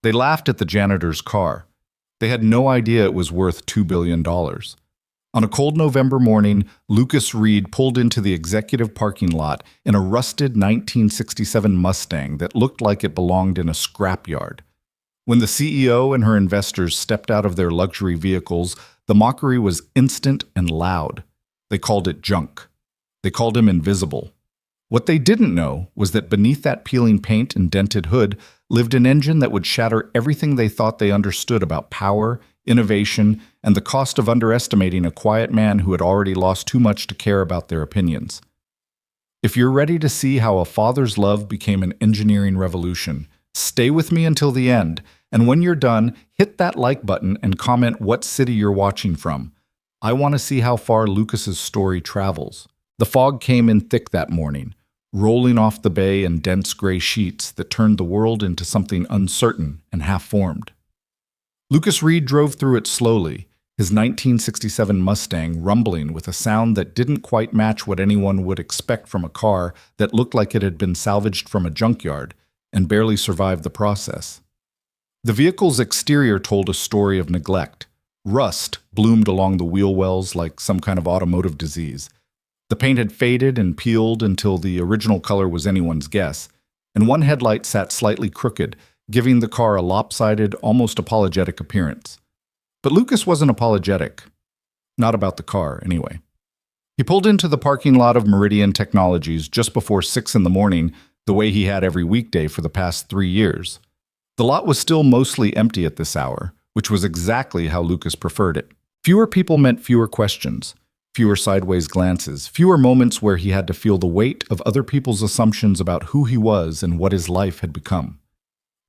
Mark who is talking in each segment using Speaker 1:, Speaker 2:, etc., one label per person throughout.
Speaker 1: They laughed at the janitor's car. They had no idea it was worth $2 billion. On a cold November morning, Lucas Reed pulled into the executive parking lot in a rusted 1967 Mustang that looked like it belonged in a scrapyard. When the CEO and her investors stepped out of their luxury vehicles, the mockery was instant and loud. They called it junk. They called him invisible. What they didn't know was that beneath that peeling paint and dented hood lived an engine that would shatter everything they thought they understood about power, innovation, and the cost of underestimating a quiet man who had already lost too much to care about their opinions. If you're ready to see how a father's love became an engineering revolution, stay with me until the end, and when you're done, hit that like button and comment what city you're watching from. I want to see how far Lucas's story travels. The fog came in thick that morning, rolling off the bay in dense gray sheets that turned the world into something uncertain and half-formed. Lucas Reed drove through it slowly, his 1967 Mustang rumbling with a sound that didn't quite match what anyone would expect from a car that looked like it had been salvaged from a junkyard and barely survived the process. The vehicle's exterior told a story of neglect. Rust bloomed along the wheel wells like some kind of automotive disease. The paint had faded and peeled until the original color was anyone's guess, and one headlight sat slightly crooked, giving the car a lopsided, almost apologetic appearance. But Lucas wasn't apologetic. Not about the car, anyway. He pulled into the parking lot of Meridian Technologies just before 6 in the morning, the way he had every weekday for the past 3 years. The lot was still mostly empty at this hour, which was exactly how Lucas preferred it. Fewer people meant fewer questions, fewer sideways glances, fewer moments where he had to feel the weight of other people's assumptions about who he was and what his life had become.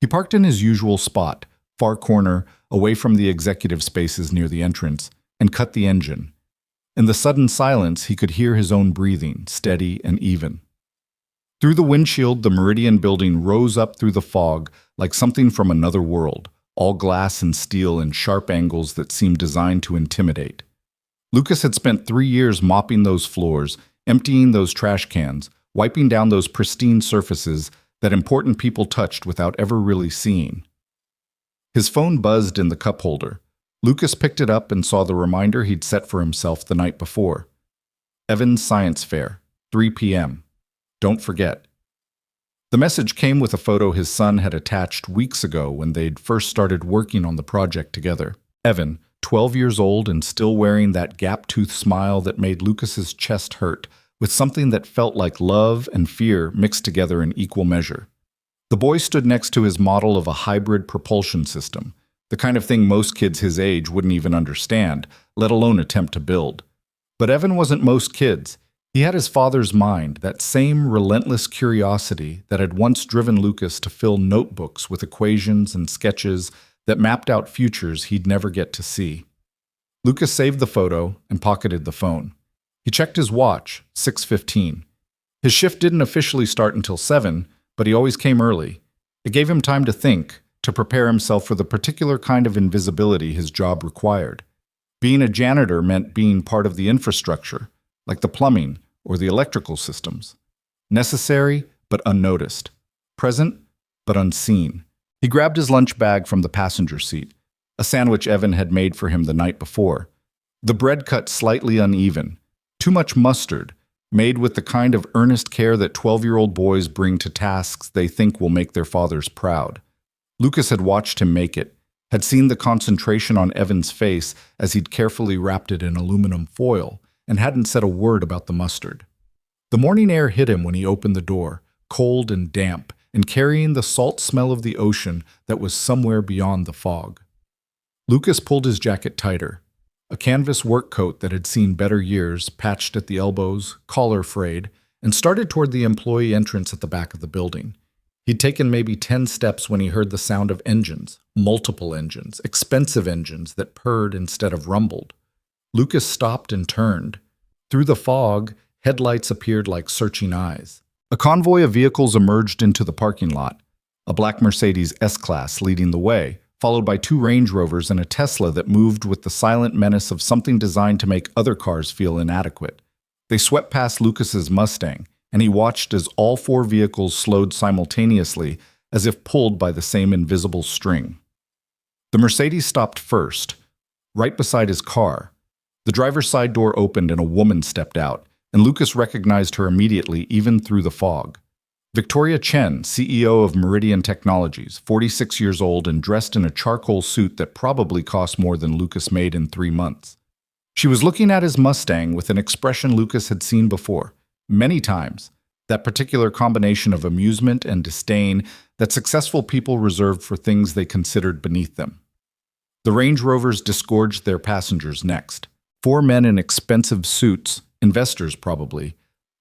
Speaker 1: He parked in his usual spot, far corner, away from the executive spaces near the entrance, and cut the engine. In the sudden silence, he could hear his own breathing, steady and even. Through the windshield, the Meridian building rose up through the fog like something from another world, all glass and steel in sharp angles that seemed designed to intimidate. Lucas had spent 3 years mopping those floors, emptying those trash cans, wiping down those pristine surfaces that important people touched without ever really seeing. His phone buzzed in the cup holder. Lucas picked it up and saw the reminder he'd set for himself the night before. Evans Science Fair, 3 p.m. Don't forget. The message came with a photo his son had attached weeks ago when they'd first started working on the project together. Evan, 12 years old and still wearing that gap-toothed smile that made Lucas's chest hurt, with something that felt like love and fear mixed together in equal measure. The boy stood next to his model of a hybrid propulsion system, the kind of thing most kids his age wouldn't even understand, let alone attempt to build. But Evan wasn't most kids. He had his father's mind, that same relentless curiosity that had once driven Lucas to fill notebooks with equations and sketches that mapped out futures he'd never get to see. Lucas saved the photo and pocketed the phone. He checked his watch, 6:15. His shift didn't officially start until 7, but he always came early. It gave him time to think, to prepare himself for the particular kind of invisibility his job required. Being a janitor meant being part of the infrastructure, like the plumbing or the electrical systems. Necessary, but unnoticed. Present, but unseen. He grabbed his lunch bag from the passenger seat, a sandwich Evan had made for him the night before. The bread cut slightly uneven, too much mustard, made with the kind of earnest care that 12-year-old boys bring to tasks they think will make their fathers proud. Lucas had watched him make it, had seen the concentration on Evan's face as he'd carefully wrapped it in aluminum foil, and hadn't said a word about the mustard. The morning air hit him when he opened the door, cold and damp, and carrying the salt smell of the ocean that was somewhere beyond the fog. Lucas pulled his jacket tighter. A canvas work coat that had seen better years, patched at the elbows, collar frayed, and started toward the employee entrance at the back of the building. He'd taken maybe 10 steps when he heard the sound of engines, multiple engines, expensive engines that purred instead of rumbled. Lucas stopped and turned. Through the fog, headlights appeared like searching eyes. A convoy of vehicles emerged into the parking lot, a black Mercedes S-Class leading the way, followed by 2 Range Rovers and a Tesla that moved with the silent menace of something designed to make other cars feel inadequate. They swept past Lucas's Mustang, and he watched as all 4 vehicles slowed simultaneously as if pulled by the same invisible string. The Mercedes stopped first, right beside his car. The driver's side door opened and a woman stepped out, and Lucas recognized her immediately, even through the fog. Victoria Chen, CEO of Meridian Technologies, 46 years old and dressed in a charcoal suit that probably cost more than Lucas made in 3 months. She was looking at his Mustang with an expression Lucas had seen before, many times, that particular combination of amusement and disdain that successful people reserved for things they considered beneath them. The Range Rovers disgorged their passengers next. 4 men in expensive suits, investors probably,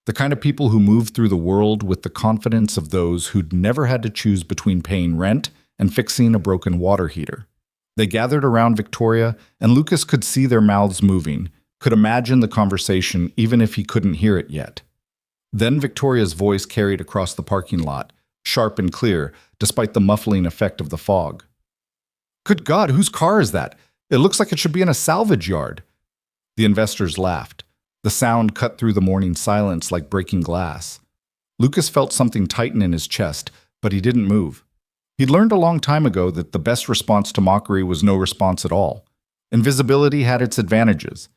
Speaker 1: the kind of people who moved through the world with the confidence of those who'd never had to choose between paying rent and fixing a broken water heater. They gathered around Victoria, and Lucas could see their mouths moving, could imagine the conversation even if he couldn't hear it yet. Then Victoria's voice carried across the parking lot, sharp and clear, despite the muffling effect of the fog. "Good God, whose car is that? It looks like it should be in a salvage yard." The investors laughed. The sound cut through the morning silence like breaking glass. Lucas felt something tighten in his chest, but he didn't move. He'd learned a long time ago that the best response to mockery was no response at all. Invisibility had its advantages.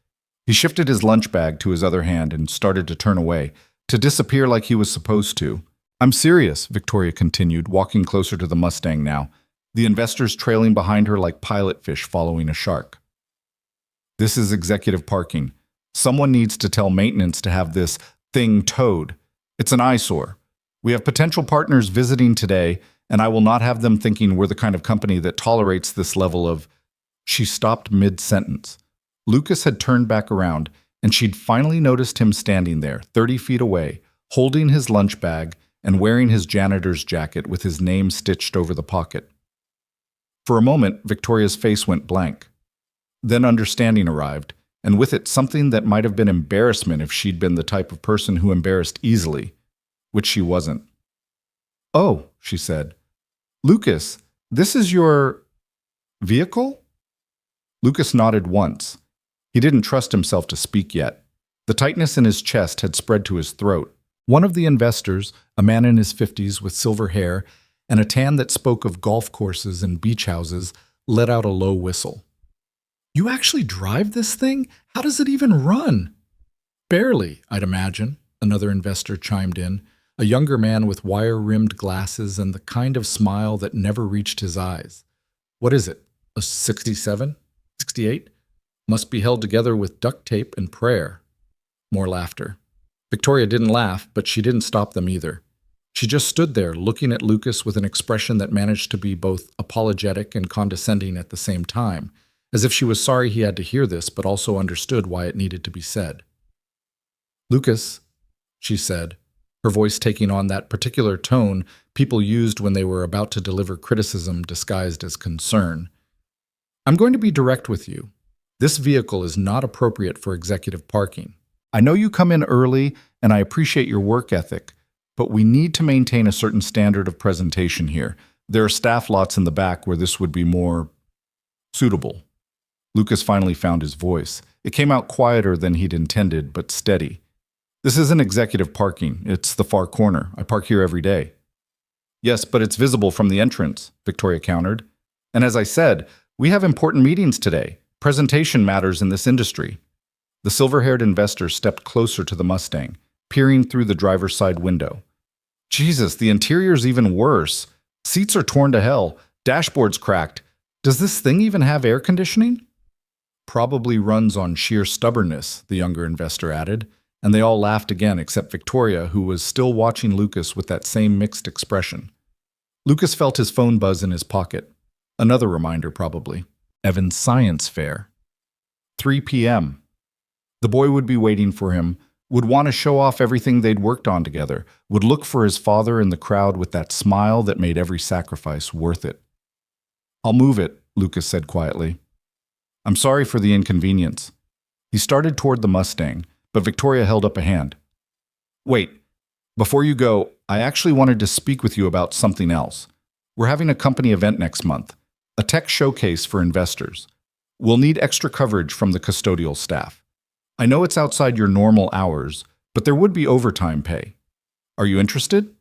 Speaker 1: He shifted his lunch bag to his other hand and started to turn away, to disappear like he was supposed to. "I'm serious," Victoria continued, walking closer to the Mustang now, the investors trailing behind her like pilot fish following a shark. "This is executive parking. Someone needs to tell maintenance to have this thing towed. It's an eyesore. We have potential partners visiting today, and I will not have them thinking we're the kind of company that tolerates this level of—" She stopped mid-sentence. Lucas had turned back around, and she'd finally noticed him standing there, 30 feet away, holding his lunch bag and wearing his janitor's jacket with his name stitched over the pocket. For a moment, Victoria's face went blank. Then understanding arrived, and with it something that might have been embarrassment if she'd been the type of person who embarrassed easily, which she wasn't. "Oh," she said. "Lucas, this is your vehicle?" Lucas nodded once. He didn't trust himself to speak yet. The tightness in his chest had spread to his throat. One of the investors, a man in his 50s with silver hair and a tan that spoke of golf courses and beach houses, let out a low whistle. "You actually drive this thing? How does it even run?" "Barely, I'd imagine," another investor chimed in, a younger man with wire-rimmed glasses and the kind of smile that never reached his eyes. "What is it, a 67? 68? Must be held together with duct tape and prayer." More laughter. Victoria didn't laugh, but she didn't stop them either. She just stood there, looking at Lucas with an expression that managed to be both apologetic and condescending at the same time, as if she was sorry he had to hear this, but also understood why it needed to be said. "Lucas," she said, her voice taking on that particular tone people used when they were about to deliver criticism disguised as concern. "I'm going to be direct with you. This vehicle is not appropriate for executive parking. I know you come in early, and I appreciate your work ethic, but we need to maintain a certain standard of presentation here. There are staff lots in the back where this would be more suitable." Lucas finally found his voice. It came out quieter than he'd intended, but steady. "This isn't executive parking. It's the far corner. I park here every day." "Yes, but it's visible from the entrance," Victoria countered. "And as I said, we have important meetings today. Presentation matters in this industry." The silver-haired investor stepped closer to the Mustang, peering through the driver's side window. "Jesus, the interior's even worse. Seats are torn to hell. Dashboard's cracked. Does this thing even have air conditioning?" "Probably runs on sheer stubbornness," the younger investor added, and they all laughed again except Victoria, who was still watching Lucas with that same mixed expression. Lucas felt his phone buzz in his pocket. Another reminder, probably. Evan's science fair. 3 p.m. The boy would be waiting for him, would want to show off everything they'd worked on together, would look for his father in the crowd with that smile that made every sacrifice worth it. "I'll move it," Lucas said quietly. "I'm sorry for the inconvenience." He started toward the Mustang, but Victoria held up a hand. "Wait, before you go, I actually wanted to speak with you about something else. We're having a company event next month, a tech showcase for investors. We'll need extra coverage from the custodial staff. I know it's outside your normal hours, but there would be overtime pay. Are you interested?"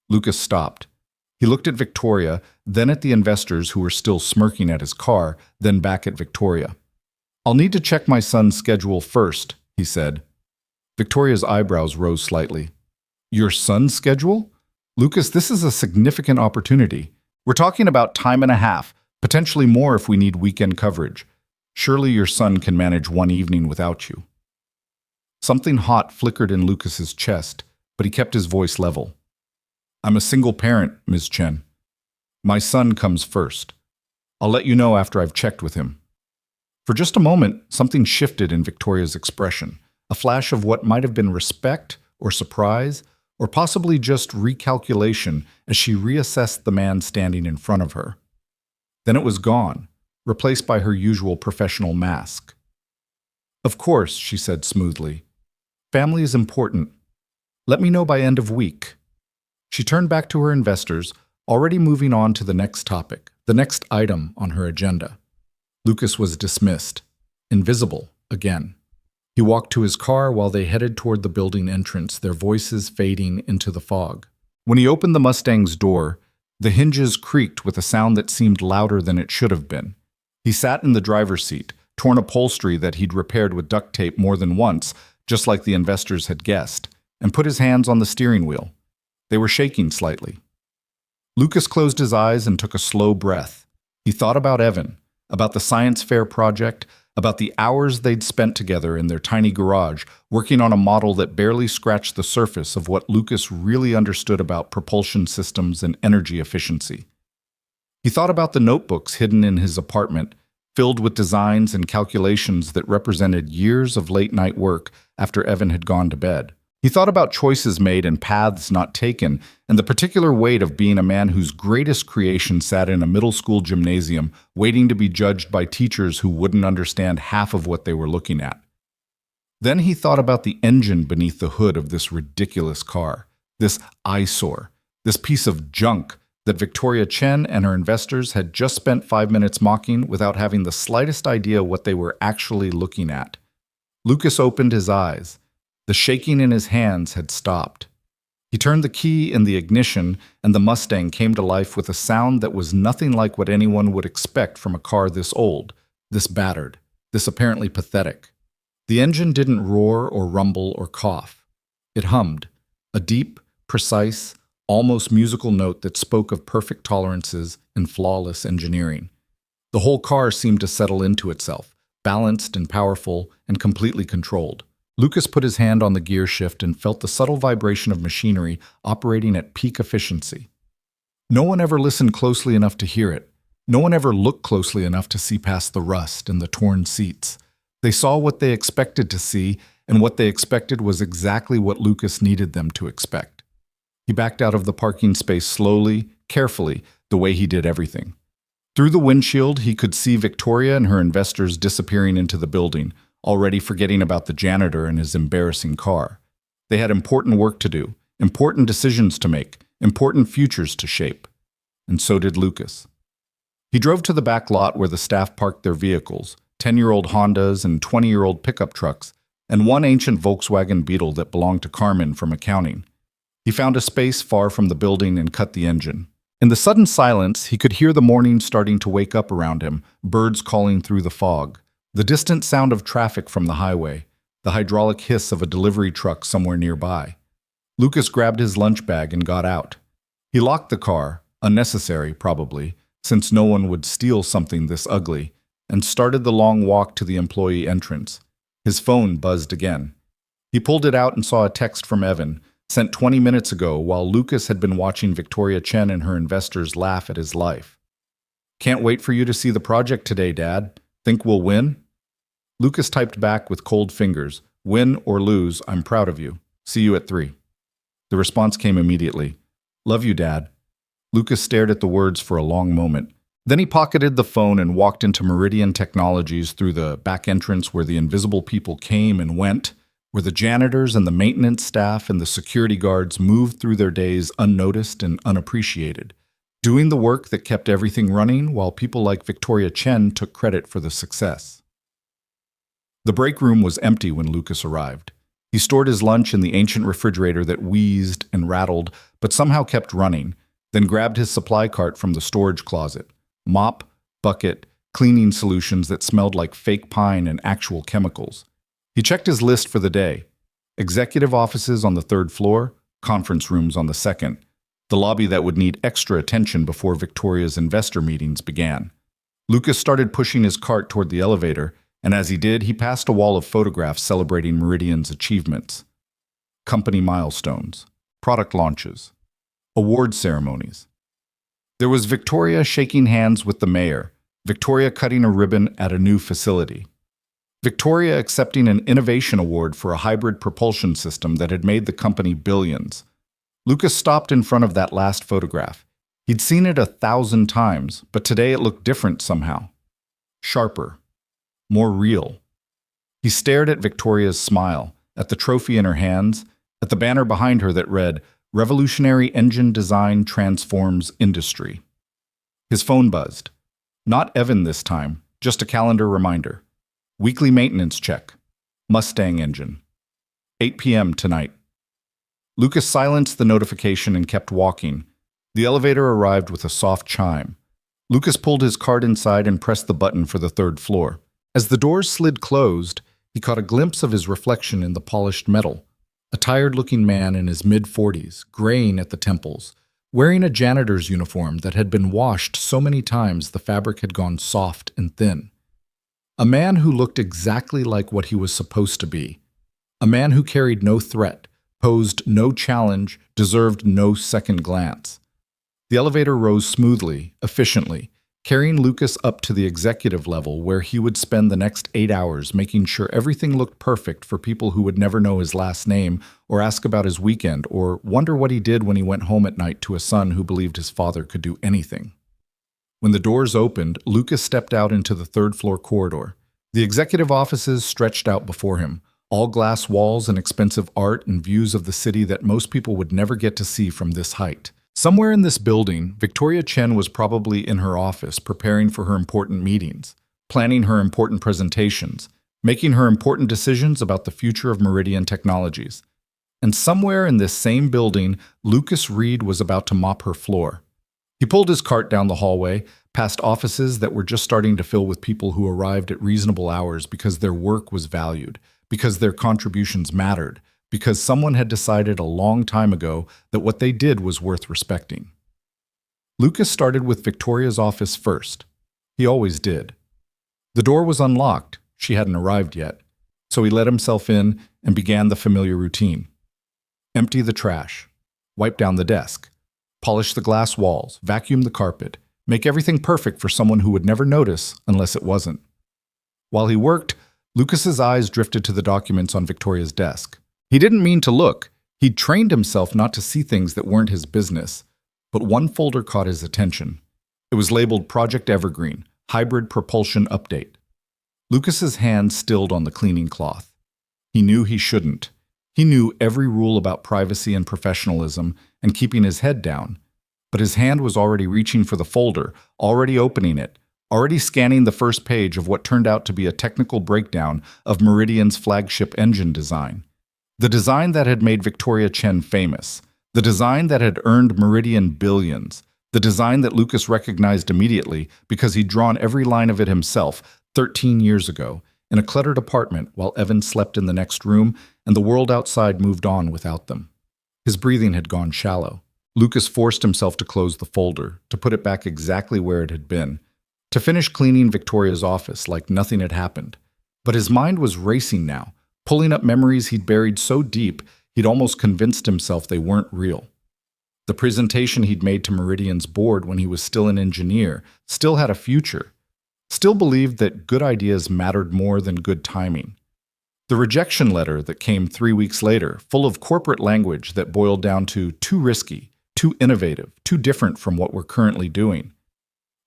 Speaker 1: Lucas stopped. He looked at Victoria, then at the investors who were still smirking at his car, then back at Victoria. "I'll need to check my son's schedule first," he said. Victoria's eyebrows rose slightly. "Your son's schedule? Lucas, this is a significant opportunity. We're talking about time and a half, potentially more if we need weekend coverage. Surely your son can manage one evening without you." Something hot flickered in Lucas's chest, but he kept his voice level. "I'm a single parent, Ms. Chen. My son comes first. I'll let you know after I've checked with him." For just a moment, something shifted in Victoria's expression, a flash of what might have been respect or surprise, or possibly just recalculation as she reassessed the man standing in front of her. Then it was gone, replaced by her usual professional mask. "Of course," she said smoothly. "Family is important. Let me know by end of week." She turned back to her investors, already moving on to the next topic, the next item on her agenda. Lucas was dismissed, invisible again. He walked to his car while they headed toward the building entrance, their voices fading into the fog. When he opened the Mustang's door, the hinges creaked with a sound that seemed louder than it should have been. He sat in the driver's seat, torn upholstery that he'd repaired with duct tape more than once, just like the investors had guessed, and put his hands on the steering wheel. They were shaking slightly. Lucas closed his eyes and took a slow breath. He thought about Evan, about the science fair project, about the hours they'd spent together in their tiny garage, working on a model that barely scratched the surface of what Lucas really understood about propulsion systems and energy efficiency. He thought about the notebooks hidden in his apartment, filled with designs and calculations that represented years of late-night work after Evan had gone to bed. He thought about choices made and paths not taken, and the particular weight of being a man whose greatest creation sat in a middle school gymnasium, waiting to be judged by teachers who wouldn't understand half of what they were looking at. Then he thought about the engine beneath the hood of this ridiculous car, this eyesore, this piece of junk that Victoria Chen and her investors had just spent 5 minutes mocking without having the slightest idea what they were actually looking at. Lucas opened his eyes. The shaking in his hands had stopped. He turned the key in the ignition, and the Mustang came to life with a sound that was nothing like what anyone would expect from a car this old, this battered, this apparently pathetic. The engine didn't roar or rumble or cough. It hummed, a deep, precise, almost musical note that spoke of perfect tolerances and flawless engineering. The whole car seemed to settle into itself, balanced and powerful and completely controlled. Lucas put his hand on the gear shift and felt the subtle vibration of machinery operating at peak efficiency. No one ever listened closely enough to hear it. No one ever looked closely enough to see past the rust and the torn seats. They saw what they expected to see, and what they expected was exactly what Lucas needed them to expect. He backed out of the parking space slowly, carefully, the way he did everything. Through the windshield, he could see Victoria and her investors disappearing into the building, already forgetting about the janitor and his embarrassing car. They had important work to do, important decisions to make, important futures to shape. And so did Lucas. He drove to the back lot where the staff parked their vehicles, 10-year-old Hondas and 20-year-old pickup trucks, and one ancient Volkswagen Beetle that belonged to Carmen from accounting. He found a space far from the building and cut the engine. In the sudden silence, he could hear the morning starting to wake up around him, birds calling through the fog. The distant sound of traffic from the highway, the hydraulic hiss of a delivery truck somewhere nearby. Lucas grabbed his lunch bag and got out. He locked the car, unnecessary probably, since no one would steal something this ugly, and started the long walk to the employee entrance. His phone buzzed again. He pulled it out and saw a text from Evan, sent 20 minutes ago while Lucas had been watching Victoria Chen and her investors laugh at his life. "Can't wait for you to see the project today, Dad. Think we'll win?" Lucas typed back with cold fingers, "Win or lose, I'm proud of you. See you at 3. The response came immediately. "Love you, Dad." Lucas stared at the words for a long moment. Then he pocketed the phone and walked into Meridian Technologies through the back entrance where the invisible people came and went, where the janitors and the maintenance staff and the security guards moved through their days unnoticed and unappreciated, doing the work that kept everything running while people like Victoria Chen took credit for the success. The break room was empty when Lucas arrived. He stored his lunch in the ancient refrigerator that wheezed and rattled, but somehow kept running, then grabbed his supply cart from the storage closet. Mop, bucket, cleaning solutions that smelled like fake pine and actual chemicals. He checked his list for the day. Executive offices on the third floor, conference rooms on the second, the lobby that would need extra attention before Victoria's investor meetings began. Lucas started pushing his cart toward the elevator, and as he did, he passed a wall of photographs celebrating Meridian's achievements. Company milestones, product launches, award ceremonies. There was Victoria shaking hands with the mayor, Victoria cutting a ribbon at a new facility, Victoria accepting an innovation award for a hybrid propulsion system that had made the company billions. Lucas stopped in front of that last photograph. He'd seen it 1,000 times, but today it looked different somehow. Sharper, more real. He stared at Victoria's smile, at the trophy in her hands, at the banner behind her that read, "Revolutionary Engine Design Transforms Industry." His phone buzzed. Not Evan this time, just a calendar reminder. Weekly maintenance check. Mustang engine. 8 p.m. tonight. Lucas silenced the notification and kept walking. The elevator arrived with a soft chime. Lucas pulled his cart inside and pressed the button for the third floor. As the doors slid closed, he caught a glimpse of his reflection in the polished metal. A tired-looking man in his mid-40s, graying at the temples, wearing a janitor's uniform that had been washed so many times the fabric had gone soft and thin. A man who looked exactly like what he was supposed to be. A man who carried no threat, posed no challenge, deserved no second glance. The elevator rose smoothly, efficiently, carrying Lucas up to the executive level where he would spend the next 8 hours making sure everything looked perfect for people who would never know his last name or ask about his weekend or wonder what he did when he went home at night to a son who believed his father could do anything. When the doors opened, Lucas stepped out into the third-floor corridor. The executive offices stretched out before him, all glass walls and expensive art and views of the city that most people would never get to see from this height. Somewhere in this building, Victoria Chen was probably in her office preparing for her important meetings, planning her important presentations, making her important decisions about the future of Meridian Technologies. And somewhere in this same building, Lucas Reed was about to mop her floor. He pulled his cart down the hallway, past offices that were just starting to fill with people who arrived at reasonable hours because their work was valued, because their contributions mattered, because someone had decided a long time ago that what they did was worth respecting. Lucas started with Victoria's office first. He always did. The door was unlocked. She hadn't arrived yet. So he let himself in and began the familiar routine. Empty the trash. Wipe down the desk. Polish the glass walls, vacuum the carpet, make everything perfect for someone who would never notice unless it wasn't. While he worked, Lucas's eyes drifted to the documents on Victoria's desk. He didn't mean to look. He'd trained himself not to see things that weren't his business. But one folder caught his attention. It was labeled Project Evergreen, Hybrid Propulsion Update. Lucas's hand stilled on the cleaning cloth. He knew he shouldn't. He knew every rule about privacy and professionalism and keeping his head down. But his hand was already reaching for the folder, already opening it, already scanning the first page of what turned out to be a technical breakdown of Meridian's flagship engine design. The design that had made Victoria Chen famous. The design that had earned Meridian billions. The design that Lucas recognized immediately because he'd drawn every line of it himself 13 years ago in a cluttered apartment while Evan slept in the next room and the world outside moved on without them. His breathing had gone shallow. Lucas forced himself to close the folder, to put it back exactly where it had been, to finish cleaning Victoria's office like nothing had happened. But his mind was racing now, pulling up memories he'd buried so deep he'd almost convinced himself they weren't real. The presentation he'd made to Meridian's board when he was still an engineer still had a future, still believed that good ideas mattered more than good timing. The rejection letter that came 3 weeks later, full of corporate language that boiled down to too risky, too innovative, too different from what we're currently doing.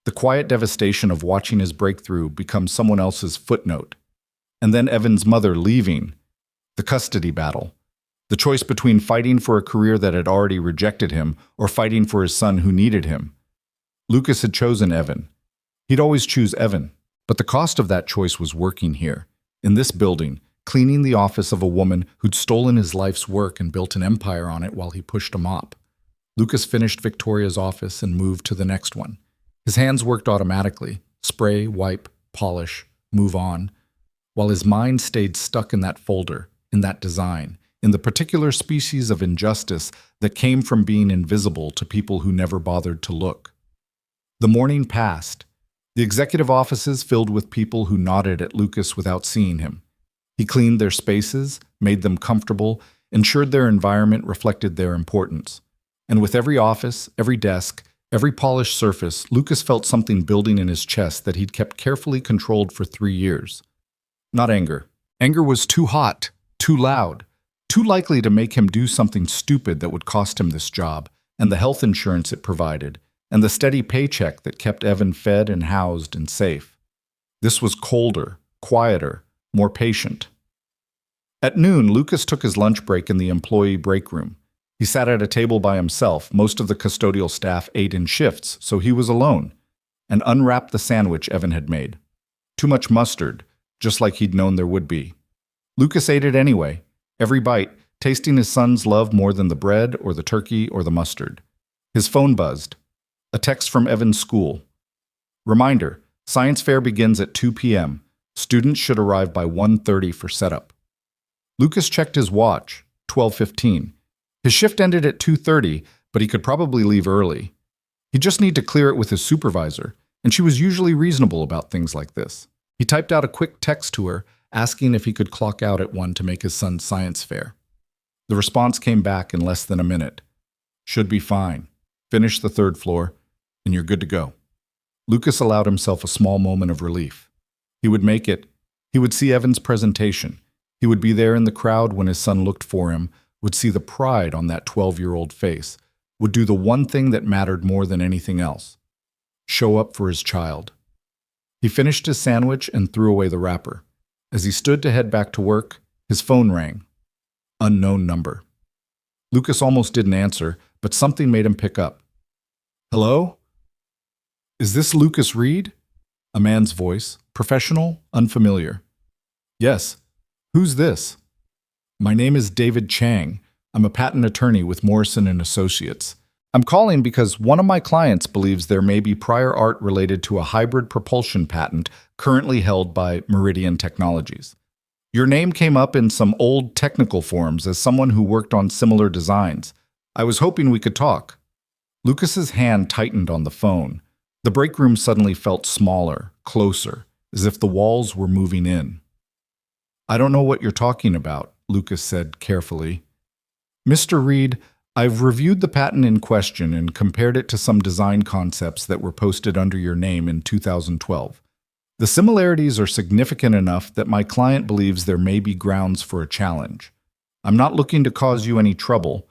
Speaker 1: The quiet devastation of watching his breakthrough become someone else's footnote. And then Evan's mother leaving. The custody battle. The choice between fighting for a career that had already rejected him or fighting for his son who needed him. Lucas had chosen Evan. He'd always choose Evan. But the cost of that choice was working here, in this building, cleaning the office of a woman who'd stolen his life's work and built an empire on it while he pushed a mop. Lucas finished Victoria's office and moved to the next one. His hands worked automatically: spray, wipe, polish, move on, while his mind stayed stuck in that folder, in that design, in the particular species of injustice that came from being invisible to people who never bothered to look. The morning passed. The executive offices filled with people who nodded at Lucas without seeing him. He cleaned their spaces, made them comfortable, ensured their environment reflected their importance. And with every office, every desk, every polished surface, Lucas felt something building in his chest that he'd kept carefully controlled for 3 years. Not anger. Anger was too hot, too loud, too likely to make him do something stupid that would cost him this job, and the health insurance it provided, and the steady paycheck that kept Evan fed and housed and safe. This was colder, quieter, more patient. At noon, Lucas took his lunch break in the employee break room. He sat at a table by himself. Most of the custodial staff ate in shifts, so he was alone, and unwrapped the sandwich Evan had made. Too much mustard, just like he'd known there would be. Lucas ate it anyway, every bite, tasting his son's love more than the bread or the turkey or the mustard. His phone buzzed. A text from Evan's school. Reminder, science fair begins at 2 p.m. Students should arrive by 1:30 for setup. Lucas checked his watch, 12:15. His shift ended at 2:30, but he could probably leave early. He'd just need to clear it with his supervisor, and she was usually reasonable about things like this. He typed out a quick text to her, asking if he could clock out at 1 to make his son's science fair. The response came back in less than a minute. Should be fine. Finish the 3rd floor, and you're good to go. Lucas allowed himself a small moment of relief. He would make it. He would see Evan's presentation. He would be there in the crowd when his son looked for him, would see the pride on that 12-year-old face, would do the one thing that mattered more than anything else: show up for his child. He finished his sandwich and threw away the wrapper. As he stood to head back to work, his phone rang. Unknown number. Lucas almost didn't answer, but something made him pick up. Hello? Is this Lucas Reed? A man's voice, professional, unfamiliar. Yes. Who's this? My name is David Chang. I'm a patent attorney with Morrison & Associates. I'm calling because one of my clients believes there may be prior art related to a hybrid propulsion patent currently held by Meridian Technologies. Your name came up in some old technical forums as someone who worked on similar designs. I was hoping we could talk. Lucas's hand tightened on the phone. The break room suddenly felt smaller, closer, as if the walls were moving in. I don't know what you're talking about, Lucas said carefully. Mr. Reed, I've reviewed the patent in question and compared it to some design concepts that were posted under your name in 2012. The similarities are significant enough that my client believes there may be grounds for a challenge. I'm not looking to cause you any trouble.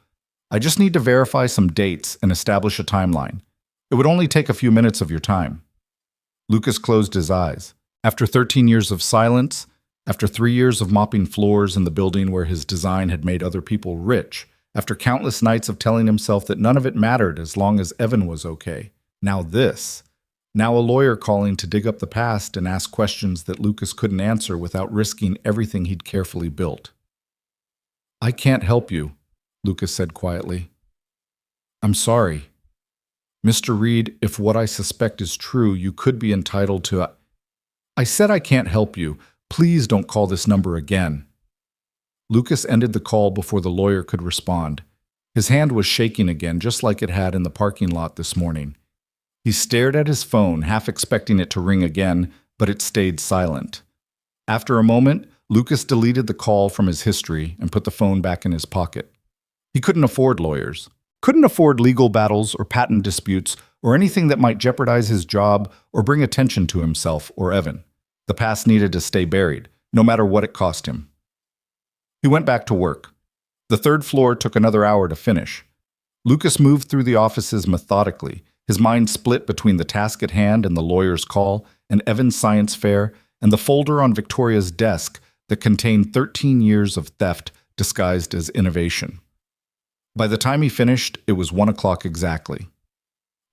Speaker 1: I just need to verify some dates and establish a timeline. It would only take a few minutes of your time. Lucas closed his eyes. After 13 years of silence, after 3 years of mopping floors in the building where his design had made other people rich, after countless nights of telling himself that none of it mattered as long as Evan was okay, now this. Now a lawyer calling to dig up the past and ask questions that Lucas couldn't answer without risking everything he'd carefully built. I can't help you, Lucas said quietly. I'm sorry. Mr. Reed, if what I suspect is true, you could be entitled to... I said I can't help you. Please don't call this number again. Lucas ended the call before the lawyer could respond. His hand was shaking again, just like it had in the parking lot this morning. He stared at his phone, half expecting it to ring again, but it stayed silent. After a moment, Lucas deleted the call from his history and put the phone back in his pocket. He couldn't afford lawyers, couldn't afford legal battles or patent disputes or anything that might jeopardize his job or bring attention to himself or Evan. The past needed to stay buried, no matter what it cost him. He went back to work. The 3rd floor took another hour to finish. Lucas moved through the offices methodically, his mind split between the task at hand and the lawyer's call, and Evan's science fair, and the folder on Victoria's desk that contained 13 years of theft disguised as innovation. By the time he finished, it was 1 o'clock exactly.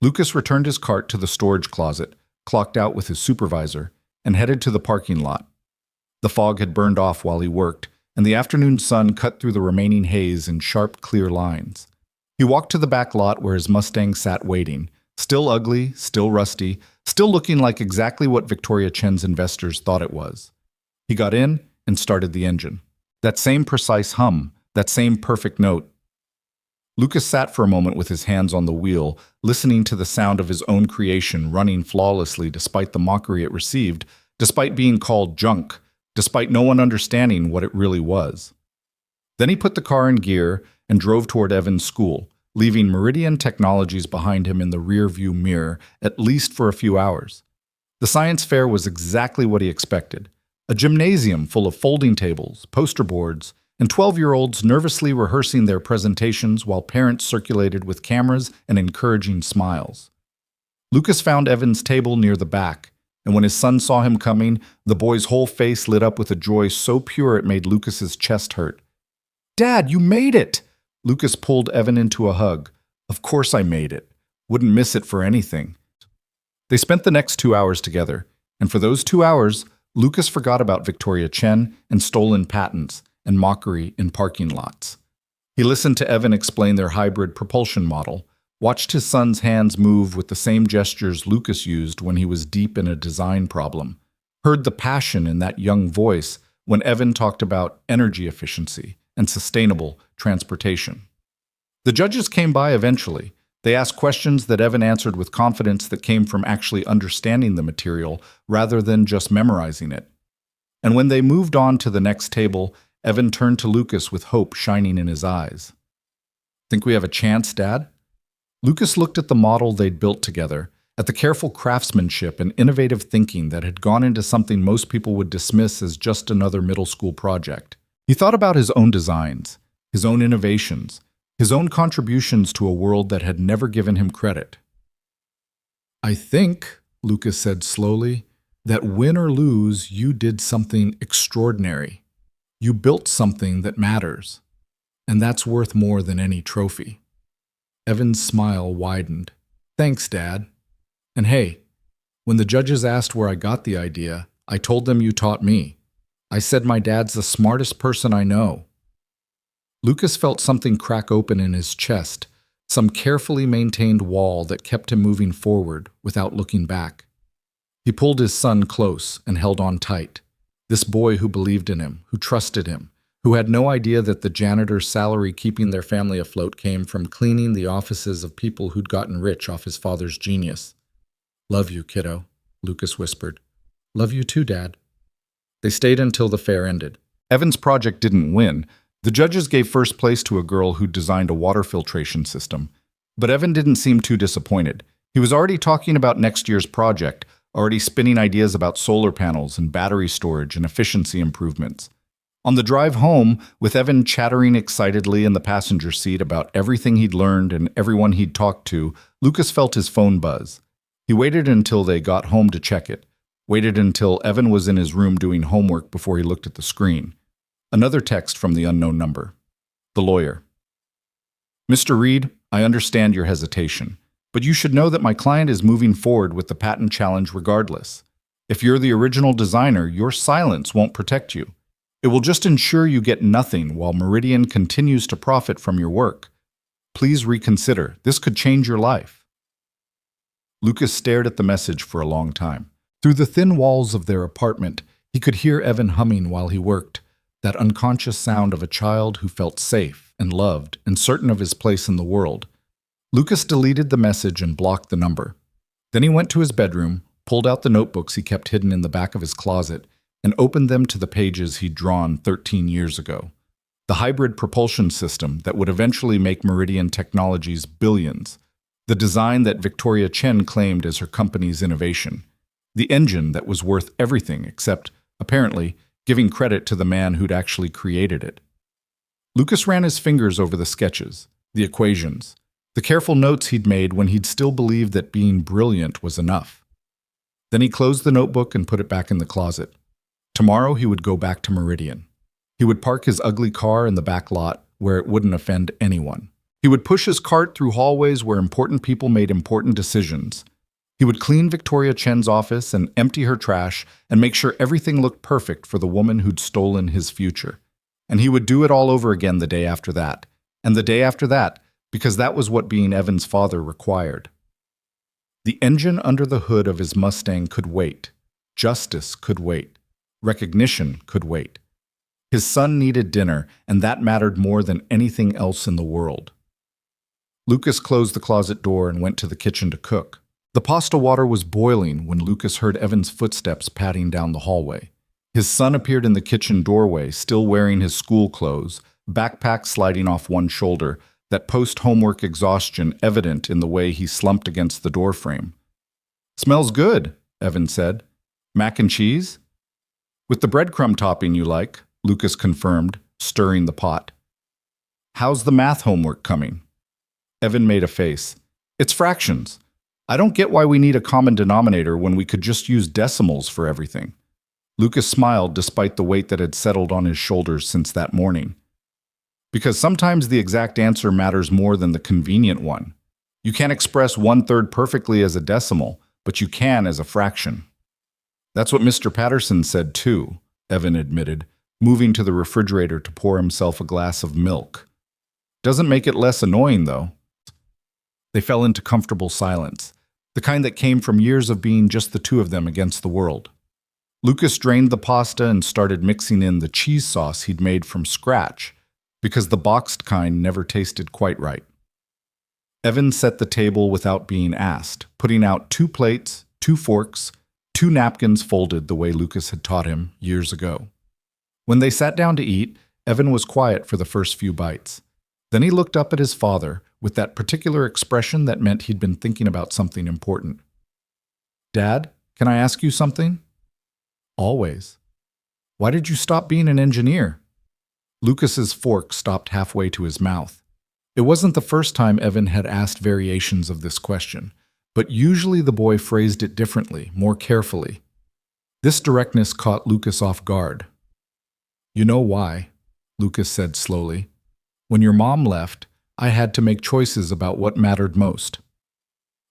Speaker 1: Lucas returned his cart to the storage closet, clocked out with his supervisor, and headed to the parking lot. The fog had burned off while he worked, and the afternoon sun cut through the remaining haze in sharp, clear lines. He walked to the back lot where his Mustang sat waiting, still ugly, still rusty, still looking like exactly what Victoria Chen's investors thought it was. He got in and started the engine. That same precise hum, that same perfect note. Lucas sat for a moment with his hands on the wheel, listening to the sound of his own creation running flawlessly despite the mockery it received, despite being called junk, despite no one understanding what it really was. Then he put the car in gear and drove toward Evan's school, leaving Meridian Technologies behind him in the rear-view mirror, at least for a few hours. The science fair was exactly what he expected. A gymnasium full of folding tables, poster boards, and 12-year-olds nervously rehearsing their presentations while parents circulated with cameras and encouraging smiles. Lucas found Evan's table near the back, and when his son saw him coming, the boy's whole face lit up with a joy so pure it made Lucas's chest hurt. "Dad, you made it!" Lucas pulled Evan into a hug. "Of course I made it. Wouldn't miss it for anything." They spent the next 2 hours together, and for those 2 hours, Lucas forgot about Victoria Chen and stolen patents and mockery in parking lots. He listened to Evan explain their hybrid propulsion model, watched his son's hands move with the same gestures Lucas used when he was deep in a design problem, heard the passion in that young voice when Evan talked about energy efficiency and sustainable transportation. The judges came by eventually. They asked questions that Evan answered with confidence that came from actually understanding the material rather than just memorizing it. And when they moved on to the next table, Evan turned to Lucas with hope shining in his eyes. "Think we have a chance, Dad?" Lucas looked at the model they'd built together, at the careful craftsmanship and innovative thinking that had gone into something most people would dismiss as just another middle school project. He thought about his own designs, his own innovations, his own contributions to a world that had never given him credit. "I think," Lucas said slowly, "that win or lose, you did something extraordinary. You built something that matters, and that's worth more than any trophy." Evan's smile widened. "Thanks, Dad. And hey, when the judges asked where I got the idea, I told them you taught me. I said my dad's the smartest person I know." Lucas felt something crack open in his chest, some carefully maintained wall that kept him moving forward without looking back. He pulled his son close and held on tight. This boy who believed in him, who trusted him, who had no idea that the janitor's salary keeping their family afloat came from cleaning the offices of people who'd gotten rich off his father's genius. "Love you, kiddo," Lucas whispered. "Love you too, Dad." They stayed until the fair ended. Evan's project didn't win. The judges gave first place to a girl who designed a water filtration system. But Evan didn't seem too disappointed. He was already talking about next year's project, already spinning ideas about solar panels and battery storage and efficiency improvements. On the drive home, with Evan chattering excitedly in the passenger seat about everything he'd learned and everyone he'd talked to, Lucas felt his phone buzz. He waited until they got home to check it, waited until Evan was in his room doing homework before he looked at the screen. Another text from the unknown number. The lawyer. "Mr. Reed, I understand your hesitation, but you should know that my client is moving forward with the patent challenge regardless. If you're the original designer, your silence won't protect you. It will just ensure you get nothing while Meridian continues to profit from your work. Please reconsider. This could change your life." Lucas stared at the message for a long time. Through the thin walls of their apartment, he could hear Evan humming while he worked, that unconscious sound of a child who felt safe and loved and certain of his place in the world. Lucas deleted the message and blocked the number. Then he went to his bedroom, pulled out the notebooks he kept hidden in the back of his closet, and opened them to the pages he'd drawn 13 years ago. The hybrid propulsion system that would eventually make Meridian Technologies billions. The design that Victoria Chen claimed as her company's innovation. The engine that was worth everything except, apparently, giving credit to the man who'd actually created it. Lucas ran his fingers over the sketches, the equations, the careful notes he'd made when he'd still believed that being brilliant was enough. Then he closed the notebook and put it back in the closet. Tomorrow he would go back to Meridian. He would park his ugly car in the back lot where it wouldn't offend anyone. He would push his cart through hallways where important people made important decisions. He would clean Victoria Chen's office and empty her trash and make sure everything looked perfect for the woman who'd stolen his future. And he would do it all over again the day after that, and the day after that, because that was what being Evan's father required. The engine under the hood of his Mustang could wait. Justice could wait. Recognition could wait. His son needed dinner, and that mattered more than anything else in the world. Lucas closed the closet door and went to the kitchen to cook. The pasta water was boiling when Lucas heard Evan's footsteps padding down the hallway. His son appeared in the kitchen doorway, still wearing his school clothes, backpack sliding off one shoulder, that post-homework exhaustion evident in the way he slumped against the doorframe. "Smells good," Evan said. "Mac and cheese?" "With the breadcrumb topping you like," Lucas confirmed, stirring the pot. "How's the math homework coming?" Evan made a face. "It's fractions. I don't get why we need a common denominator when we could just use decimals for everything." Lucas smiled despite the weight that had settled on his shoulders since that morning. "Because sometimes the exact answer matters more than the convenient one. You can't express 1/3 perfectly as a decimal, but you can as a fraction." "That's what Mr. Patterson said too," Evan admitted, moving to the refrigerator to pour himself a glass of milk. "Doesn't make it less annoying, though." They fell into comfortable silence, the kind that came from years of being just the two of them against the world. Lucas drained the pasta and started mixing in the cheese sauce he'd made from scratch, because the boxed kind never tasted quite right. Evan set the table without being asked, putting out 2 plates, 2 forks, 2 napkins folded the way Lucas had taught him years ago. When they sat down to eat, Evan was quiet for the first few bites. Then he looked up at his father with that particular expression that meant he'd been thinking about something important. "Dad, can I ask you something?" "Always." "Why did you stop being an engineer?" Lucas's fork stopped halfway to his mouth. It wasn't the first time Evan had asked variations of this question, but usually the boy phrased it differently, more carefully. This directness caught Lucas off guard. "You know why," Lucas said slowly. "When your mom left, I had to make choices about what mattered most.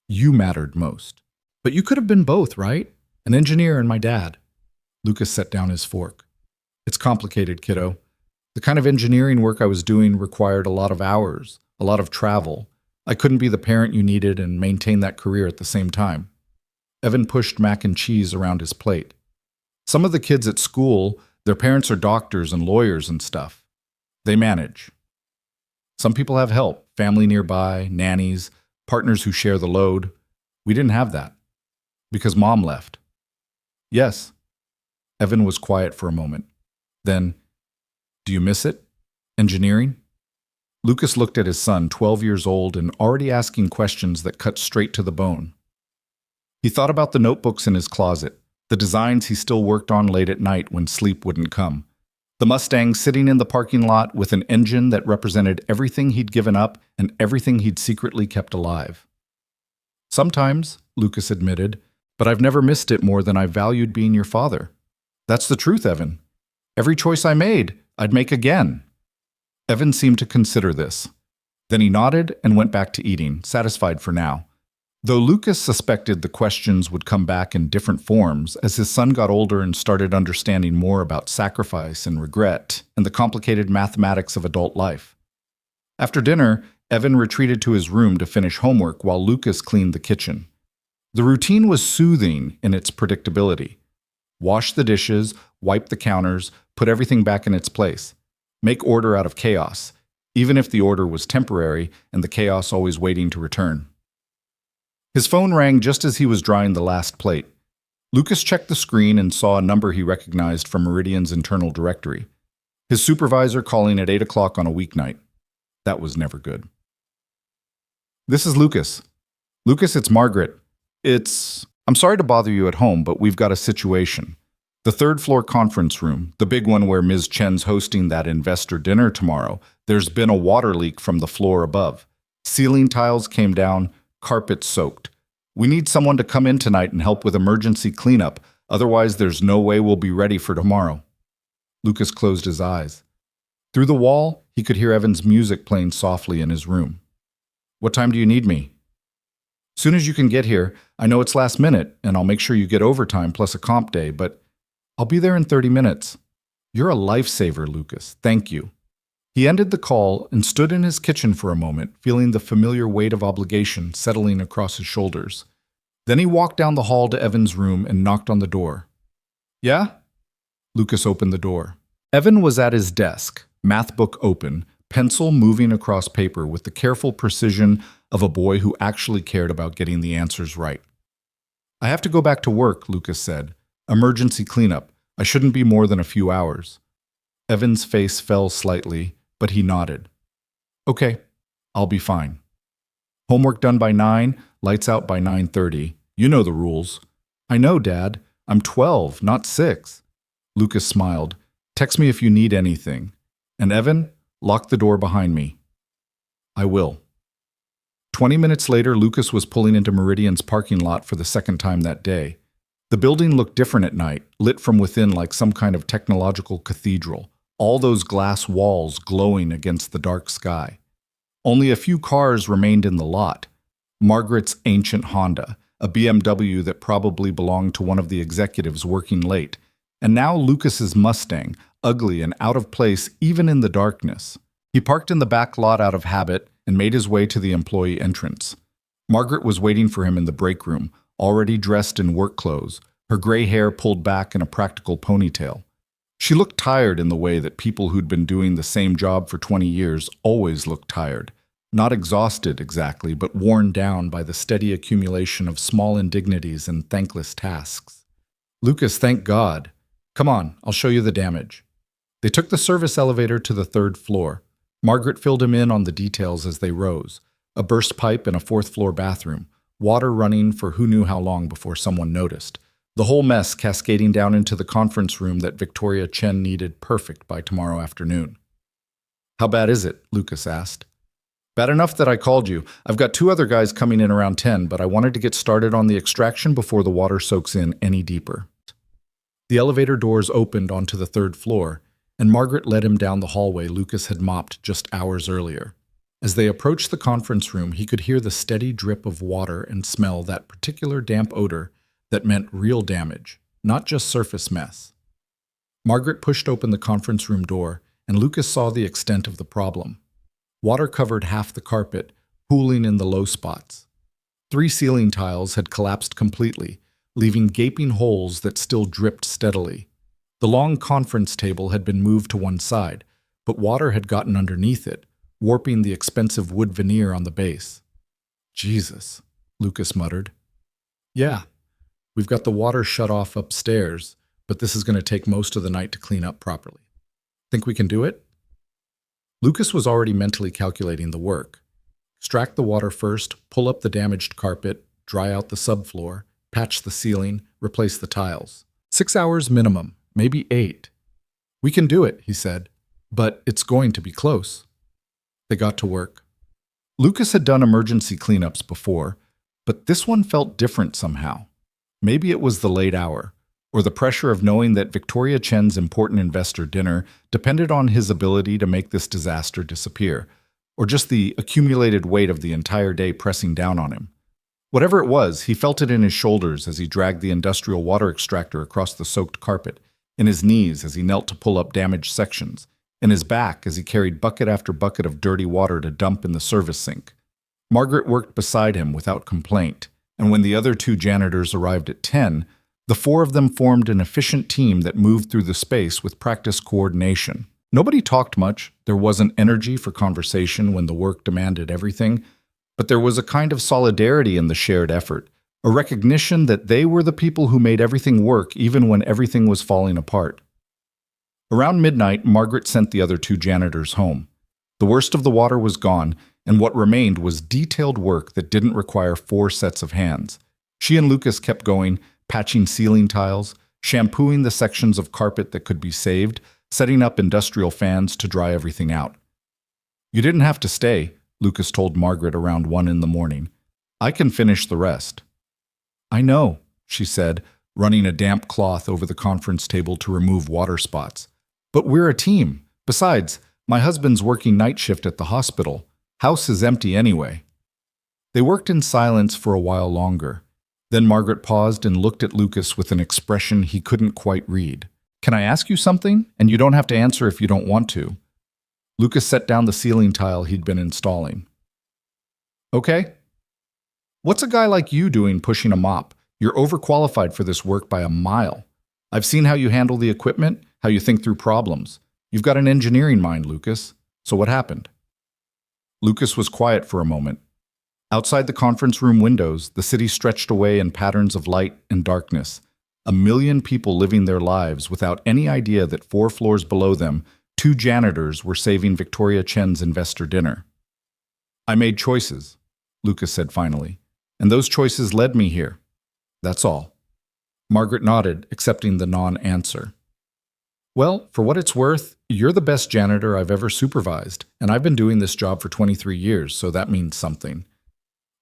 Speaker 1: You mattered most. But you could have been both, right? An engineer and my dad." Lucas set down his fork. "It's complicated, kiddo. The kind of engineering work I was doing required a lot of hours, a lot of travel. I couldn't be the parent you needed and maintain that career at the same time." Evan pushed mac and cheese around his plate. "Some of the kids at school, their parents are doctors and lawyers and stuff. They manage. Some people have help, family nearby, nannies, partners who share the load. We didn't have that. Because Mom left." "Yes." Evan was quiet for a moment. Then, "Do you miss it? Engineering?" Lucas looked at his son, 12 years old and already asking questions that cut straight to the bone. He thought about the notebooks in his closet, the designs he still worked on late at night when sleep wouldn't come. The Mustang sitting in the parking lot with an engine that represented everything he'd given up and everything he'd secretly kept alive. "Sometimes," Lucas admitted, "but I've never missed it more than I valued being your father. That's the truth, Evan. Every choice I made, I'd make again." Evan seemed to consider this. Then he nodded and went back to eating, satisfied for now. Though Lucas suspected the questions would come back in different forms as his son got older and started understanding more about sacrifice and regret and the complicated mathematics of adult life. After dinner, Evan retreated to his room to finish homework while Lucas cleaned the kitchen. The routine was soothing in its predictability. Wash the dishes, wipe the counters, put everything back in its place. Make order out of chaos, even if the order was temporary and the chaos always waiting to return. His phone rang just as he was drying the last plate. Lucas checked the screen and saw a number he recognized from Meridian's internal directory. His supervisor calling at 8 o'clock on a weeknight. That was never good. "This is Lucas." "Lucas, it's Margaret. I'm sorry to bother you at home, but we've got a situation. The 3rd floor conference room, the big one where Ms. Chen's hosting that investor dinner tomorrow, there's been a water leak from the floor above. Ceiling tiles came down, carpet soaked. We need someone to come in tonight and help with emergency cleanup, otherwise there's no way we'll be ready for tomorrow." Lucas closed his eyes. Through the wall, he could hear Evan's music playing softly in his room. "What time do you need me?" "Soon as you can get here. I know it's last minute, and I'll make sure you get overtime plus a comp day, but I'll be there in 30 minutes. You're a lifesaver, Lucas. Thank you." He ended the call and stood in his kitchen for a moment, feeling the familiar weight of obligation settling across his shoulders. Then he walked down the hall to Evan's room and knocked on the door. "Yeah?" Lucas opened the door. Evan was at his desk, math book open, pencil moving across paper with the careful precision of a boy who actually cared about getting the answers right. "I have to go back to work," Lucas said. "Emergency cleanup. I shouldn't be more than a few hours." Evan's face fell slightly, but he nodded. "Okay, I'll be fine. Homework done by 9, lights out by 9:30. You know the rules." "I know, Dad. I'm 12, not 6. Lucas smiled. "Text me if you need anything. And Evan, lock the door behind me." "I will." 20 minutes later, Lucas was pulling into Meridian's parking lot for the second time that day. The building looked different at night, lit from within like some kind of technological cathedral, all those glass walls glowing against the dark sky. Only a few cars remained in the lot. Margaret's ancient Honda, a BMW that probably belonged to one of the executives working late, and now Lucas's Mustang, ugly and out of place even in the darkness. He parked in the back lot out of habit and made his way to the employee entrance. Margaret was waiting for him in the break room, already dressed in work clothes, her gray hair pulled back in a practical ponytail. She looked tired in the way that people who'd been doing the same job for 20 years always look tired. Not exhausted exactly, but worn down by the steady accumulation of small indignities and thankless tasks. "Lucas, thank God. Come on, I'll show you the damage." They took the service elevator to the 3rd floor. Margaret filled him in on the details as they rose. A burst pipe in a 4th-floor bathroom, water running for who knew how long before someone noticed. The whole mess cascading down into the conference room that Victoria Chen needed perfect by tomorrow afternoon. "How bad is it?" Lucas asked. "Bad enough that I called you. I've got 2 other guys coming in around 10, but I wanted to get started on the extraction before the water soaks in any deeper." The elevator doors opened onto the 3rd floor, and Margaret led him down the hallway Lucas had mopped just hours earlier. As they approached the conference room, he could hear the steady drip of water and smell that particular damp odor that meant real damage, not just surface mess. Margaret pushed open the conference room door, and Lucas saw the extent of the problem. Water covered half the carpet, pooling in the low spots. 3 ceiling tiles had collapsed completely, leaving gaping holes that still dripped steadily. The long conference table had been moved to one side, but water had gotten underneath it, warping the expensive wood veneer on the base. "Jesus," Lucas muttered. "Yeah, we've got the water shut off upstairs, but this is going to take most of the night to clean up properly. Think we can do it?" Lucas was already mentally calculating the work. Extract the water first, pull up the damaged carpet, dry out the subfloor, patch the ceiling, replace the tiles. 6 hours minimum. Maybe 8. "We can do it," he said, "but it's going to be close." They got to work. Lucas had done emergency cleanups before, but this one felt different somehow. Maybe it was the late hour, or the pressure of knowing that Victoria Chen's important investor dinner depended on his ability to make this disaster disappear, or just the accumulated weight of the entire day pressing down on him. Whatever it was, he felt it in his shoulders as he dragged the industrial water extractor across the soaked carpet, in his knees as he knelt to pull up damaged sections, in his back as he carried bucket after bucket of dirty water to dump in the service sink. Margaret worked beside him without complaint, and when the other 2 janitors arrived at 10, the 4 of them formed an efficient team that moved through the space with practiced coordination. Nobody talked much, there wasn't energy for conversation when the work demanded everything, but there was a kind of solidarity in the shared effort, a recognition that they were the people who made everything work even when everything was falling apart. Around midnight, Margaret sent the other 2 janitors home. The worst of the water was gone, and what remained was detailed work that didn't require 4 sets of hands. She and Lucas kept going, patching ceiling tiles, shampooing the sections of carpet that could be saved, setting up industrial fans to dry everything out. "You didn't have to stay," Lucas told Margaret around 1 in the morning. "I can finish the rest." "I know," she said, running a damp cloth over the conference table to remove water spots. "But we're a team. Besides, my husband's working night shift at the hospital. House is empty anyway." They worked in silence for a while longer. Then Margaret paused and looked at Lucas with an expression he couldn't quite read. "Can I ask you something? And you don't have to answer if you don't want to." Lucas set down the ceiling tile he'd been installing. Okay. What's a guy like you doing pushing a mop? You're overqualified for this work by a mile. I've seen how you handle the equipment, how you think through problems. You've got an engineering mind, Lucas. So what happened? Lucas was quiet for a moment. Outside the conference room windows, the city stretched away in patterns of light and darkness. 1,000,000 people living their lives without any idea that 4 floors below them, 2 janitors were saving Victoria Chen's investor dinner. I made choices, Lucas said finally, and those choices led me here. That's all. Margaret nodded, accepting the non-answer. Well, for what it's worth, you're the best janitor I've ever supervised, and I've been doing this job for 23 years, so that means something.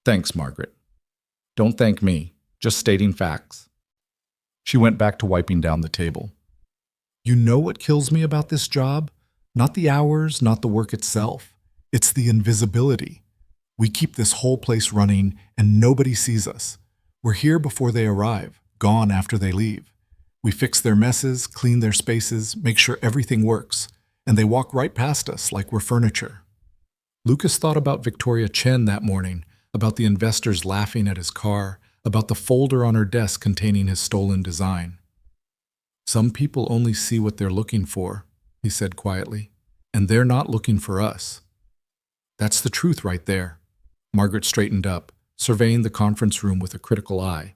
Speaker 1: Thanks, Margaret. Don't thank me, just stating facts. She went back to wiping down the table. You know what kills me about this job? Not the hours, not the work itself. It's the invisibility. We keep this whole place running, and nobody sees us. We're here before they arrive, gone after they leave. We fix their messes, clean their spaces, make sure everything works, and they walk right past us like we're furniture. Lucas thought about Victoria Chen that morning, about the investors laughing at his car, about the folder on her desk containing his stolen design. Some people only see what they're looking for, he said quietly, and they're not looking for us. That's the truth right there. Margaret straightened up, surveying the conference room with a critical eye.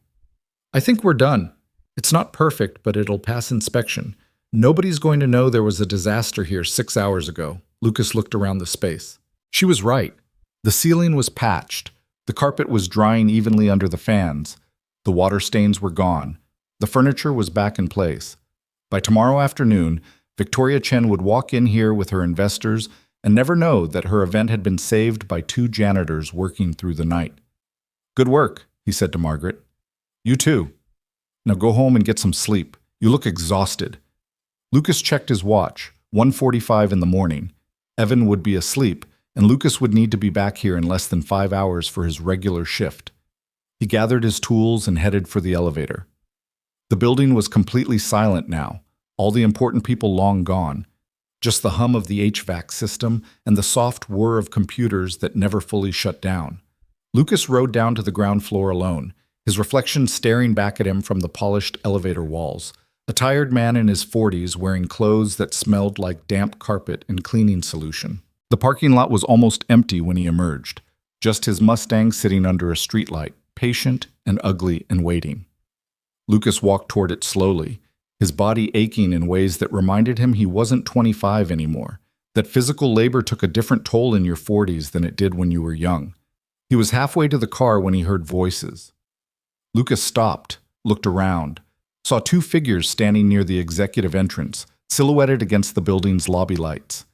Speaker 1: I think we're done. It's not perfect, but it'll pass inspection. Nobody's going to know there was a disaster here 6 hours ago. Lucas looked around the space. She was right. The ceiling was patched. The carpet was drying evenly under the fans. The water stains were gone. The furniture was back in place. By tomorrow afternoon, Victoria Chen would walk in here with her investors and never know that her event had been saved by 2 janitors working through the night. Good work, he said to Margaret. You too. Now go home and get some sleep. You look exhausted. Lucas checked his watch, 1:45 in the morning. Evan would be asleep, and Lucas would need to be back here in less than 5 hours for his regular shift. He gathered his tools and headed for the elevator. The building was completely silent now, all the important people long gone. Just the hum of the HVAC system and the soft whir of computers that never fully shut down. Lucas rode down to the ground floor alone, his reflection staring back at him from the polished elevator walls. A tired man in his 40s wearing clothes that smelled like damp carpet and cleaning solution. The parking lot was almost empty when he emerged, just his Mustang sitting under a streetlight, patient and ugly and waiting. Lucas walked toward it slowly, his body aching in ways that reminded him he wasn't 25 anymore, that physical labor took a different toll in your 40s than it did when you were young. He was halfway to the car when he heard voices. Lucas stopped, looked around, saw 2 figures standing near the executive entrance, silhouetted against the building's lobby lights.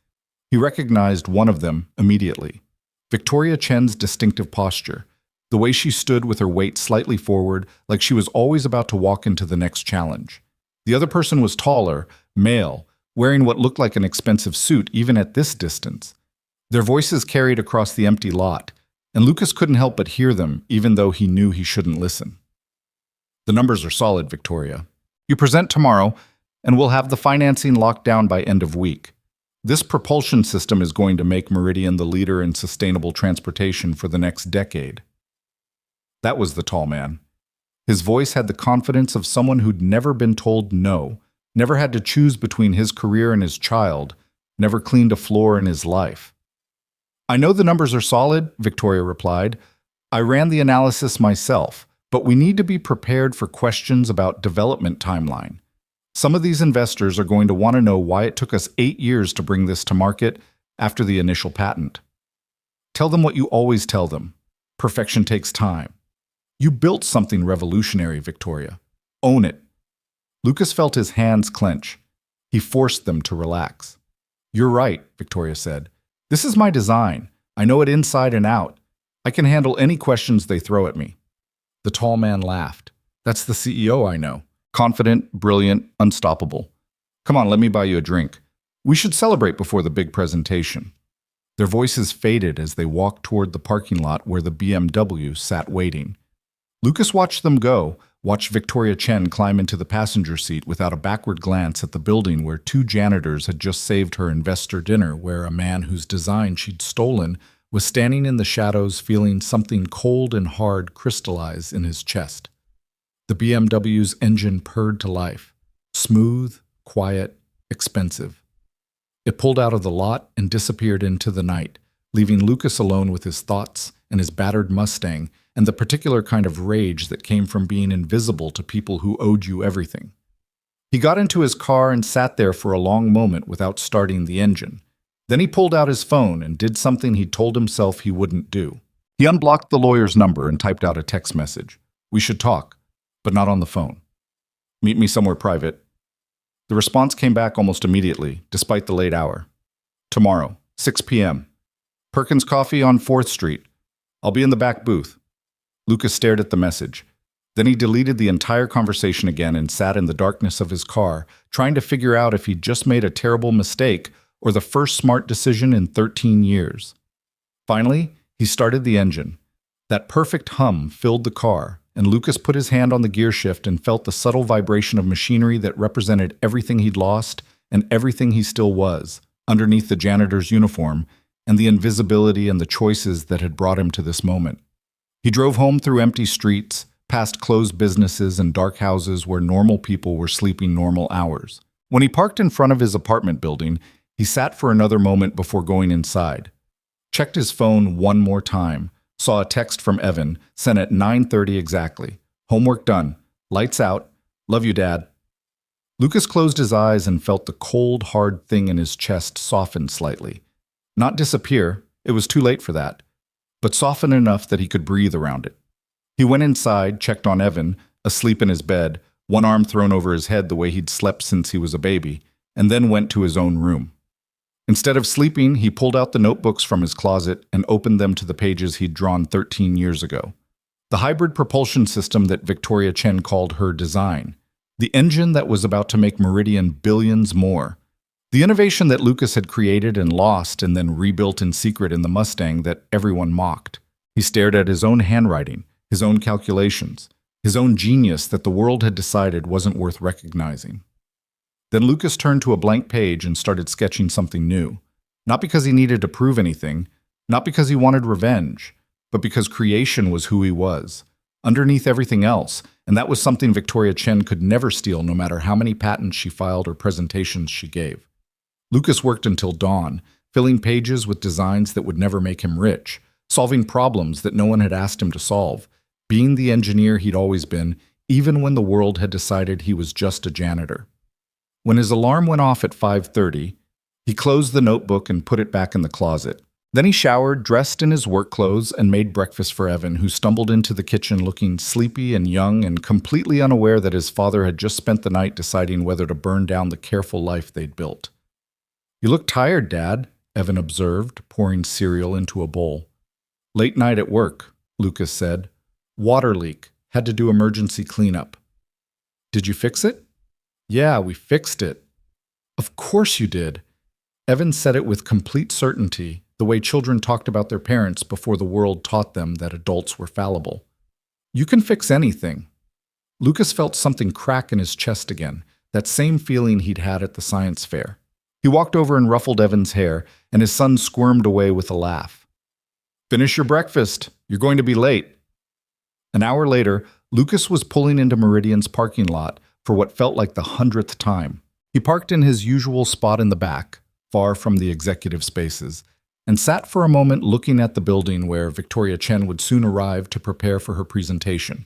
Speaker 1: He recognized one of them immediately. Victoria Chen's distinctive posture, the way she stood with her weight slightly forward, like she was always about to walk into the next challenge. The other person was taller, male, wearing what looked like an expensive suit even at this distance. Their voices carried across the empty lot, and Lucas couldn't help but hear them, even though he knew he shouldn't listen. The numbers are solid, Victoria. You present tomorrow, and we'll have the financing locked down by end of week. This propulsion system is going to make Meridian the leader in sustainable transportation for the next decade. That was the tall man. His voice had the confidence of someone who'd never been told no, never had to choose between his career and his child, never cleaned a floor in his life. I know the numbers are solid, Victoria replied. I ran the analysis myself, but we need to be prepared for questions about development timeline. Some of these investors are going to want to know why it took us 8 years to bring this to market after the initial patent. Tell them what you always tell them. Perfection takes time. You built something revolutionary, Victoria. Own it. Lucas felt his hands clench. He forced them to relax. You're right, Victoria said. This is my design. I know it inside and out. I can handle any questions they throw at me. The tall man laughed. That's the CEO I know. Confident, brilliant, unstoppable. Come on, let me buy you a drink. We should celebrate before the big presentation. Their voices faded as they walked toward the parking lot where the BMW sat waiting. Lucas watched them go, watched Victoria Chen climb into the passenger seat without a backward glance at the building where two janitors had just saved her investor dinner, where a man whose design she'd stolen was standing in the shadows feeling something cold and hard crystallize in his chest. The BMW's engine purred to life. Smooth, quiet, expensive. It pulled out of the lot and disappeared into the night, leaving Lucas alone with his thoughts and his battered Mustang and the particular kind of rage that came from being invisible to people who owed you everything. He got into his car and sat there for a long moment without starting the engine. Then he pulled out his phone and did something he told himself he wouldn't do. He unblocked the lawyer's number and typed out a text message. "We should talk, but not on the phone. Meet me somewhere private." The response came back almost immediately, despite the late hour. "Tomorrow, 6 p.m. Perkins Coffee on 4th Street. I'll be in the back booth." Lucas stared at the message. Then he deleted the entire conversation again and sat in the darkness of his car, trying to figure out if he'd just made a terrible mistake or the first smart decision in 13 years. Finally, he started the engine. That perfect hum filled the car, and Lucas put his hand on the gear shift and felt the subtle vibration of machinery that represented everything he'd lost and everything he still was, underneath the janitor's uniform, and the invisibility and the choices that had brought him to this moment. He drove home through empty streets, past closed businesses and dark houses where normal people were sleeping normal hours. When he parked in front of his apartment building, he sat for another moment before going inside. Checked his phone one more time, saw a text from Evan, sent at 9:30 exactly. "Homework done. Lights out. Love you, Dad." Lucas closed his eyes and felt the cold, hard thing in his chest soften slightly. Not disappear, it was too late for that, but soften enough that he could breathe around it. He went inside, checked on Evan, asleep in his bed, one arm thrown over his head the way he'd slept since he was a baby, and then went to his own room. Instead of sleeping, he pulled out the notebooks from his closet and opened them to the pages he'd drawn 13 years ago. The hybrid propulsion system that Victoria Chen called her design. The engine that was about to make Meridian billions more. The innovation that Lucas had created and lost and then rebuilt in secret in the Mustang that everyone mocked. He stared at his own handwriting, his own calculations, his own genius that the world had decided wasn't worth recognizing. Then Lucas turned to a blank page and started sketching something new. Not because he needed to prove anything, not because he wanted revenge, but because creation was who he was, underneath everything else, and that was something Victoria Chen could never steal no matter how many patents she filed or presentations she gave. Lucas worked until dawn, filling pages with designs that would never make him rich, solving problems that no one had asked him to solve, being the engineer he'd always been, even when the world had decided he was just a janitor. When his alarm went off at 5:30, he closed the notebook and put it back in the closet. Then he showered, dressed in his work clothes, and made breakfast for Evan, who stumbled into the kitchen looking sleepy and young and completely unaware that his father had just spent the night deciding whether to burn down the careful life they'd built. "You look tired, Dad," Evan observed, pouring cereal into a bowl. "Late night at work," Lucas said. "Water leak. Had to do emergency cleanup." "Did you fix it?" "Yeah, we fixed it." "Of course you did." Evan said it with complete certainty, the way children talked about their parents before the world taught them that adults were fallible. "You can fix anything." Lucas felt something crack in his chest again, that same feeling he'd had at the science fair. He walked over and ruffled Evan's hair, and his son squirmed away with a laugh. "Finish your breakfast. You're going to be late." An hour later, Lucas was pulling into Meridian's parking lot for what felt like the 100th time. He parked in his usual spot in the back, far from the executive spaces, and sat for a moment looking at the building where Victoria Chen would soon arrive to prepare for her presentation.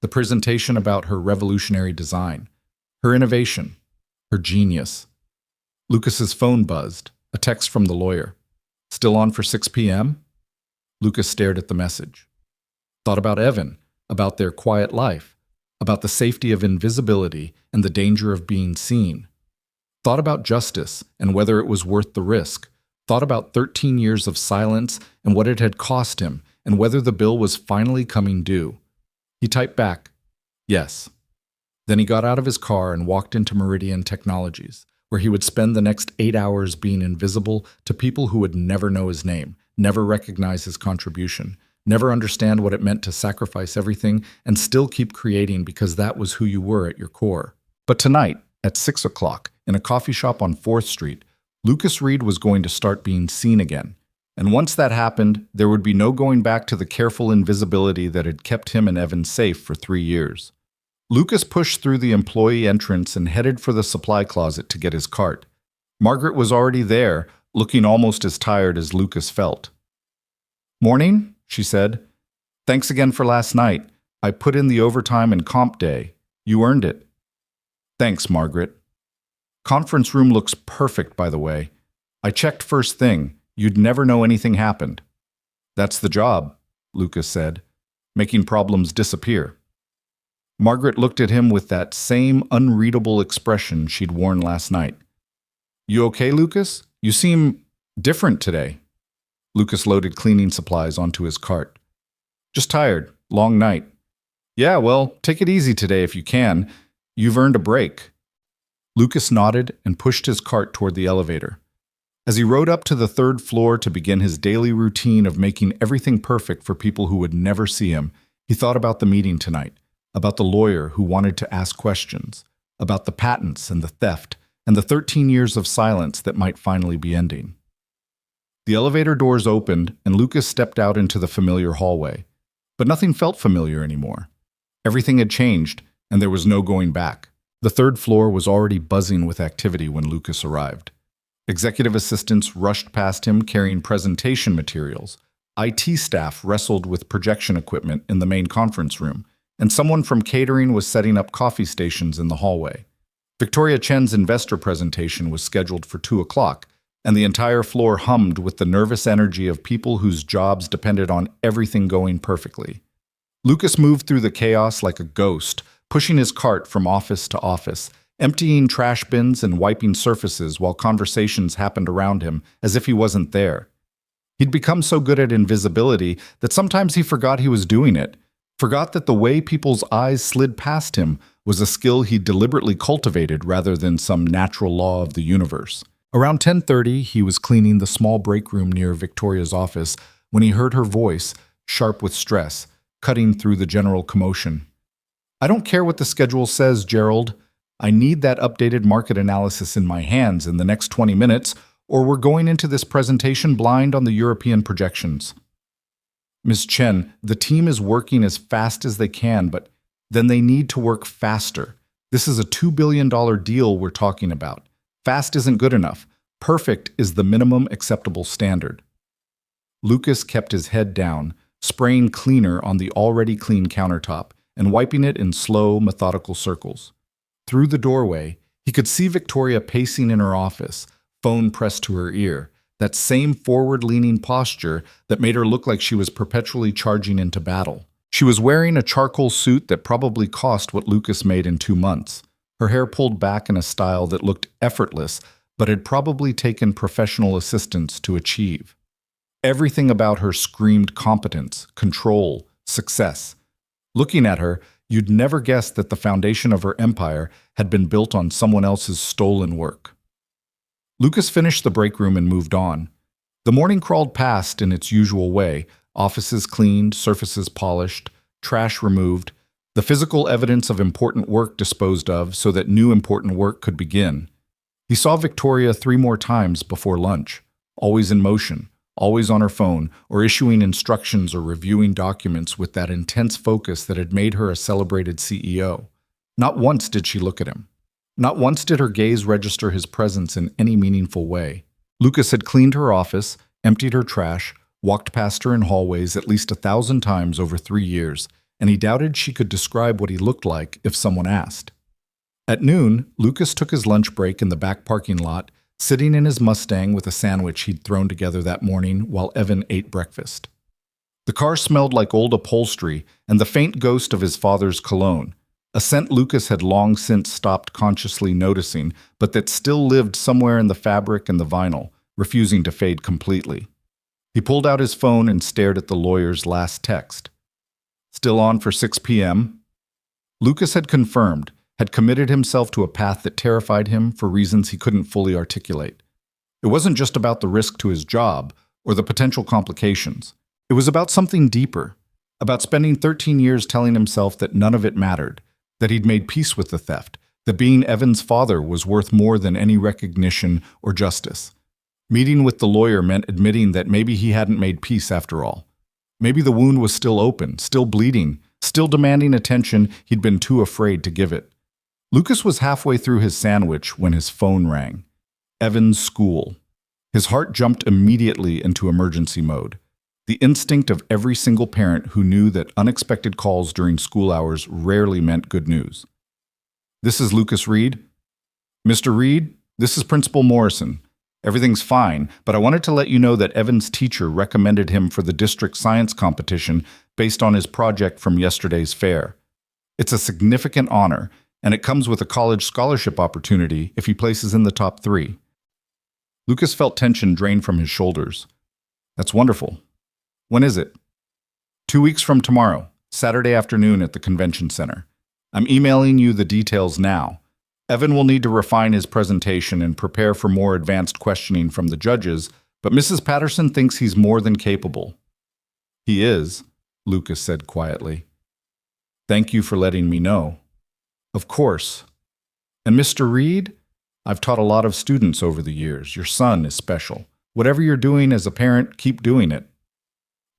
Speaker 1: The presentation about her revolutionary design, her innovation, her genius. Lucas's phone buzzed, a text from the lawyer. "Still on for 6 p.m.? Lucas stared at the message. Thought about Evan, about their quiet life, about the safety of invisibility and the danger of being seen. Thought about justice and whether it was worth the risk. Thought about 13 years of silence and what it had cost him and whether the bill was finally coming due. He typed back, "Yes." Then he got out of his car and walked into Meridian Technologies, where he would spend the next 8 hours being invisible to people who would never know his name, never recognize his contribution, never understand what it meant to sacrifice everything and still keep creating because that was who you were at your core. But tonight, at 6 o'clock, in a coffee shop on 4th Street, Lucas Reed was going to start being seen again. And once that happened, there would be no going back to the careful invisibility that had kept him and Evan safe for 3 years. Lucas pushed through the employee entrance and headed for the supply closet to get his cart. Margaret was already there, looking almost as tired as Lucas felt. "Morning," she said. "Thanks again for last night. I put in the overtime and comp day. You earned it." "Thanks, Margaret." "Conference room looks perfect, by the way. I checked first thing. You'd never know anything happened." "That's the job," Lucas said, "making problems disappear." Margaret looked at him with that same unreadable expression she'd worn last night. "You okay, Lucas? You seem different today." Lucas loaded cleaning supplies onto his cart. "Just tired. Long night." "Yeah, well, take it easy today if you can. You've earned a break." Lucas nodded and pushed his cart toward the elevator. As he rode up to the 3rd floor to begin his daily routine of making everything perfect for people who would never see him, he thought about the meeting tonight, about the lawyer who wanted to ask questions, about the patents and the theft, and the 13 years of silence that might finally be ending. The elevator doors opened, and Lucas stepped out into the familiar hallway. But nothing felt familiar anymore. Everything had changed, and there was no going back. The 3rd floor was already buzzing with activity when Lucas arrived. Executive assistants rushed past him carrying presentation materials. IT staff wrestled with projection equipment in the main conference room, and someone from catering was setting up coffee stations in the hallway. Victoria Chen's investor presentation was scheduled for 2 o'clock, and the entire floor hummed with the nervous energy of people whose jobs depended on everything going perfectly. Lucas moved through the chaos like a ghost, pushing his cart from office to office, emptying trash bins and wiping surfaces while conversations happened around him as if he wasn't there. He'd become so good at invisibility that sometimes he forgot he was doing it, forgot that the way people's eyes slid past him was a skill he deliberately cultivated rather than some natural law of the universe. Around 10:30, he was cleaning the small break room near Victoria's office when he heard her voice, sharp with stress, cutting through the general commotion. "I don't care what the schedule says, Gerald. I need that updated market analysis in my hands in the next 20 minutes, or we're going into this presentation blind on the European projections." "Ms. Chen, the team is working as fast as they can, but then they need to work faster. This is a $2 billion deal we're talking about. Fast isn't good enough. Perfect is the minimum acceptable standard." Lucas kept his head down, spraying cleaner on the already clean countertop and wiping it in slow, methodical circles. Through the doorway, he could see Victoria pacing in her office, phone pressed to her ear, that same forward-leaning posture that made her look like she was perpetually charging into battle. She was wearing a charcoal suit that probably cost what Lucas made in 2 months. Her hair pulled back in a style that looked effortless, but had probably taken professional assistance to achieve. Everything about her screamed competence, control, success. Looking at her, you'd never guess that the foundation of her empire had been built on someone else's stolen work. Lucas finished the break room and moved on. The morning crawled past in its usual way, offices cleaned, surfaces polished, trash removed, the physical evidence of important work disposed of so that new important work could begin. He saw Victoria 3 more times before lunch, always in motion, always on her phone, or issuing instructions or reviewing documents with that intense focus that had made her a celebrated CEO. Not once did she look at him. Not once did her gaze register his presence in any meaningful way. Lucas had cleaned her office, emptied her trash, walked past her in hallways at least 1,000 times over 3 years, and he doubted she could describe what he looked like if someone asked. At noon, Lucas took his lunch break in the back parking lot, sitting in his Mustang with a sandwich he'd thrown together that morning while Evan ate breakfast. The car smelled like old upholstery and the faint ghost of his father's cologne, a scent Lucas had long since stopped consciously noticing, but that still lived somewhere in the fabric and the vinyl, refusing to fade completely. He pulled out his phone and stared at the lawyer's last text. "Still on for 6 p.m.? Lucas had confirmed, had committed himself to a path that terrified him for reasons he couldn't fully articulate. It wasn't just about the risk to his job or the potential complications. It was about something deeper, about spending 13 years telling himself that none of it mattered, that he'd made peace with the theft, that being Evan's father was worth more than any recognition or justice. Meeting with the lawyer meant admitting that maybe he hadn't made peace after all. Maybe the wound was still open, still bleeding, still demanding attention he'd been too afraid to give it. Lucas was halfway through his sandwich when his phone rang. Evan's school. His heart jumped immediately into emergency mode. The instinct of every single parent who knew that unexpected calls during school hours rarely meant good news. "This is Lucas Reed." "Mr. Reed, this is Principal Morrison. Everything's fine, but I wanted to let you know that Evan's teacher recommended him for the district science competition based on his project from yesterday's fair. It's a significant honor, and it comes with a college scholarship opportunity if he places in the top 3. Lucas felt tension drain from his shoulders. "That's wonderful. When is it?" 2 weeks from tomorrow, Saturday afternoon at the convention center. I'm emailing you the details now. Evan will need to refine his presentation and prepare for more advanced questioning from the judges, but Mrs. Patterson thinks he's more than capable." "He is," Lucas said quietly. "Thank you for letting me know." "Of course. And Mr. Reed, I've taught a lot of students over the years. Your son is special. Whatever you're doing as a parent, keep doing it."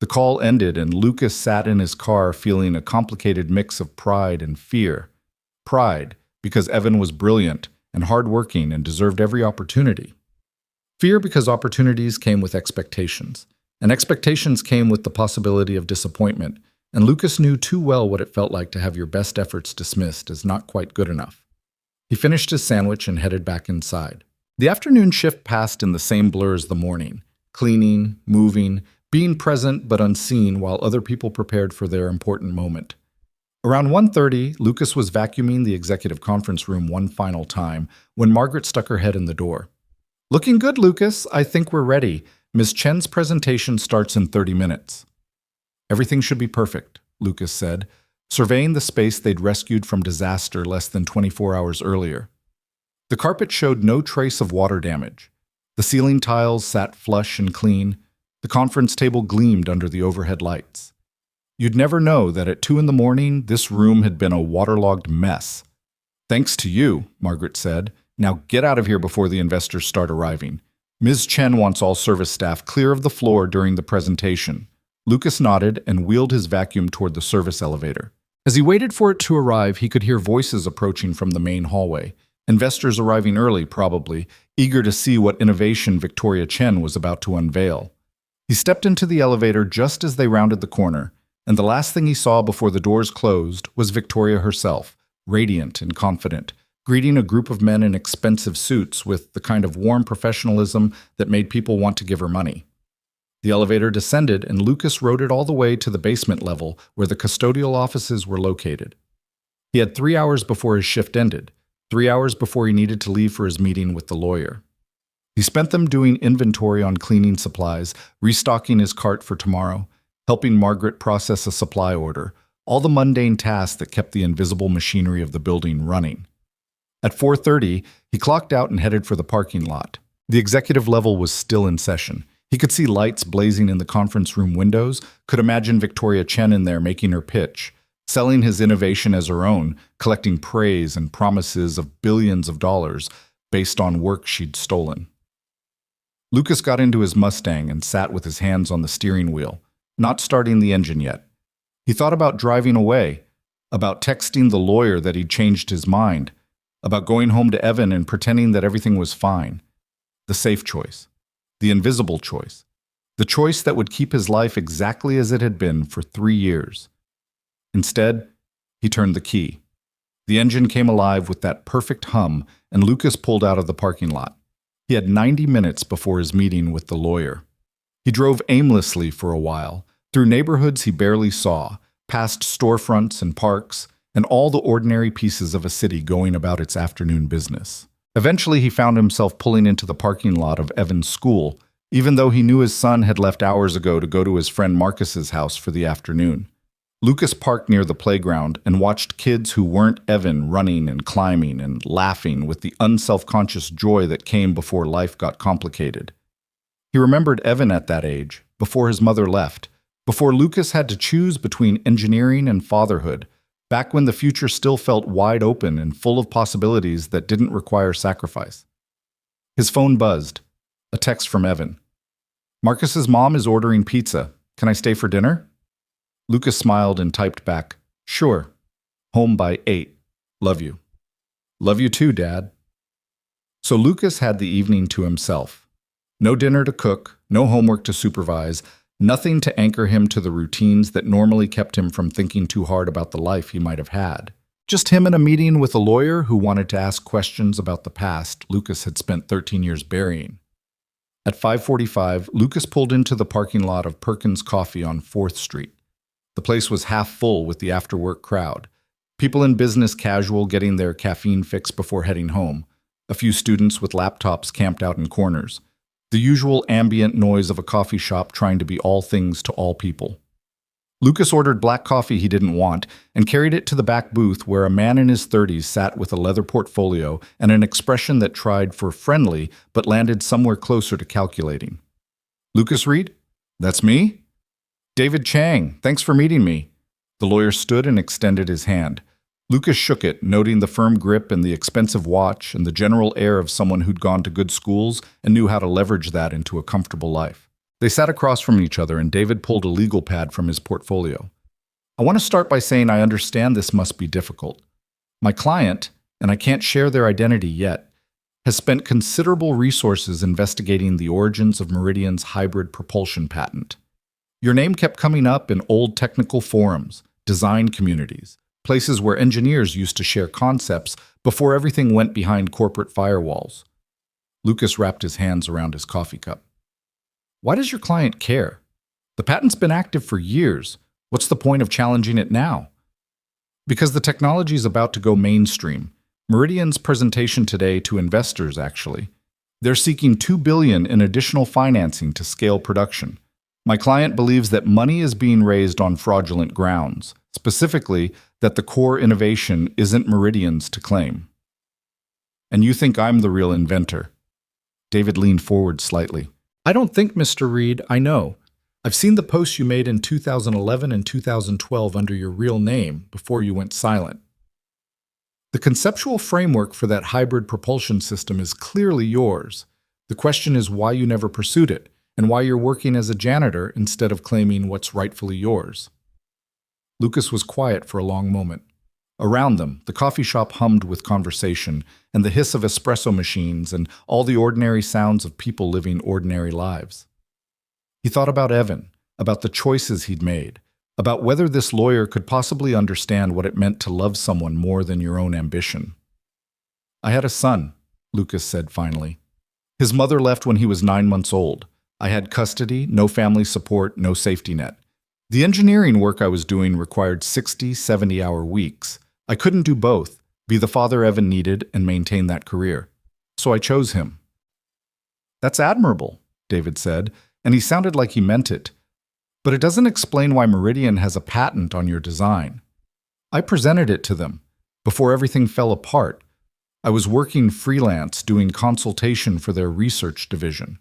Speaker 1: The call ended, and Lucas sat in his car feeling a complicated mix of pride and fear. Pride, because Evan was brilliant and hardworking and deserved every opportunity. Fear, because opportunities came with expectations, and expectations came with the possibility of disappointment, and Lucas knew too well what it felt like to have your best efforts dismissed as not quite good enough. He finished his sandwich and headed back inside. The afternoon shift passed in the same blur as the morning, cleaning, moving, being present but unseen while other people prepared for their important moment. Around 1:30, Lucas was vacuuming the executive conference room one final time when Margaret stuck her head in the door. "Looking good, Lucas. I think we're ready. Ms. Chen's presentation starts in 30 minutes. "Everything should be perfect," Lucas said, surveying the space they'd rescued from disaster less than 24 hours earlier. The carpet showed no trace of water damage. The ceiling tiles sat flush and clean. The conference table gleamed under the overhead lights. You'd never know that at 2 in the morning, this room had been a waterlogged mess. "Thanks to you," Margaret said. "Now get out of here before the investors start arriving. Ms. Chen wants all service staff clear of the floor during the presentation." Lucas nodded and wheeled his vacuum toward the service elevator. As he waited for it to arrive, he could hear voices approaching from the main hallway. Investors arriving early, probably, eager to see what innovation Victoria Chen was about to unveil. He stepped into the elevator just as they rounded the corner, and the last thing he saw before the doors closed was Victoria herself, radiant and confident, greeting a group of men in expensive suits with the kind of warm professionalism that made people want to give her money. The elevator descended, and Lucas rode it all the way to the basement level where the custodial offices were located. He had 3 hours before his shift ended, 3 hours before he needed to leave for his meeting with the lawyer. He spent them doing inventory on cleaning supplies, restocking his cart for tomorrow, helping Margaret process a supply order, all the mundane tasks that kept the invisible machinery of the building running. At 4:30, he clocked out and headed for the parking lot. The executive level was still in session. He could see lights blazing in the conference room windows, could imagine Victoria Chen in there making her pitch, selling his innovation as her own, collecting praise and promises of billions of dollars based on work she'd stolen. Lucas got into his Mustang and sat with his hands on the steering wheel, not starting the engine yet. He thought about driving away, about texting the lawyer that he'd changed his mind, about going home to Evan and pretending that everything was fine. The safe choice. The invisible choice. The choice that would keep his life exactly as it had been for 3 years. Instead, he turned the key. The engine came alive with that perfect hum, and Lucas pulled out of the parking lot. He had 90 minutes before his meeting with the lawyer. He drove aimlessly for a while, through neighborhoods he barely saw, past storefronts and parks, and all the ordinary pieces of a city going about its afternoon business. Eventually, he found himself pulling into the parking lot of Evan's school, even though he knew his son had left hours ago to go to his friend Marcus's house for the afternoon. Lucas parked near the playground and watched kids who weren't Evan running and climbing and laughing with the unself-conscious joy that came before life got complicated. He remembered Evan at that age, before his mother left, Before Lucas had to choose between engineering and fatherhood, back when the future still felt wide open and full of possibilities that didn't require sacrifice. His phone buzzed. A text from Evan. "Marcus's mom is ordering pizza. Can I stay for dinner?" Lucas smiled and typed back, "Sure. Home by 8. Love you." "Love you too, Dad." So Lucas had the evening to himself. No dinner to cook, no homework to supervise, nothing to anchor him to the routines that normally kept him from thinking too hard about the life he might have had. Just him in a meeting with a lawyer who wanted to ask questions about the past Lucas had spent 13 years burying. At 5:45, Lucas pulled into the parking lot of Perkins Coffee on 4th Street. The place was half full with the after-work crowd. People in business casual getting their caffeine fix before heading home. A few students with laptops camped out in corners. The usual ambient noise of a coffee shop trying to be all things to all people. Lucas ordered black coffee he didn't want and carried it to the back booth where a man in his 30s sat with a leather portfolio and an expression that tried for friendly but landed somewhere closer to calculating. "Lucas Reed? That's me?" "David Chang, thanks for meeting me." The lawyer stood and extended his hand. Lucas shook it, noting the firm grip and the expensive watch and the general air of someone who'd gone to good schools and knew how to leverage that into a comfortable life. They sat across from each other and David pulled a legal pad from his portfolio. "I want to start by saying I understand this must be difficult. My client, and I can't share their identity yet, has spent considerable resources investigating the origins of Meridian's hybrid propulsion patent. Your name kept coming up in old technical forums, design communities, places where engineers used to share concepts before everything went behind corporate firewalls." Lucas wrapped his hands around his coffee cup. "Why does your client care? The patent's been active for years. What's the point of challenging it now?" "Because the technology is about to go mainstream. Meridian's presentation today to investors, actually. They're seeking $2 billion in additional financing to scale production. My client believes that money is being raised on fraudulent grounds, specifically that the core innovation isn't Meridian's to claim." "And you think I'm the real inventor?" David leaned forward slightly. "I don't think, Mr. Reed, I know. I've seen the posts you made in 2011 and 2012 under your real name before you went silent. The conceptual framework for that hybrid propulsion system is clearly yours. The question is why you never pursued it, and why you're working as a janitor instead of claiming what's rightfully yours." Lucas was quiet for a long moment. Around them, the coffee shop hummed with conversation and the hiss of espresso machines and all the ordinary sounds of people living ordinary lives. He thought about Evan, about the choices he'd made, about whether this lawyer could possibly understand what it meant to love someone more than your own ambition. "I had a son," Lucas said finally. "His mother left when he was 9 months old. I had custody, no family support, no safety net. The engineering work I was doing required 60, 70-hour weeks. I couldn't do both, be the father Evan needed and maintain that career. So I chose him." "That's admirable," David said, and he sounded like he meant it. "But it doesn't explain why Meridian has a patent on your design. I presented it to them before everything fell apart. I was working freelance doing consultation for their research division.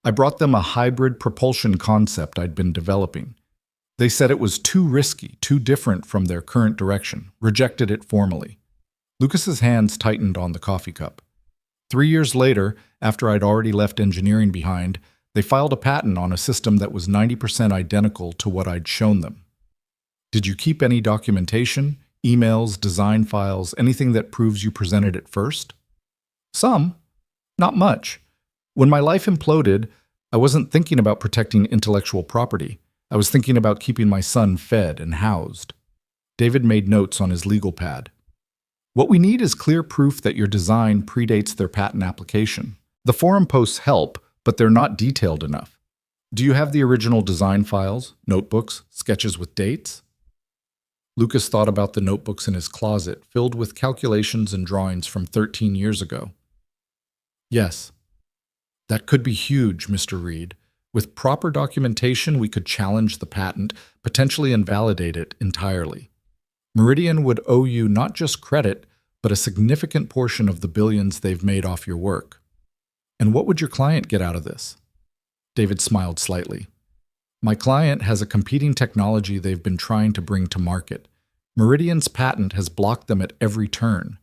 Speaker 1: I brought them a hybrid propulsion concept I'd been developing. They said it was too risky, too different from their current direction, rejected it formally." Lucas's hands tightened on the coffee cup. 3 years later, after I'd already left engineering behind, they filed a patent on a system that was 90% identical to what I'd shown them. "Did you keep any documentation, emails, design files, anything that proves you presented it first?" "Some. Not much. When my life imploded, I wasn't thinking about protecting intellectual property. I was thinking about keeping my son fed and housed." David made notes on his legal pad. "What we need is clear proof that your design predates their patent application. The forum posts help, but they're not detailed enough. Do you have the original design files, notebooks, sketches with dates?" Lucas thought about the notebooks in his closet, filled with calculations and drawings from 13 years ago. "Yes. That could be huge, Mr. Reed. With proper documentation, we could challenge the patent, potentially invalidate it entirely. Meridian would owe you not just credit, but a significant portion of the billions they've made off your work. And what would your client get out of this?" David smiled slightly. My client has a competing technology they've been trying to bring to market. Meridian's patent has blocked them at every turn.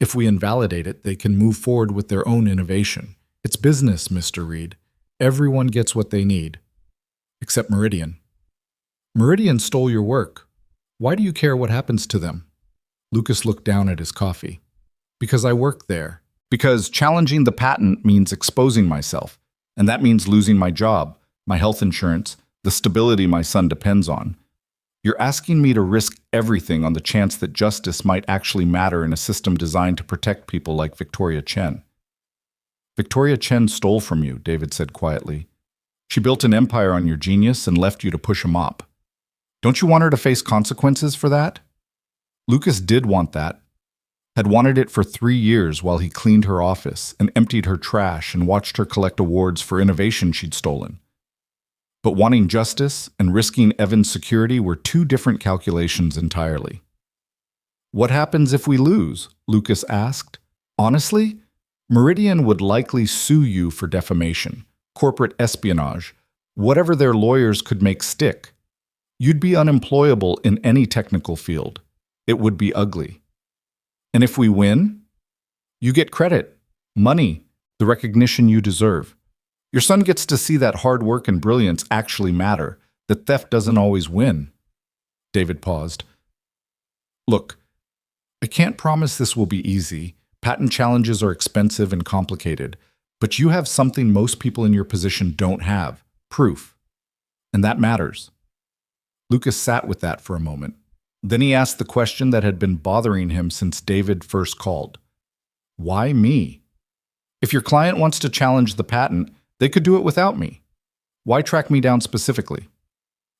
Speaker 1: If we invalidate it, they can move forward with their own innovation. It's business, Mr. Reed. Everyone gets what they need. Except Meridian. Meridian stole your work. Why do you care what happens to them? Lucas looked down at his coffee. Because I work there. Because challenging the patent means exposing myself, and that means losing my job, my health insurance, the stability my son depends on. You're asking me to risk everything on the chance that justice might actually matter in a system designed to protect people like Victoria Chen. Victoria Chen stole from you, David said quietly. She built an empire on your genius and left you to push a mop. Don't you want her to face consequences for that? Lucas did want that. Had wanted it for 3 years while he cleaned her office and emptied her trash and watched her collect awards for innovation she'd stolen. But wanting justice and risking Evan's security were two different calculations entirely. What happens if we lose? Lucas asked. Honestly, Meridian would likely sue you for defamation, corporate espionage, whatever their lawyers could make stick. You'd be unemployable in any technical field. It would be ugly. And if we win, you get credit, money, the recognition you deserve. Your son gets to see that hard work and brilliance actually matter, that theft doesn't always win. David paused. Look, I can't promise this will be easy. Patent challenges are expensive and complicated, but you have something most people in your position don't have, proof. And that matters. Lucas sat with that for a moment. Then he asked the question that had been bothering him since David first called. Why me? If your client wants to challenge the patent, they could do it without me. Why track me down specifically?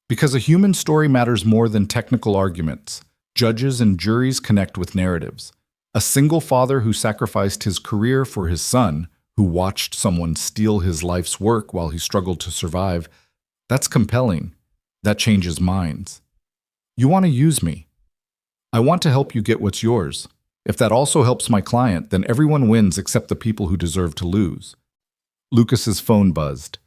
Speaker 1: Because a human story matters more than technical arguments. Judges and juries connect with narratives. A single father who sacrificed his career for his son, who watched someone steal his life's work while he struggled to survive, that's compelling. That changes minds. You want to use me. I want to help you get what's yours. If that also helps my client, then everyone wins except the people who deserve to lose. Lucas's phone buzzed.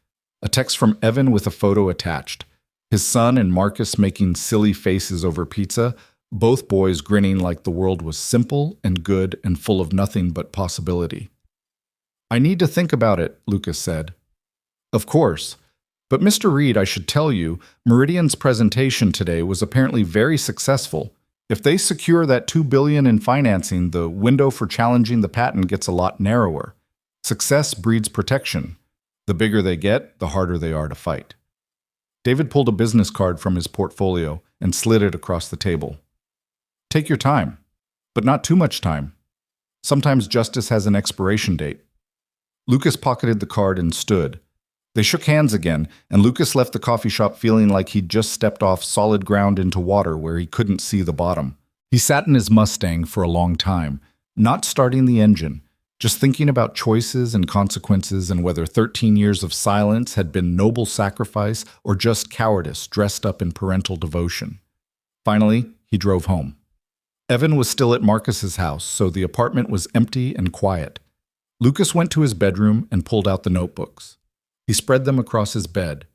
Speaker 1: A text from Evan with a photo attached. His son and Marcus making silly faces over pizza, both boys grinning like the world was simple and good and full of nothing but possibility. I need to think about it, Lucas said. Of course. But Mr. Reed, I should tell you, Meridian's presentation today was apparently very successful. If they secure that $2 billion in financing, the window for challenging the patent gets a lot narrower. Success breeds protection. The bigger they get, the harder they are to fight. David pulled a business card from his portfolio and slid it across the table. Take your time, but not too much time. Sometimes justice has an expiration date. Lucas pocketed the card and stood. They shook hands again, and Lucas left the coffee shop feeling like he'd just stepped off solid ground into water where he couldn't see the bottom. He sat in his Mustang for a long time, not starting the engine, just thinking about choices and consequences and whether 13 years of silence had been noble sacrifice or just cowardice dressed up in parental devotion. Finally, he drove home. Evan was still at Marcus's house, so the apartment was empty and quiet. Lucas went to his bedroom and pulled out the notebooks. He spread them across his bed.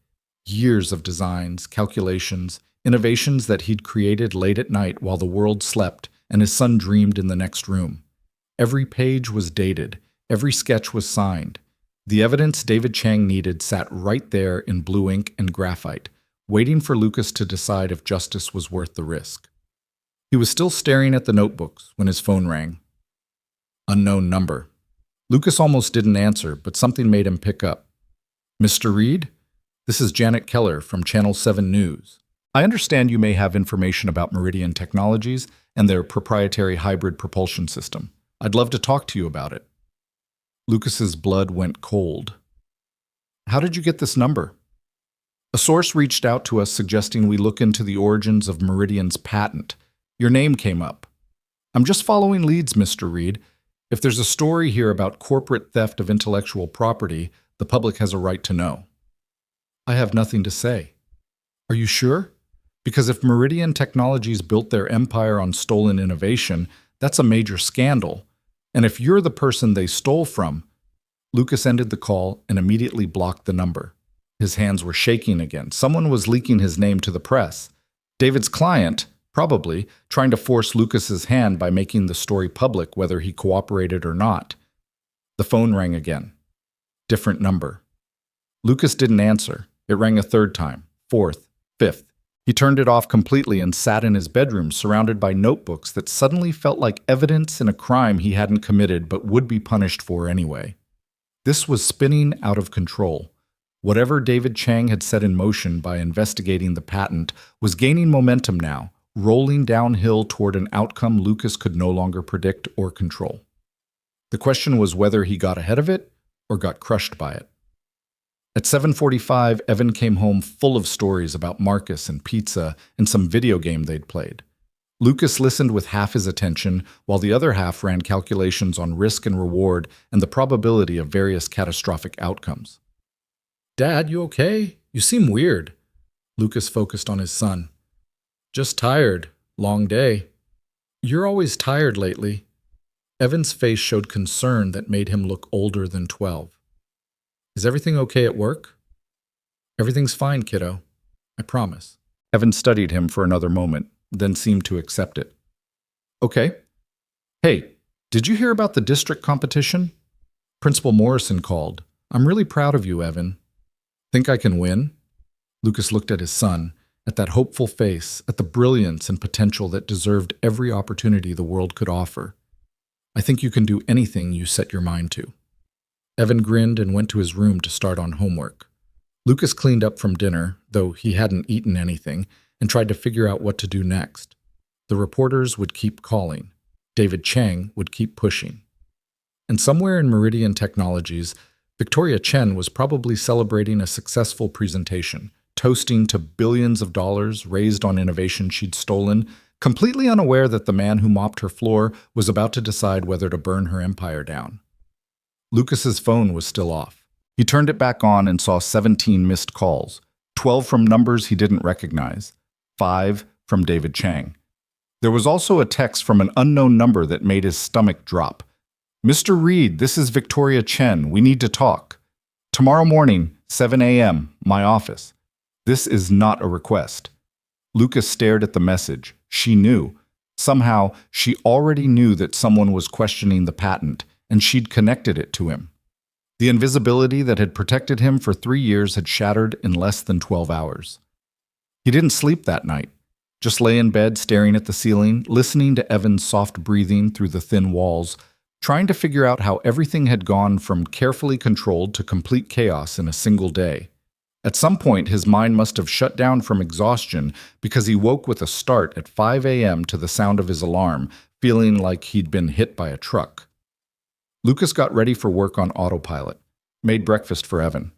Speaker 1: Years of designs, calculations, innovations that he'd created late at night while the world slept and his son dreamed in the next room. Every page was dated. Every sketch was signed. The evidence David Chang needed sat right there in blue ink and graphite, waiting for Lucas to decide if justice was worth the risk. He was still staring at the notebooks when his phone rang. Unknown number. Lucas almost didn't answer, but something made him pick up. Mr. Reed? This is Janet Keller from Channel 7 News. I understand you may have information about Meridian Technologies and their proprietary hybrid propulsion system. I'd love to talk to you about it. Lucas's blood went cold. How did you get this number? A source reached out to us suggesting we look into the origins of Meridian's patent. Your name came up. I'm just following leads, Mr. Reed. If there's a story here about corporate theft of intellectual property, the public has a right to know. I have nothing to say. Are you sure? Because if Meridian Technologies built their empire on stolen innovation, that's a major scandal. And if you're the person they stole from, Lucas ended the call and immediately blocked the number. His hands were shaking again. Someone was leaking his name to the press. David's client, probably, trying to force Lucas's hand by making the story public whether he cooperated or not. The phone rang again. Different number. Lucas didn't answer. It rang a third time, fourth, fifth. He turned it off completely and sat in his bedroom surrounded by notebooks that suddenly felt like evidence in a crime he hadn't committed but would be punished for anyway. This was spinning out of control. Whatever David Chang had set in motion by investigating the patent was gaining momentum now, rolling downhill toward an outcome Lucas could no longer predict or control. The question was whether he got ahead of it or got crushed by it. At 7:45, Evan came home full of stories about Marcus and pizza and some video game they'd played. Lucas listened with half his attention, while the other half ran calculations on risk and reward and the probability of various catastrophic outcomes. "Dad, you okay? You seem weird." Lucas focused on his son. "Just tired. Long day." "You're always tired lately." Evan's face showed concern that made him look older than 12. "Is everything okay at work?" "Everything's fine, kiddo. I promise." Evan studied him for another moment, then seemed to accept it. "Okay. Hey, did you hear about the district competition? Principal Morrison called. I'm really proud of you, Evan." "Think I can win?" Lucas looked at his son, at that hopeful face, at the brilliance and potential that deserved every opportunity the world could offer. "I think you can do anything you set your mind to." Evan grinned and went to his room to start on homework. Lucas cleaned up from dinner, though he hadn't eaten anything, and tried to figure out what to do next. The reporters would keep calling. David Chang would keep pushing. And somewhere in Meridian Technologies, Victoria Chen was probably celebrating a successful presentation, toasting to billions of dollars raised on innovation she'd stolen, completely unaware that the man who mopped her floor was about to decide whether to burn her empire down. Lucas's phone was still off. He turned it back on and saw 17 missed calls, 12 from numbers he didn't recognize, 5 from David Chang. There was also a text from an unknown number that made his stomach drop. "Mr. Reed, this is Victoria Chen. We need to talk. Tomorrow morning, 7 a.m., my office. This is not a request." Lucas stared at the message. She knew. Somehow, she already knew that someone was questioning the patent, and she'd connected it to him. The invisibility that had protected him for 3 years had shattered in less than 12 hours. He didn't sleep that night, just lay in bed staring at the ceiling, listening to Evan's soft breathing through the thin walls, trying to figure out how everything had gone from carefully controlled to complete chaos in a single day. At some point, his mind must have shut down from exhaustion because he woke with a start at 5 a.m. to the sound of his alarm, feeling like he'd been hit by a truck. Lucas got ready for work on autopilot, made breakfast for Evan,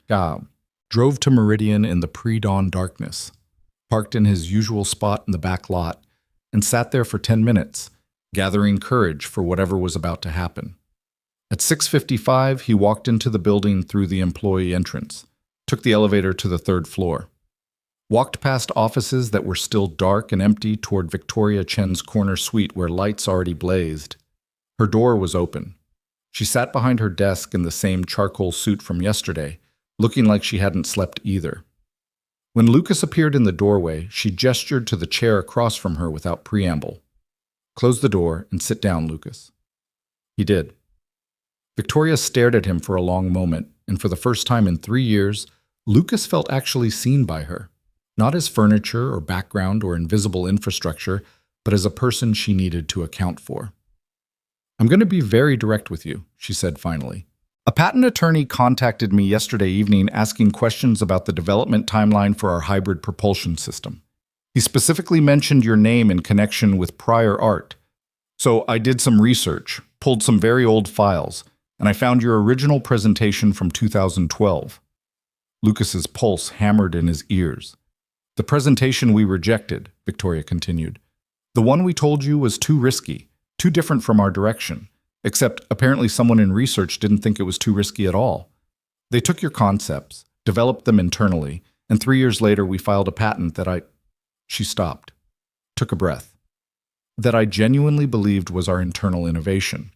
Speaker 1: drove to Meridian in the pre-dawn darkness, parked in his usual spot in the back lot, and sat there for 10 minutes, gathering courage for whatever was about to happen. At 6:55, he walked into the building through the employee entrance, took the elevator to the 3rd floor, walked past offices that were still dark and empty toward Victoria Chen's corner suite where lights already blazed. Her door was open. She sat behind her desk in the same charcoal suit from yesterday, looking like she hadn't slept either. When Lucas appeared in the doorway, she gestured to the chair across from her without preamble. "Close the door and sit down, Lucas." He did. Victoria stared at him for a long moment, and for the first time in 3 years, Lucas felt actually seen by her, not as furniture or background or invisible infrastructure, but as a person she needed to account for. "I'm going to be very direct with you," she said finally. "A patent attorney contacted me yesterday evening asking questions about the development timeline for our hybrid propulsion system. He specifically mentioned your name in connection with prior art. So I did some research, pulled some very old files, and I found your original presentation from 2012. Lucas's pulse hammered in his ears. "The presentation we rejected," Victoria continued. "The one we told you was too risky, too different from our direction, except apparently someone in research didn't think it was too risky at all. They took your concepts, developed them internally, and 3 years later we filed a patent that She stopped, took a breath. "That I genuinely believed was our internal innovation.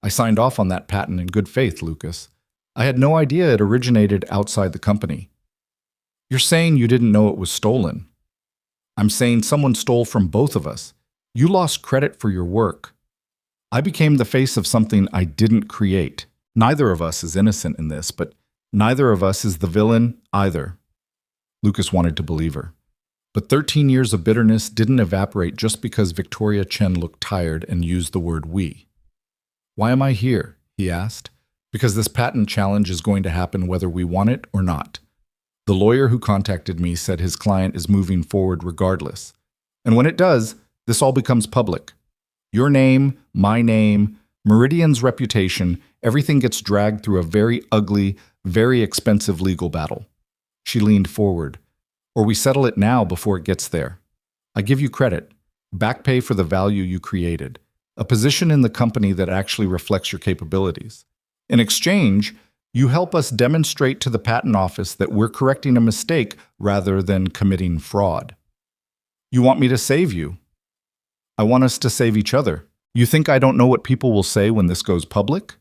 Speaker 1: I signed off on that patent in good faith, Lucas. I had no idea it originated outside the company." You're saying you didn't know it was stolen. I'm saying someone stole from both of us. You lost credit for your work. I became the face of something I didn't create. Neither of us is innocent in this, but neither of us is the villain either. Lucas wanted to believe her. But 13 years of bitterness didn't evaporate just because Victoria Chen looked tired and used the word we. Why am I here? He asked. Because this patent challenge is going to happen whether we want it or not. The lawyer who contacted me said his client is moving forward regardless. And when it does, this all becomes public. Your name, my name, Meridian's reputation, everything gets dragged through a very ugly, very expensive legal battle. She leaned forward. Or we settle it now before it gets there. I give you credit, back pay for the value you created, a position in the company that actually reflects your capabilities. In exchange, you help us demonstrate to the patent office that we're correcting a mistake rather than committing fraud. You want me to save you? I want us to save each other. You think I don't know what people will say when this goes public?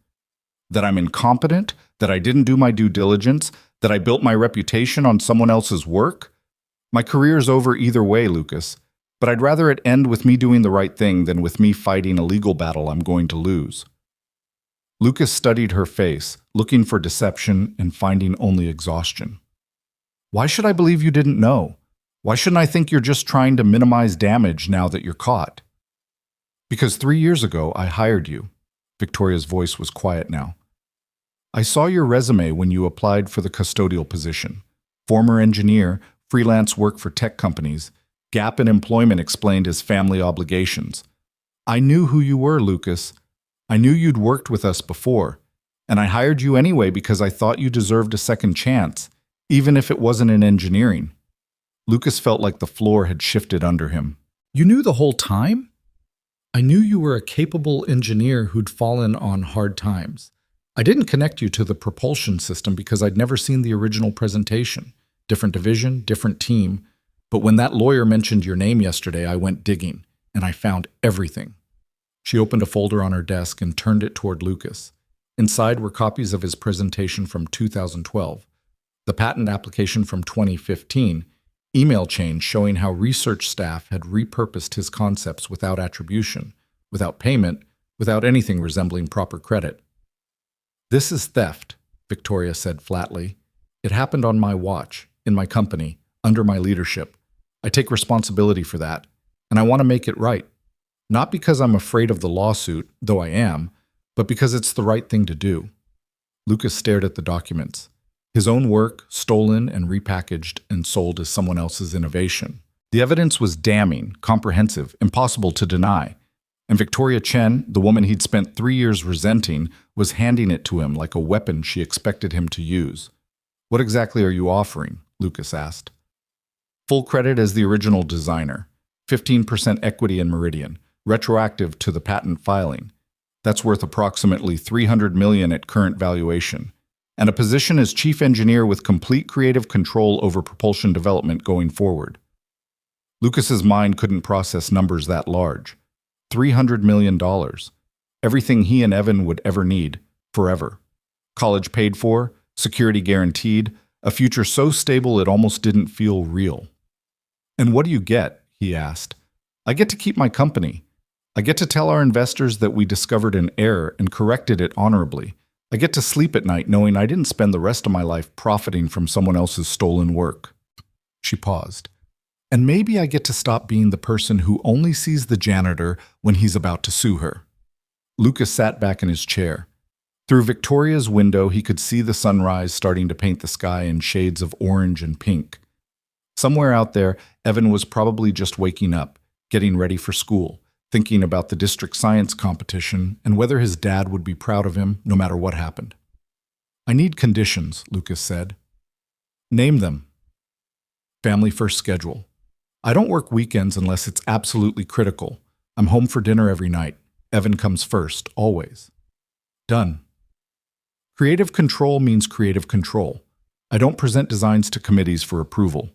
Speaker 1: That I'm incompetent? That I didn't do my due diligence? That I built my reputation on someone else's work? My career's over either way, Lucas, but I'd rather it end with me doing the right thing than with me fighting a legal battle I'm going to lose. Lucas studied her face, looking for deception and finding only exhaustion. Why should I believe you didn't know? Why shouldn't I think you're just trying to minimize damage now that you're caught? Because 3 years ago, I hired you. Victoria's voice was quiet now. I saw your resume when you applied for the custodial position. Former engineer, freelance work for tech companies, gap in employment explained as family obligations. I knew who you were, Lucas. I knew you'd worked with us before, and I hired you anyway because I thought you deserved a second chance, even if it wasn't in engineering. Lucas felt like the floor had shifted under him. You knew the whole time? I knew you were a capable engineer who'd fallen on hard times. I didn't connect you to the propulsion system because I'd never seen the original presentation. Different division, different team. But when that lawyer mentioned your name yesterday, I went digging, and I found everything. She opened a folder on her desk and turned it toward Lucas. Inside were copies of his presentation from 2012, the patent application from 2015, email chains showing how research staff had repurposed his concepts without attribution, without payment, without anything resembling proper credit. This is theft, Victoria said flatly. It happened on my watch, in my company, under my leadership. I take responsibility for that, and I want to make it right. Not because I'm afraid of the lawsuit, though I am, but because it's the right thing to do. Lucas stared at the documents. His own work, stolen and repackaged and sold as someone else's innovation. The evidence was damning, comprehensive, impossible to deny. And Victoria Chen, the woman he'd spent 3 years resenting, was handing it to him like a weapon she expected him to use. What exactly are you offering? Lucas asked. Full credit as the original designer, 15% equity in Meridian, retroactive to the patent filing. That's worth approximately $300 million at current valuation, and a position as chief engineer with complete creative control over propulsion development going forward. Lucas's mind couldn't process numbers that large. $300 million. Everything he and Evan would ever need, forever. College paid for, security guaranteed, a future so stable it almost didn't feel real. And what do you get? He asked. I get to keep my company. I get to tell our investors that we discovered an error and corrected it honorably. I get to sleep at night knowing I didn't spend the rest of my life profiting from someone else's stolen work. She paused. And maybe I get to stop being the person who only sees the janitor when he's about to sue her. Lucas sat back in his chair. Through Victoria's window, he could see the sunrise starting to paint the sky in shades of orange and pink. Somewhere out there, Evan was probably just waking up, getting ready for school, thinking about the district science competition and whether his dad would be proud of him no matter what happened. I need conditions, Lucas said. Name them. Family first schedule. I don't work weekends unless it's absolutely critical. I'm home for dinner every night. Evan comes first, always. Done. Creative control means creative control. I don't present designs to committees for approval.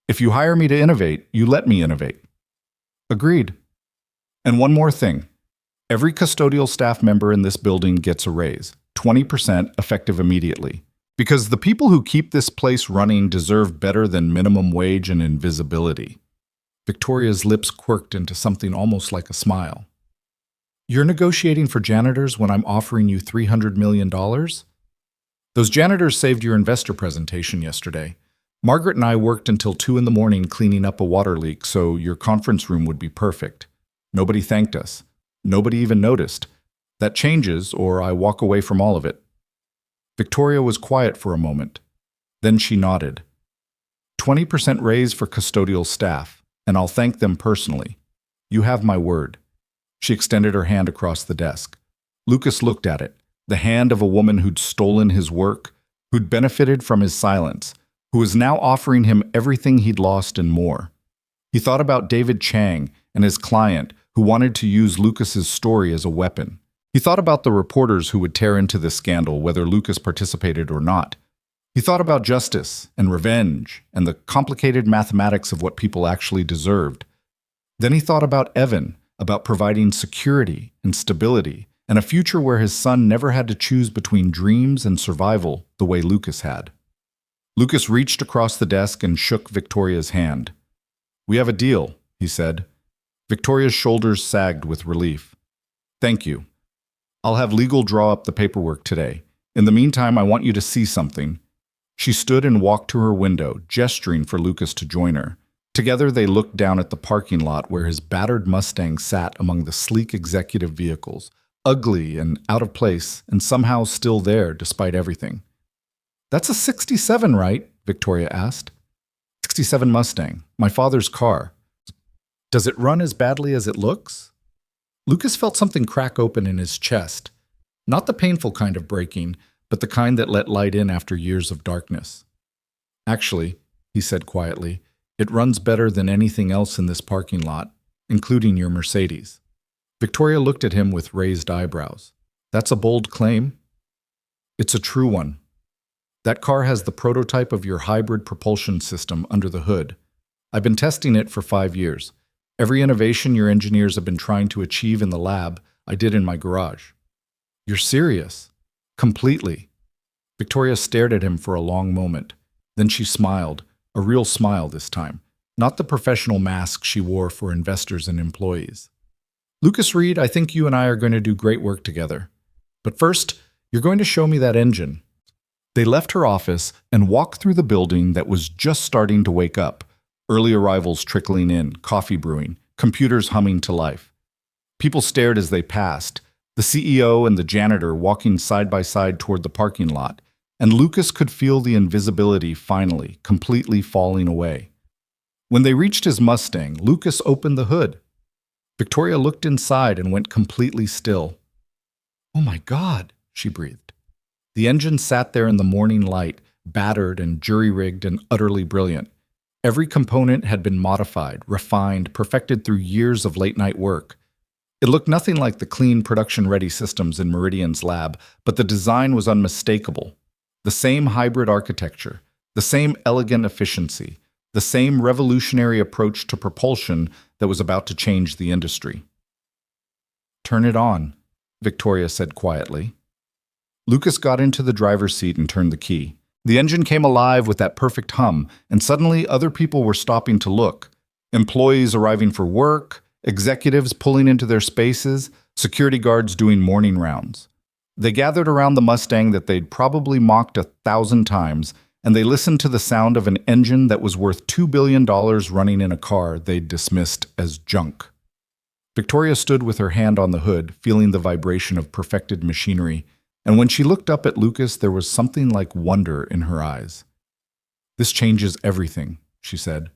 Speaker 1: If you hire me to innovate, you let me innovate. Agreed. And one more thing. Every custodial staff member in this building gets a raise, 20% effective immediately. Because the people who keep this place running deserve better than minimum wage and invisibility. Victoria's lips quirked into something almost like a smile. You're negotiating for janitors when I'm offering you $300 million? Those janitors saved your investor presentation yesterday. Margaret and I worked until 2 in the morning cleaning up a water leak so your conference room would be perfect. Nobody thanked us. Nobody even noticed. That changes, or I walk away from all of it. Victoria was quiet for a moment. Then she nodded. 20% raise for custodial staff, and I'll thank them personally. You have my word. She extended her hand across the desk. Lucas looked at it, the hand of a woman who'd stolen his work, who'd benefited from his silence, who was now offering him everything he'd lost and more. He thought about David Chang and his client who wanted to use Lucas's story as a weapon. He thought about the reporters who would tear into this scandal whether Lucas participated or not. He thought about justice and revenge and the complicated mathematics of what people actually deserved. Then he thought about Evan, about providing security and stability and a future where his son never had to choose between dreams and survival the way Lucas had. Lucas reached across the desk and shook Victoria's hand. "We have a deal," he said. Victoria's shoulders sagged with relief. "Thank you. I'll have legal draw up the paperwork today. In the meantime, I want you to see something." She stood and walked to her window, gesturing for Lucas to join her. Together they looked down at the parking lot where his battered Mustang sat among the sleek executive vehicles, ugly and out of place, and somehow still there despite everything. "That's a 67, right?" Victoria asked. "67 Mustang, my father's car. Does it run as badly as it looks?" Lucas felt something crack open in his chest. Not the painful kind of breaking, but the kind that let light in after years of darkness. "Actually," he said quietly, "it runs better than anything else in this parking lot, including your Mercedes." Victoria looked at him with raised eyebrows. "That's a bold claim." "It's a true one. That car has the prototype of your hybrid propulsion system under the hood. I've been testing it for 5 years. Every innovation your engineers have been trying to achieve in the lab, I did in my garage." "You're serious?" "Completely." Victoria stared at him for a long moment. Then she smiled, a real smile this time, not the professional mask she wore for investors and employees. "Lucas Reed, I think you and I are going to do great work together. But first, you're going to show me that engine." They left her office and walked through the building that was just starting to wake up. Early arrivals trickling in, coffee brewing, computers humming to life. People stared as they passed, the CEO and the janitor walking side by side toward the parking lot, and Lucas could feel the invisibility finally, completely falling away. When they reached his Mustang, Lucas opened the hood. Victoria looked inside and went completely still. "Oh my God," she breathed. The engine sat there in the morning light, battered and jury-rigged and utterly brilliant. Every component had been modified, refined, perfected through years of late-night work. It looked nothing like the clean, production-ready systems in Meridian's lab, but the design was unmistakable. The same hybrid architecture, the same elegant efficiency, the same revolutionary approach to propulsion that was about to change the industry. "Turn it on," Victoria said quietly. Lucas got into the driver's seat and turned the key. The engine came alive with that perfect hum, and suddenly other people were stopping to look. Employees arriving for work, executives pulling into their spaces, security guards doing morning rounds. They gathered around the Mustang that they'd probably mocked 1,000 times, and they listened to the sound of an engine that was worth $2 billion running in a car they'd dismissed as junk. Victoria stood with her hand on the hood, feeling the vibration of perfected machinery, and when she looked up at Lucas, there was something like wonder in her eyes. "This changes everything," she said.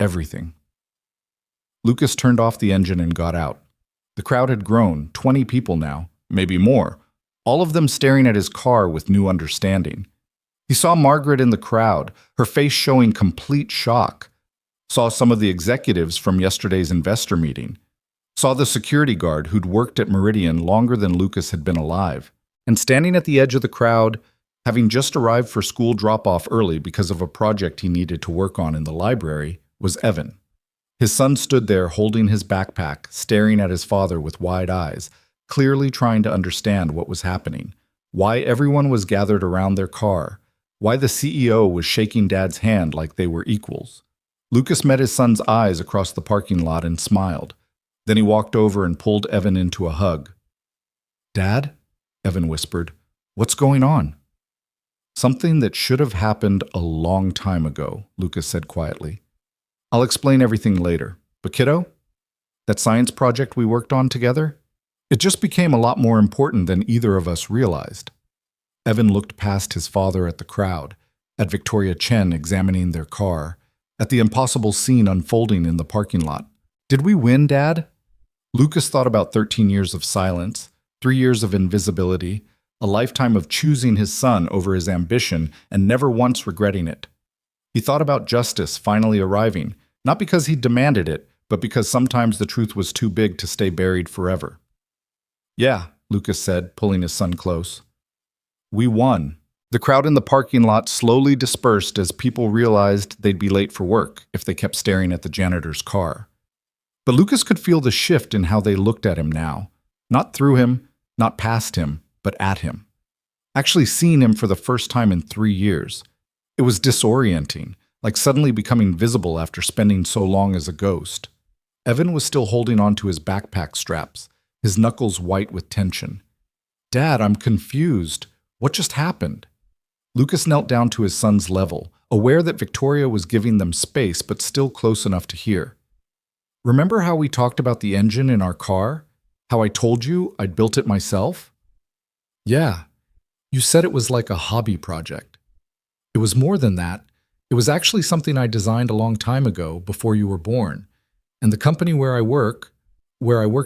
Speaker 1: "Everything." Lucas turned off the engine and got out. The crowd had grown, 20 people now, maybe more, all of them staring at his car with new understanding. He saw Margaret in the crowd, her face showing complete shock. Saw some of the executives from yesterday's investor meeting. Saw the security guard who'd worked at Meridian longer than Lucas had been alive. And standing at the edge of the crowd, having just arrived for school drop-off early because of a project he needed to work on in the library, was Evan. His son stood there holding his backpack, staring at his father with wide eyes, clearly trying to understand what was happening, why everyone was gathered around their car, why the CEO was shaking Dad's hand like they were equals. Lucas met his son's eyes across the parking lot and smiled. Then he walked over and pulled Evan into a hug. "Dad?" Evan whispered. "What's going on?" "Something that should have happened a long time ago," Lucas said quietly. "I'll explain everything later. But kiddo, that science project we worked on together? It just became a lot more important than either of us realized." Evan looked past his father at the crowd, at Victoria Chen examining their car, at the impossible scene unfolding in the parking lot. "Did we win, Dad?" Lucas thought about 13 years of silence, 3 years of invisibility, a lifetime of choosing his son over his ambition and never once regretting it. He thought about justice finally arriving, not because he demanded it, but because sometimes the truth was too big to stay buried forever. "Yeah," Lucas said, pulling his son close. "We won." The crowd in the parking lot slowly dispersed as people realized they'd be late for work if they kept staring at the janitor's car. But Lucas could feel the shift in how they looked at him now. Not through him, not past him, but at him. Actually seeing him for the first time in 3 years. It was disorienting, like suddenly becoming visible after spending so long as a ghost. Evan was still holding on to his backpack straps, his knuckles white with tension. "Dad, I'm confused. What just happened?" Lucas knelt down to his son's level, aware that Victoria was giving them space but still close enough to hear. "Remember how we talked about the engine in our car? How I told you I'd built it myself?" "Yeah. You said it was like a hobby project." "It was more than that. It was actually something I designed a long time ago, before you were born. And the company where I worked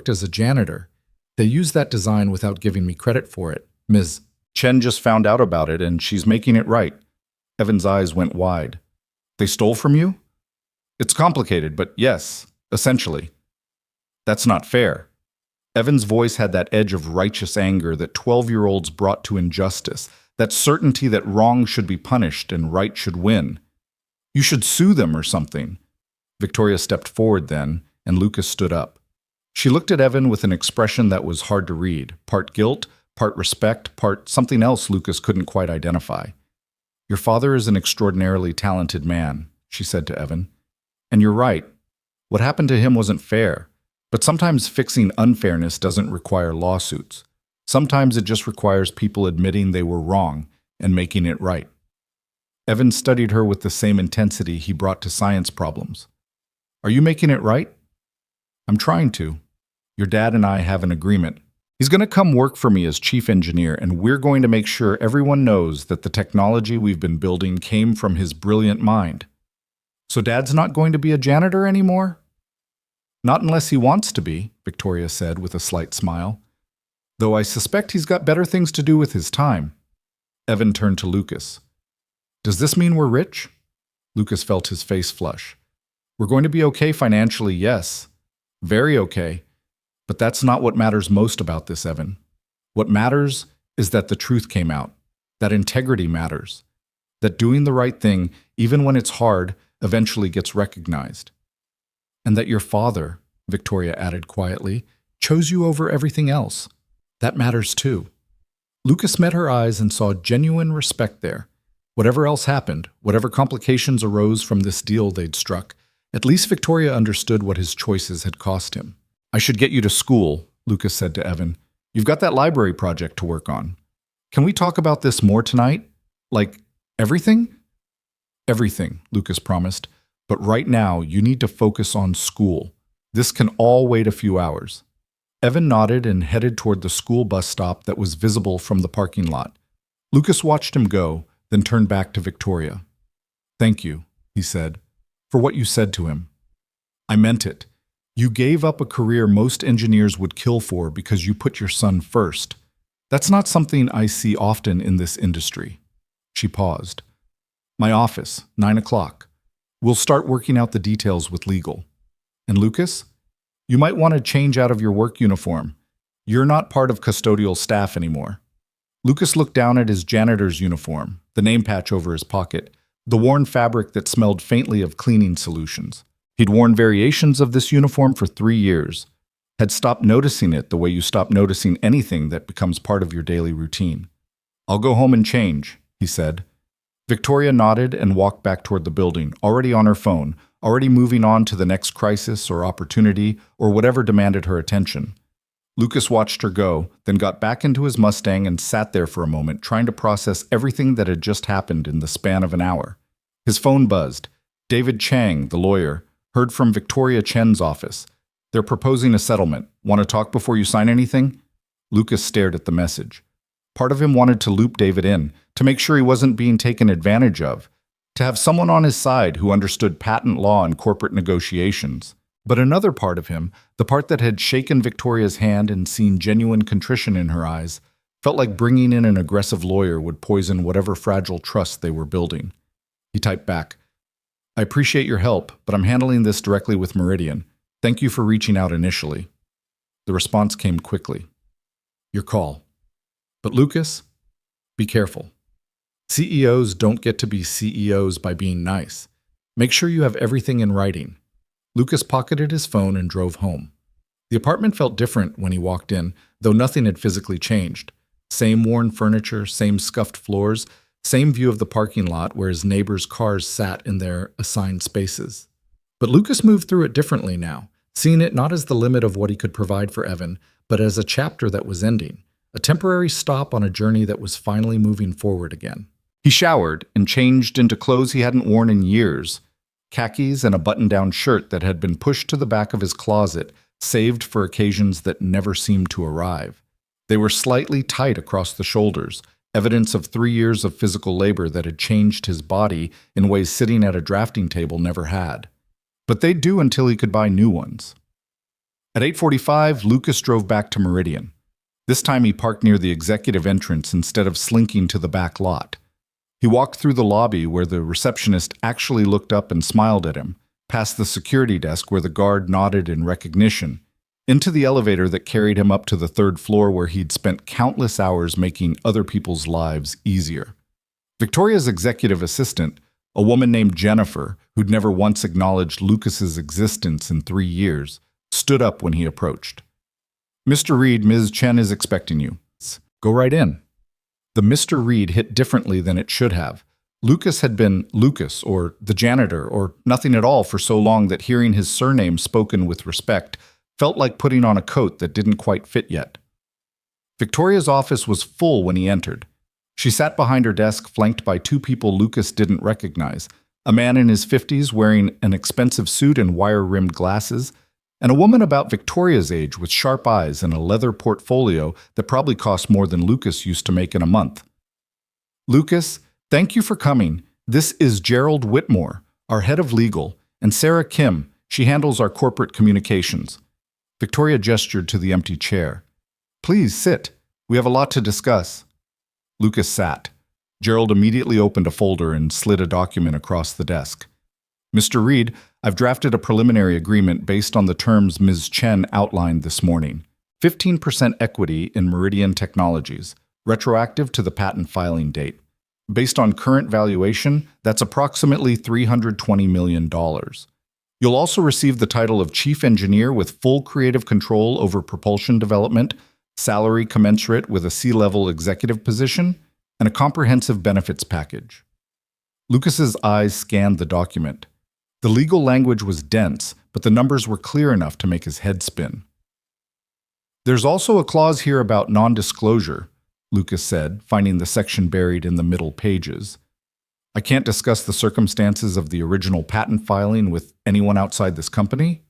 Speaker 1: as a janitor, they used that design without giving me credit for it. Ms. Chen just found out about it and she's making it right." Evan's eyes went wide. "They stole from you?" "It's complicated, but yes, essentially." "That's not fair." Evan's voice had that edge of righteous anger that 12-year-olds brought to injustice, that certainty that wrong should be punished and right should win. "You should sue them or something." Victoria stepped forward then, and Lucas stood up. She looked at Evan with an expression that was hard to read, part guilt, part respect, part something else Lucas couldn't quite identify. "Your father is an extraordinarily talented man," she said to Evan. "And you're right. What happened to him wasn't fair. But sometimes fixing unfairness doesn't require lawsuits. Sometimes it just requires people admitting they were wrong and making it right." Evan studied her with the same intensity he brought to science problems. "Are you making it right?" "I'm trying to. Your dad and I have an agreement. He's going to come work for me as chief engineer, and we're going to make sure everyone knows that the technology we've been building came from his brilliant mind." "So Dad's not going to be a janitor anymore?" "Not unless he wants to be," Victoria said with a slight smile. "Though I suspect he's got better things to do with his time." Evan turned to Lucas. "Does this mean we're rich?" Lucas felt his face flush. "We're going to be okay financially, yes. Very okay. But that's not what matters most about this, Evan. What matters is that the truth came out, that integrity matters, that doing the right thing, even when it's hard, eventually gets recognized. And that your father," Victoria added quietly, "chose you over everything else. That matters too." Lucas met her eyes and saw genuine respect there. Whatever else happened, whatever complications arose from this deal they'd struck, at least Victoria understood what his choices had cost him. "I should get you to school," Lucas said to Evan. "You've got that library project to work on. Can we talk about this more tonight? Like, everything?" "Everything," Lucas promised. "But right now, you need to focus on school. This can all wait a few hours." Evan nodded and headed toward the school bus stop that was visible from the parking lot. Lucas watched him go, then turned back to Victoria. "Thank you," he said, "for what you said to him. I meant it. You gave up a career most engineers would kill for because you put your son first. That's not something I see often in this industry." She paused. "My office, 9 o'clock. We'll start working out the details with legal. And Lucas, you might want to change out of your work uniform. You're not part of custodial staff anymore." Lucas looked down at his janitor's uniform, the name patch over his pocket, the worn fabric that smelled faintly of cleaning solutions. He'd worn variations of this uniform for 3 years, had stopped noticing it the way you stop noticing anything that becomes part of your daily routine. I'll go home and change, he said. Victoria nodded and walked back toward the building, already on her phone, already moving on to the next crisis or opportunity or whatever demanded her attention. Lucas watched her go, then got back into his Mustang and sat there for a moment, trying to process everything that had just happened in the span of an hour. His phone buzzed. David Chang, the lawyer, heard from Victoria Chen's office. They're proposing a settlement. Want to talk before you sign anything? Lucas stared at the message. Part of him wanted to loop David in, to make sure he wasn't being taken advantage of, to have someone on his side who understood patent law and corporate negotiations. But another part of him, the part that had shaken Victoria's hand and seen genuine contrition in her eyes, felt like bringing in an aggressive lawyer would poison whatever fragile trust they were building. He typed back, I appreciate your help, but I'm handling this directly with Meridian. Thank you for reaching out initially. The response came quickly. Your call. But Lucas, be careful. CEOs don't get to be CEOs by being nice. Make sure you have everything in writing. Lucas pocketed his phone and drove home. The apartment felt different when he walked in, though nothing had physically changed. Same worn furniture, same scuffed floors, same view of the parking lot where his neighbors' cars sat in their assigned spaces. But Lucas moved through it differently now, seeing it not as the limit of what he could provide for Evan, but as a chapter that was ending, a temporary stop on a journey that was finally moving forward again. He showered and changed into clothes he hadn't worn in years, khakis and a button-down shirt that had been pushed to the back of his closet, saved for occasions that never seemed to arrive. They were slightly tight across the shoulders, evidence of 3 years of physical labor that had changed his body in ways sitting at a drafting table never had. But they'd do until he could buy new ones. At 8:45, Lucas drove back to Meridian. This time he parked near the executive entrance instead of slinking to the back lot. He walked through the lobby where the receptionist actually looked up and smiled at him, past the security desk where the guard nodded in recognition, into the elevator that carried him up to the 3rd floor where he'd spent countless hours making other people's lives easier. Victoria's executive assistant, a woman named Janitor, who'd never once acknowledged Lucas's existence in 3 years, stood up when he approached. Mr. Reed, Ms. Chen is expecting you. Go right in. The Mr. Reed hit differently than it should have. Lucas had been Lucas, or the janitor, or nothing at all for so long that hearing his surname spoken with respect felt like putting on a coat that didn't quite fit yet. Victoria's office was full when he entered. She sat behind her desk flanked by 2 people Lucas didn't recognize, a man in his 50s wearing an expensive suit and wire-rimmed glasses, and a woman about Victoria's age with sharp eyes and a leather portfolio that probably cost more than Lucas used to make in a month. Lucas, thank you for coming. This is Gerald Whitmore, our head of legal, and Sarah Kim. She handles our corporate communications. Victoria gestured to the empty chair. Please sit. We have a lot to discuss. Lucas sat. Gerald immediately opened a folder and slid a document across the desk. Mr. Reed, I've drafted a preliminary agreement based on the terms Ms. Chen outlined this morning. 15% equity in Meridian Technologies, retroactive to the patent filing date. Based on current valuation, that's approximately $320 million. You'll also receive the title of Chief Engineer with full creative control over propulsion development, salary commensurate with a C-level executive position, and a comprehensive benefits package. Lucas's eyes scanned the document. The legal language was dense, but the numbers were clear enough to make his head spin. There's also a clause here about non-disclosure, Lucas said, finding the section buried in the middle pages. I can't discuss the circumstances of the original patent filing with anyone outside this company?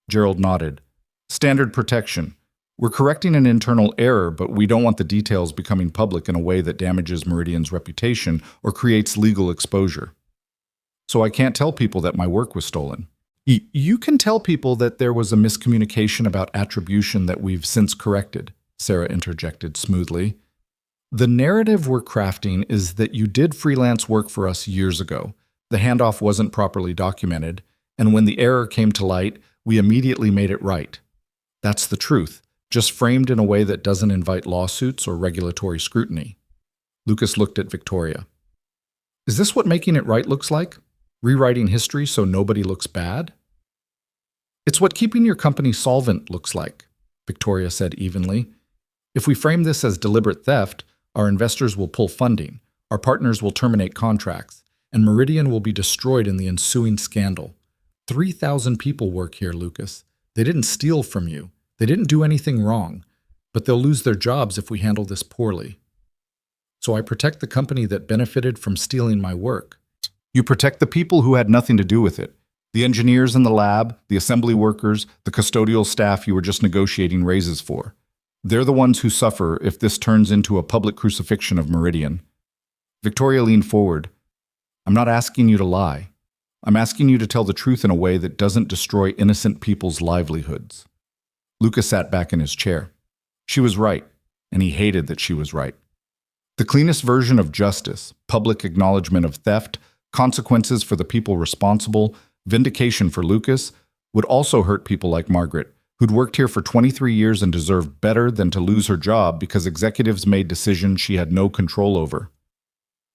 Speaker 1: Gerald nodded. Standard protection. We're correcting an internal error, but we don't want the details becoming public in a way that damages Meridian's reputation or creates legal exposure. So I can't tell people that my work was stolen. You can tell people that there was a miscommunication about attribution that we've since corrected, Sarah interjected smoothly. The narrative we're crafting is that you did freelance work for us years ago. The handoff wasn't properly documented, and when the error came to light, we immediately made it right. That's the truth, just framed in a way that doesn't invite lawsuits or regulatory scrutiny. Lucas looked at Victoria. Is this what making it right looks like? Rewriting history so nobody looks bad? It's what keeping your company solvent looks like, Victoria said evenly. If we frame this as deliberate theft, Our investors will pull funding, our partners will terminate contracts, and Meridian will be destroyed in the ensuing scandal. 3,000 people work here, Lucas. They didn't steal from you. They didn't do anything wrong, but they'll lose their jobs if we handle this poorly. So I protect the company that benefited from stealing my work. You protect the people who had nothing to do with it. The engineers in the lab, the assembly workers, the custodial staff you were just negotiating raises for. They're the ones who suffer if this turns into a public crucifixion of Meridian. Victoria leaned forward. I'm not asking you to lie. I'm asking you to tell the truth in a way that doesn't destroy innocent people's livelihoods. Lucas sat back in his chair. She was right, and he hated that she was right. The cleanest version of justice, public acknowledgement of theft, consequences for the people responsible, vindication for Lucas, would also hurt people like Margaret, who'd worked here for 23 years and deserved better than to lose her job because executives made decisions she had no control over.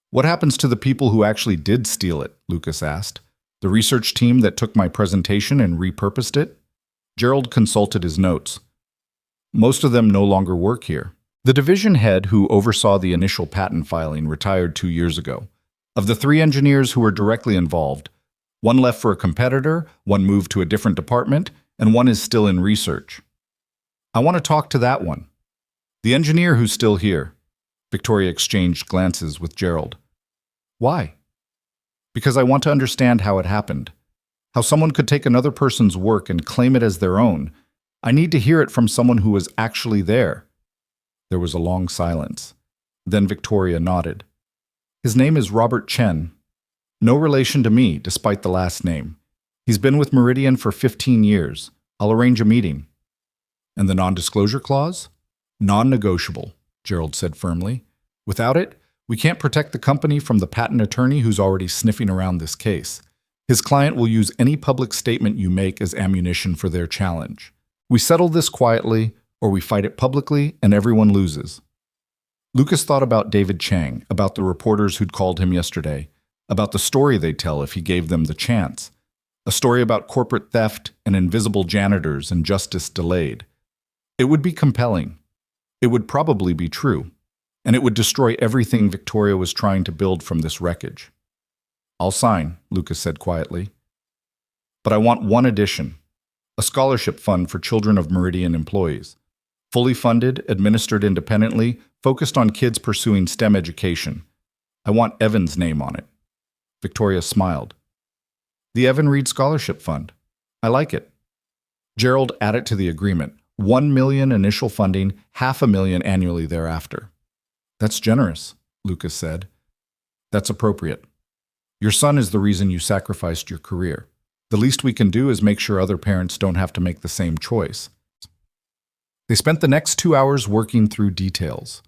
Speaker 1: What happens to the people who actually did steal it? Lucas asked. The research team that took my presentation and repurposed it? Gerald consulted his notes. Most of them no longer work here. The division head who oversaw the initial patent filing retired 2 years ago. Of the 3 engineers who were directly involved, 1 left for a competitor, 1 moved to a different department, and 1 is still in research. I want to talk to that one. The engineer who's still here. Victoria exchanged glances with Gerald. Why? Because I want to understand how it happened. How someone could take another person's work and claim it as their own. I need to hear it from someone who was actually there. There was a long silence. Then Victoria nodded. His name is Robert Chen. No relation to me, despite the last name. He's been with Meridian for 15 years. I'll arrange a meeting. And the non-disclosure clause? Non-negotiable, Gerald said firmly. Without it, we can't protect the company from the patent attorney who's already sniffing around this case. His client will use any public statement you make as ammunition for their challenge. We settle this quietly, or we fight it publicly, and everyone loses. Lucas thought about David Chang, about the reporters who'd called him yesterday, about the story they'd tell if he gave them the chance. A story about corporate theft and invisible janitors and justice delayed. It would be compelling. It would probably be true. And it would destroy everything Victoria was trying to build from this wreckage. I'll sign, Lucas said quietly. But I want one addition. A scholarship fund for children of Meridian employees. Fully funded, administered independently, focused on kids pursuing STEM education. I want Evan's name on it. Victoria smiled. The Evan Reed Scholarship Fund. I like it. Gerald added to the agreement. $1 million initial funding, $500,000 annually thereafter. That's generous, Lucas said. That's appropriate. Your son is the reason you sacrificed your career. The least we can do is make sure other parents don't have to make the same choice. They spent the next 2 hours working through details.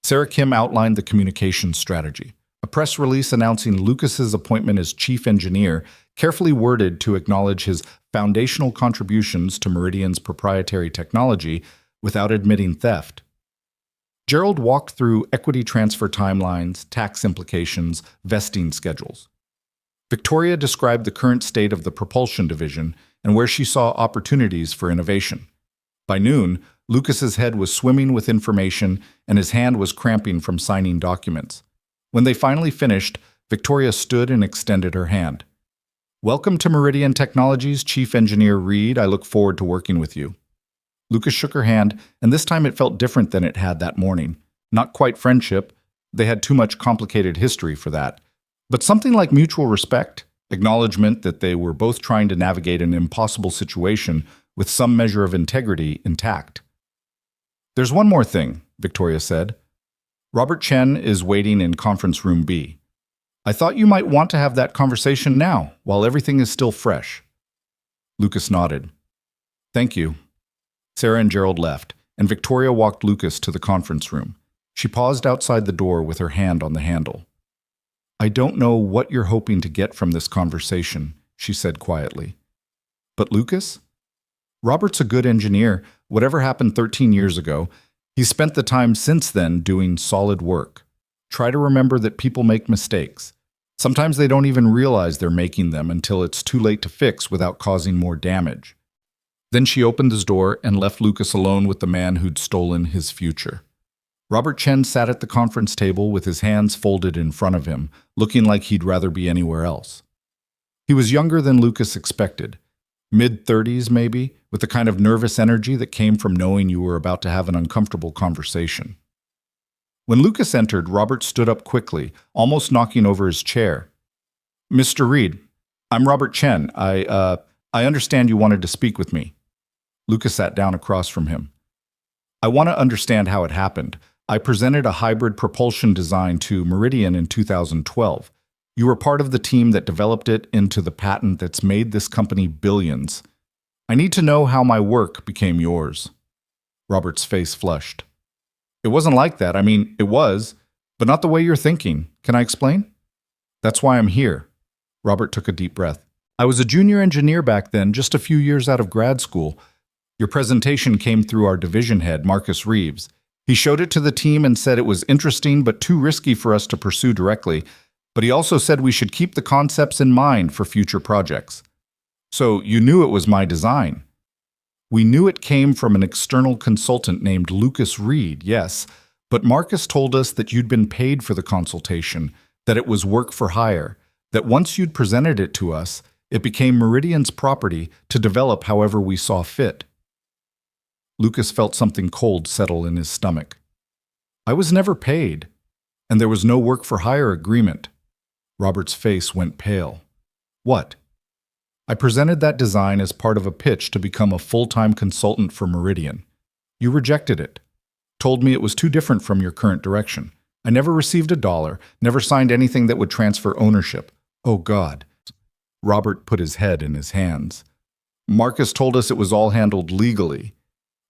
Speaker 1: Sarah Kim outlined the communications strategy. A press release announcing Lucas's appointment as chief engineer, carefully worded to acknowledge his foundational contributions to Meridian's proprietary technology without admitting theft. Gerald walked through equity transfer timelines, tax implications, vesting schedules. Victoria described the current state of the propulsion division and where she saw opportunities for innovation. By noon, Lucas's head was swimming with information and his hand was cramping from signing documents. When they finally finished, Victoria stood and extended her hand. Welcome to Meridian Technologies, Chief Engineer Reed. I look forward to working with you. Lucas shook her hand, and this time it felt different than it had that morning. Not quite friendship. They had too much complicated history for that. But something like mutual respect, acknowledgement that they were both trying to navigate an impossible situation with some measure of integrity intact. There's one more thing, Victoria said. Robert Chen is waiting in conference room B. I thought you might want to have that conversation now, while everything is still fresh. Lucas nodded. Thank you. Sarah and Gerald left, and Victoria walked Lucas to the conference room. She paused outside the door with her hand on the handle. I don't know what you're hoping to get from this conversation, she said quietly. But Lucas? Robert's a good engineer. Whatever happened 13 years ago, he's spent the time since then doing solid work. Try to remember that people make mistakes. Sometimes they don't even realize they're making them until it's too late to fix without causing more damage. Then she opened his door and left Lucas alone with the man who'd stolen his future. Robert Chen sat at the conference table with his hands folded in front of him, looking like he'd rather be anywhere else. He was younger than Lucas expected, mid-30s maybe, with the kind of nervous energy that came from knowing you were about to have an uncomfortable conversation. When Lucas entered, Robert stood up quickly, almost knocking over his chair. "Mr. Reed, I'm Robert Chen. I understand you wanted to speak with me." Lucas sat down across from him. "I want to understand how it happened. I presented a hybrid propulsion design to Meridian in 2012. You were part of the team that developed it into the patent that's made this company billions. I need to know how my work became yours." Robert's face flushed. "It wasn't like that. I mean, it was, but not the way you're thinking. Can I explain?" "That's why I'm here." Robert took a deep breath. "I was a junior engineer back then, just a few years out of grad school. Your presentation came through our division head, Marcus Reeves. He showed it to the team and said it was interesting but too risky for us to pursue directly, but he also said we should keep the concepts in mind for future projects. So you knew it was my design." "We knew it came from an external consultant named Lucas Reed, yes, but Marcus told us that you'd been paid for the consultation, that it was work for hire, that once you'd presented it to us, it became Meridian's property to develop however we saw fit." Lucas felt something cold settle in his stomach. "I was never paid, and there was no work for hire agreement." Robert's face went pale. "What?" "I presented that design as part of a pitch to become a full-time consultant for Meridian. You rejected it, told me it was too different from your current direction. I never received $1, never signed anything that would transfer ownership." "Oh, God." Robert put his head in his hands. "Marcus told us it was all handled legally.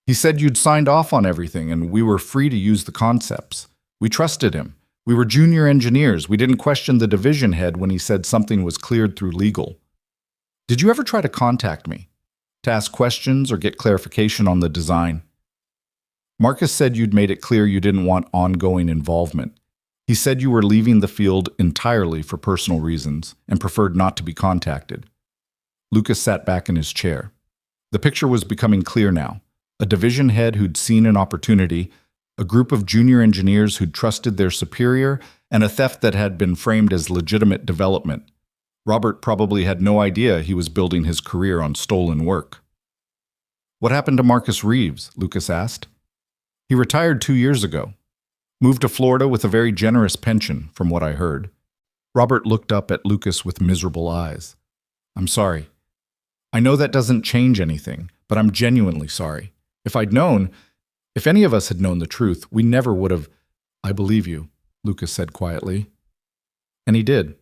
Speaker 1: He said you'd signed off on everything and we were free to use the concepts. We trusted him. We were junior engineers. We didn't question the division head when he said something was cleared through legal." "Did you ever try to contact me? To ask questions or get clarification on the design?" "Marcus said you'd made it clear you didn't want ongoing involvement. He said you were leaving the field entirely for personal reasons and preferred not to be contacted." Lucas sat back in his chair. The picture was becoming clear now. A division head who'd seen an opportunity, a group of junior engineers who'd trusted their superior, and a theft that had been framed as legitimate development. Robert probably had no idea he was building his career on stolen work. "What happened to Marcus Reeves?" Lucas asked. "He retired 2 years ago. Moved to Florida with a very generous pension, from what I heard." Robert looked up at Lucas with miserable eyes. "I'm sorry. I know that doesn't change anything, but I'm genuinely sorry. If any of us had known the truth, we never would have—" "I believe you," Lucas said quietly. And he did.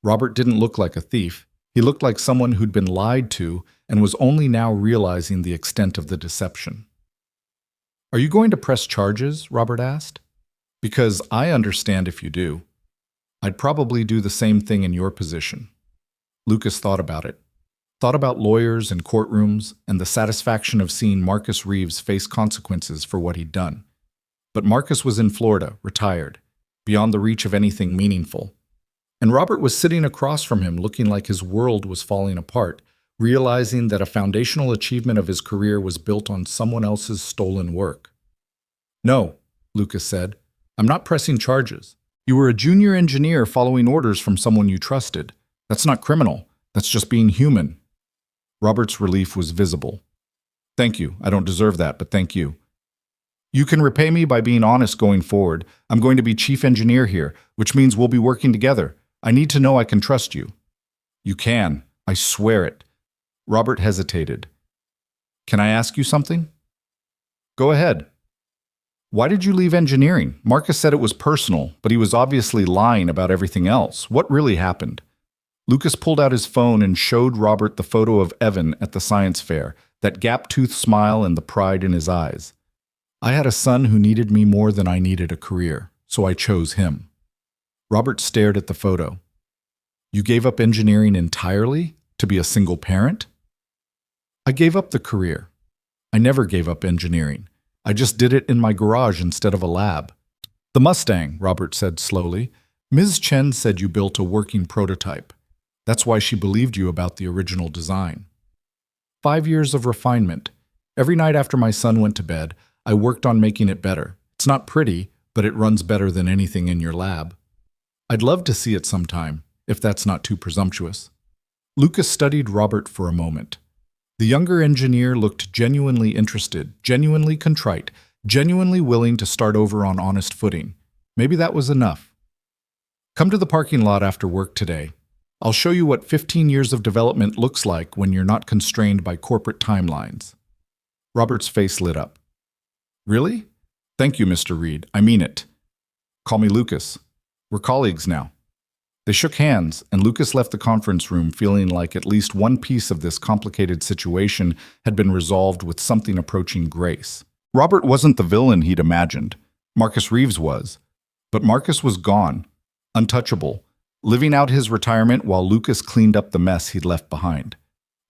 Speaker 1: Robert didn't look like a thief. He looked like someone who'd been lied to and was only now realizing the extent of the deception. "Are you going to press charges?" Robert asked. "Because I understand if you do. I'd probably do the same thing in your position." Lucas thought about it. Thought about lawyers and courtrooms and the satisfaction of seeing Marcus Reeves face consequences for what he'd done. But Marcus was in Florida, retired, beyond the reach of anything meaningful. And Robert was sitting across from him looking like his world was falling apart, realizing that a foundational achievement of his career was built on someone else's stolen work. "No," Lucas said, "I'm not pressing charges. You were a junior engineer following orders from someone you trusted. That's not criminal. That's just being human." Robert's relief was visible. "Thank you. I don't deserve that, but thank you. You can repay me by being honest going forward. I'm going to be chief engineer here, which means we'll be working together. I need to know I can trust you." "You can. I swear it." Robert hesitated. "Can I ask you something?" "Go ahead." "Why did you leave engineering? Marcus said it was personal, but he was obviously lying about everything else. What really happened?" Lucas pulled out his phone and showed Robert the photo of Evan at the science fair, that gap-toothed smile and the pride in his eyes. "I had a son who needed me more than I needed a career, so I chose him." Robert stared at the photo. "You gave up engineering entirely to be a single parent?" "I gave up the career. I never gave up engineering. I just did it in my garage instead of a lab." "The Mustang," Robert said slowly. "Ms. Chen said you built a working prototype. That's why she believed you about the original design." 5 years of refinement. Every night after my son went to bed, I worked on making it better. It's not pretty, but it runs better than anything in your lab. I'd love to see it sometime, if that's not too presumptuous. Lucas studied Robert for a moment. The younger engineer looked genuinely interested, genuinely contrite, genuinely willing to start over on honest footing. Maybe that was enough. Come to the parking lot after work today. I'll show you what 15 years of development looks like when you're not constrained by corporate timelines. Robert's face lit up. Really? Thank you, Mr. Reed. I mean it. Call me Lucas. We're colleagues now. They shook hands, and Lucas left the conference room feeling like at least one piece of this complicated situation had been resolved with something approaching grace. Robert wasn't the villain he'd imagined. Marcus Reeves was. But Marcus was gone, untouchable, living out his retirement while Lucas cleaned up the mess he'd left behind.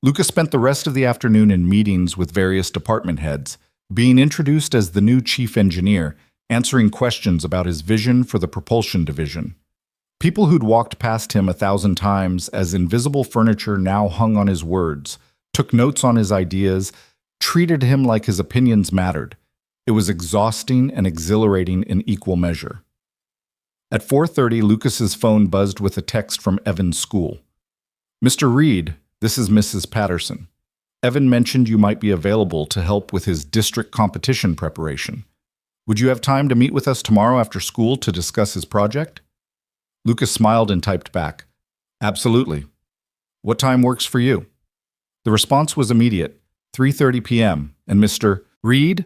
Speaker 1: Lucas spent the rest of the afternoon in meetings with various department heads, being introduced as the new chief engineer, answering questions about his vision for the propulsion division. People who'd walked past him 1,000 times as invisible furniture now hung on his words, took notes on his ideas, treated him like his opinions mattered. It was exhausting and exhilarating in equal measure. At 4:30, Lucas's phone buzzed with a text from Evan's school. Mr. Reed, this is Mrs. Patterson. Evan mentioned you might be available to help with his district competition preparation. Would you have time to meet with us tomorrow after school to discuss his project? Lucas smiled and typed back, Absolutely. What time works for you? The response was immediate, 3:30 p.m., and Mr. Reed,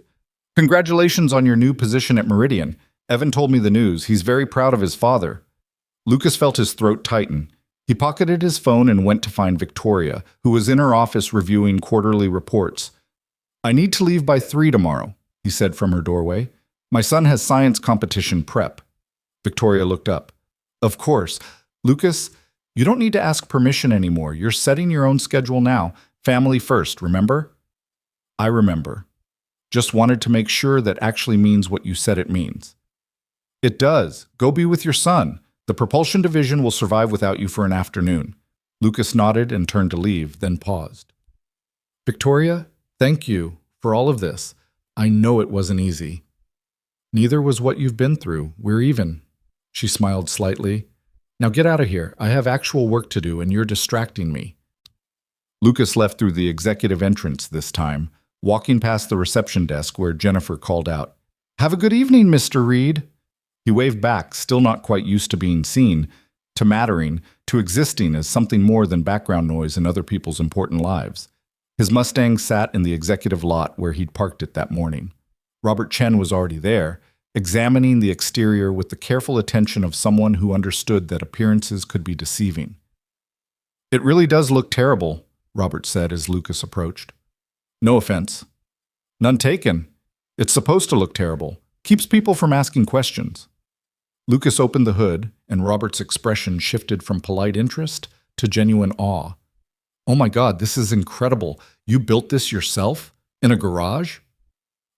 Speaker 1: congratulations on your new position at Meridian. Evan told me the news. He's very proud of his father. Lucas felt his throat tighten. He pocketed his phone and went to find Victoria, who was in her office reviewing quarterly reports. I need to leave by 3 tomorrow, he said from her doorway. My son has science competition prep. Victoria looked up. Of course. Lucas, you don't need to ask permission anymore. You're setting your own schedule now. Family first, remember? I remember. Just wanted to make sure that actually means what you said it means. It does. Go be with your son. The propulsion division will survive without you for an afternoon. Lucas nodded and turned to leave, then paused. Victoria, thank you for all of this. I know it wasn't easy. Neither was what you've been through. We're even. She smiled slightly. Now get out of here. I have actual work to do and you're distracting me. Lucas left through the executive entrance this time, walking past the reception desk where Jennifer called out, Have a good evening, Mr. Reed. He waved back, still not quite used to being seen, to mattering, to existing as something more than background noise in other people's important lives. His Mustang sat in the executive lot where he'd parked it that morning. Robert Chen was already there, examining the exterior with the careful attention of someone who understood that appearances could be deceiving. It really does look terrible, Robert said as Lucas approached. No offense. None taken. It's supposed to look terrible. Keeps people from asking questions. Lucas opened the hood, and Robert's expression shifted from polite interest to genuine awe. Oh my God, this is incredible. You built this yourself? In a garage?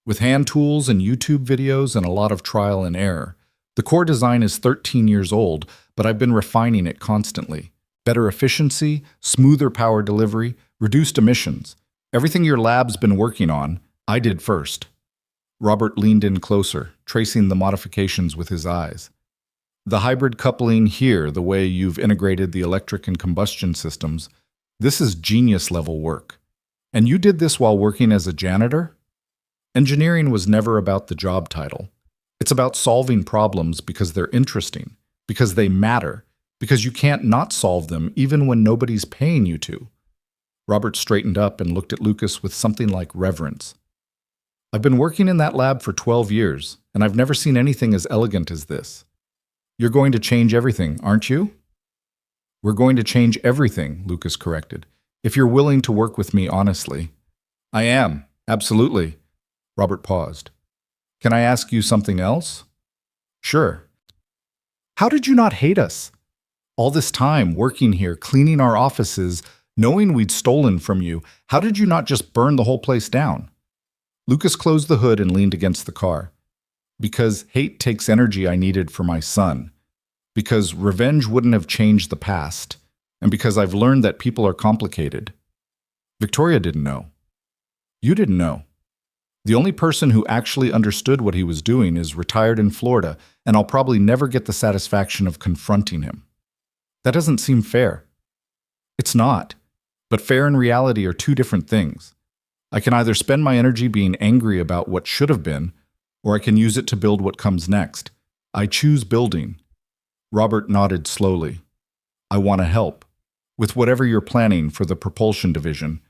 Speaker 1: With hand tools and YouTube videos and a lot of trial and error. The core design is 13 years old, but I've been refining it constantly. Better efficiency, smoother power delivery, reduced emissions. Everything your lab's been working on, I did first. Robert leaned in closer, tracing the modifications with his eyes. The hybrid coupling here, the way you've integrated the electric and combustion systems, this is genius-level work. And you did this while working as a janitor? Engineering was never about the job title. It's about solving problems because they're interesting, because they matter, because you can't not solve them even when nobody's paying you to. Robert straightened up and looked at Lucas with something like reverence. I've been working in that lab for 12 years, and I've never seen anything as elegant as this. You're going to change everything, aren't you? We're going to change everything, Lucas corrected, if you're willing to work with me honestly. I am, absolutely. Robert paused. Can I ask you something else? Sure. How did you not hate us? All this time working here, cleaning our offices, knowing we'd stolen from you, how did you not just burn the whole place down? Lucas closed the hood and leaned against the car. Because hate takes energy I needed for my son. Because revenge wouldn't have changed the past. And because I've learned that people are complicated. Victoria didn't know. You didn't know. The only person who actually understood what he was doing is retired in Florida, and I'll probably never get the satisfaction of confronting him. That doesn't seem fair. It's not. But fair and reality are two different things. I can either spend my energy being angry about what should have been, or I can use it to build what comes next. I choose building. Robert nodded slowly. I want to help. With whatever you're planning for the propulsion division.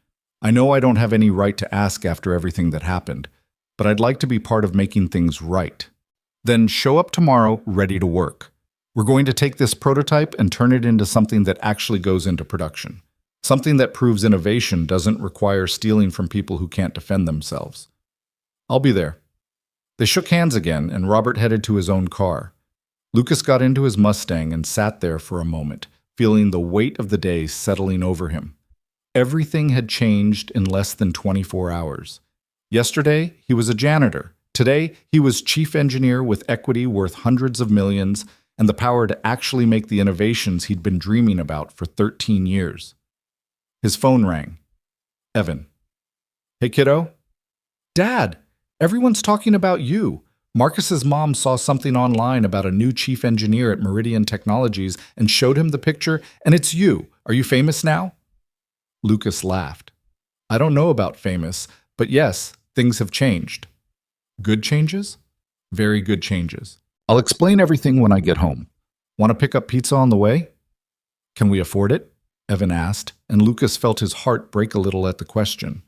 Speaker 1: I know I don't have any right to ask after everything that happened, but I'd like to be part of making things right. Then show up tomorrow ready to work. We're going to take this prototype and turn it into something that actually goes into production. Something that proves innovation doesn't require stealing from people who can't defend themselves. I'll be there. They shook hands again, and Robert headed to his own car. Lucas got into his Mustang and sat there for a moment, feeling the weight of the day settling over him. Everything had changed in less than 24 hours. Yesterday, he was a janitor. Today, he was chief engineer with equity worth hundreds of millions and the power to actually make the innovations he'd been dreaming about for 13 years. His phone rang. Evan. Hey, kiddo? Dad, everyone's talking about you. Marcus's mom saw something online about a new chief engineer at Meridian Technologies and showed him the picture, and it's you. Are you famous now? Lucas laughed. I don't know about famous, but yes, things have changed. Good changes? Very good changes. I'll explain everything when I get home. Want to pick up pizza on the way? Can we afford it? Evan asked, and Lucas felt his heart break a little at the question.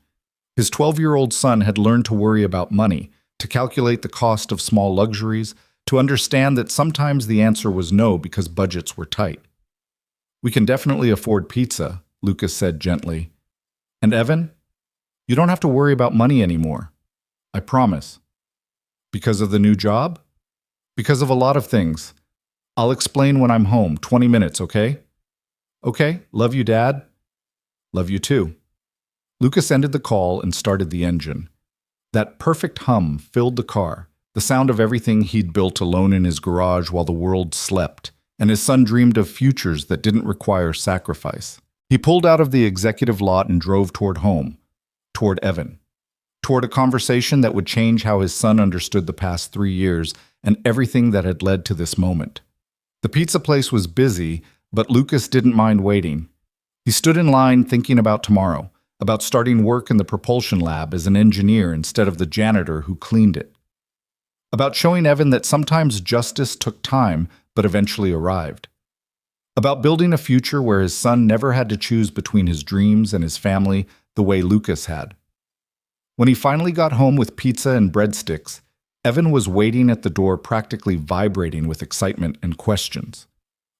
Speaker 1: His 12-year-old son had learned to worry about money, to calculate the cost of small luxuries, to understand that sometimes the answer was no because budgets were tight. We can definitely afford pizza, Lucas said gently. And Evan, you don't have to worry about money anymore. I promise. Because of the new job? Because of a lot of things. I'll explain when I'm home, 20 minutes, okay? Okay, love you, Dad. Love you too. Lucas ended the call and started the engine. That perfect hum filled the car, the sound of everything he'd built alone in his garage while the world slept, and his son dreamed of futures that didn't require sacrifice. He pulled out of the executive lot and drove toward home, toward Evan, toward a conversation that would change how his son understood the past 3 years and everything that had led to this moment. The pizza place was busy, but Lucas didn't mind waiting. He stood in line thinking about tomorrow, about starting work in the propulsion lab as an engineer instead of the janitor who cleaned it. About showing Evan that sometimes justice took time but eventually arrived. About building a future where his son never had to choose between his dreams and his family the way Lucas had. When he finally got home with pizza and breadsticks, Evan was waiting at the door, practically vibrating with excitement and questions.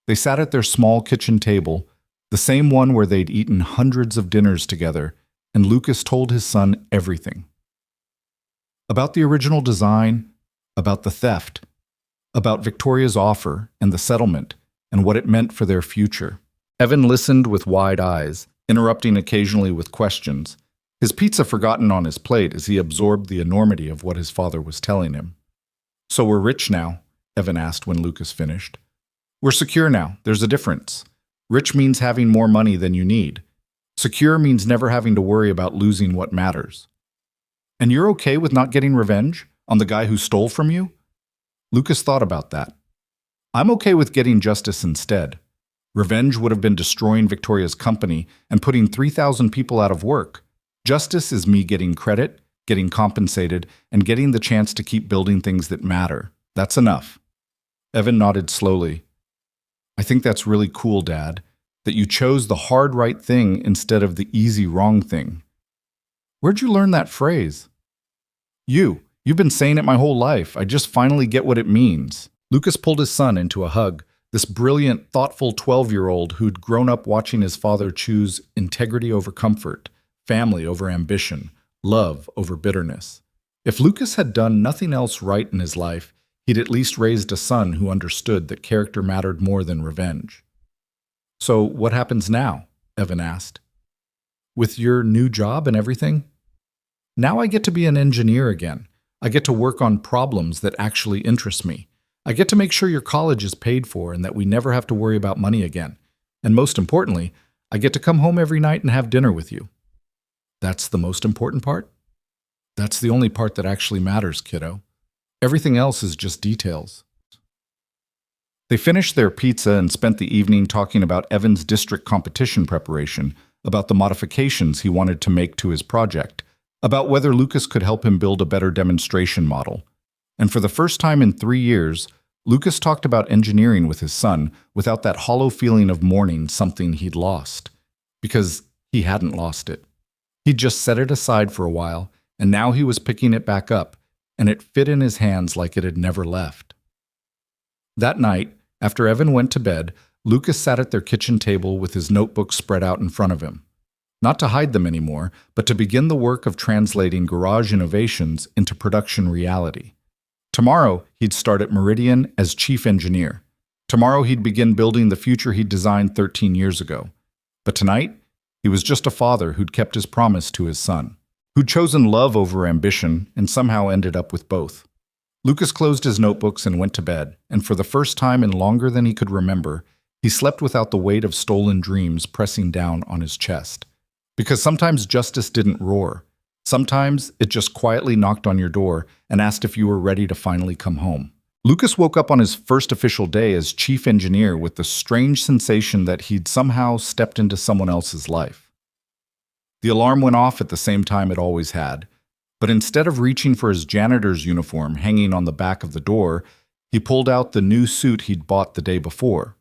Speaker 1: They sat at their small kitchen table, the same one where they'd eaten hundreds of dinners together, and Lucas told his son everything. About the original design, about the theft, about Victoria's offer and the settlement, and what it meant for their future. Evan listened with wide eyes, interrupting occasionally with questions, his pizza forgotten on his plate as he absorbed the enormity of what his father was telling him. So we're rich now? Evan asked when Lucas finished. We're secure now. There's a difference. Rich means having more money than you need. Secure means never having to worry about losing what matters. And you're okay with not getting revenge on the guy who stole from you? Lucas thought about that. I'm okay with getting justice instead. Revenge would have been destroying Victoria's company and putting 3,000 people out of work. Justice is me getting credit, getting compensated, and getting the chance to keep building things that matter. That's enough. Evan nodded slowly. I think that's really cool, Dad, that you chose the hard right thing instead of the easy wrong thing. Where'd you learn that phrase? You've been saying it my whole life. I just finally get what it means. Lucas pulled his son into a hug, this brilliant, thoughtful 12-year-old who'd grown up watching his father choose integrity over comfort, family over ambition, love over bitterness. If Lucas had done nothing else right in his life, he'd at least raised a son who understood that character mattered more than revenge. So what happens now? Evan asked. With your new job and everything? Now I get to be an engineer again. I get to work on problems that actually interest me. I get to make sure your college is paid for and that we never have to worry about money again. And most importantly, I get to come home every night and have dinner with you. That's the most important part? That's the only part that actually matters, kiddo. Everything else is just details. They finished their pizza and spent the evening talking about Evan's district competition preparation, about the modifications he wanted to make to his project, about whether Lucas could help him build a better demonstration model. And for the first time in 3 years, Lucas talked about engineering with his son without that hollow feeling of mourning something he'd lost. Because he hadn't lost it. He'd just set it aside for a while, and now he was picking it back up, and it fit in his hands like it had never left. That night, after Evan went to bed, Lucas sat at their kitchen table with his notebook spread out in front of him. Not to hide them anymore, but to begin the work of translating garage innovations into production reality. Tomorrow, he'd start at Meridian as chief engineer. Tomorrow, he'd begin building the future he'd designed 13 years ago. But tonight, he was just a father who'd kept his promise to his son, who'd chosen love over ambition and somehow ended up with both. Lucas closed his notebooks and went to bed, and for the first time in longer than he could remember, he slept without the weight of stolen dreams pressing down on his chest. Because sometimes justice didn't roar. Sometimes it just quietly knocked on your door and asked if you were ready to finally come home. Lucas woke up on his first official day as chief engineer with the strange sensation that he'd somehow stepped into someone else's life. The alarm went off at the same time it always had, but instead of reaching for his janitor's uniform hanging on the back of the door, he pulled out the new suit he'd bought the day before.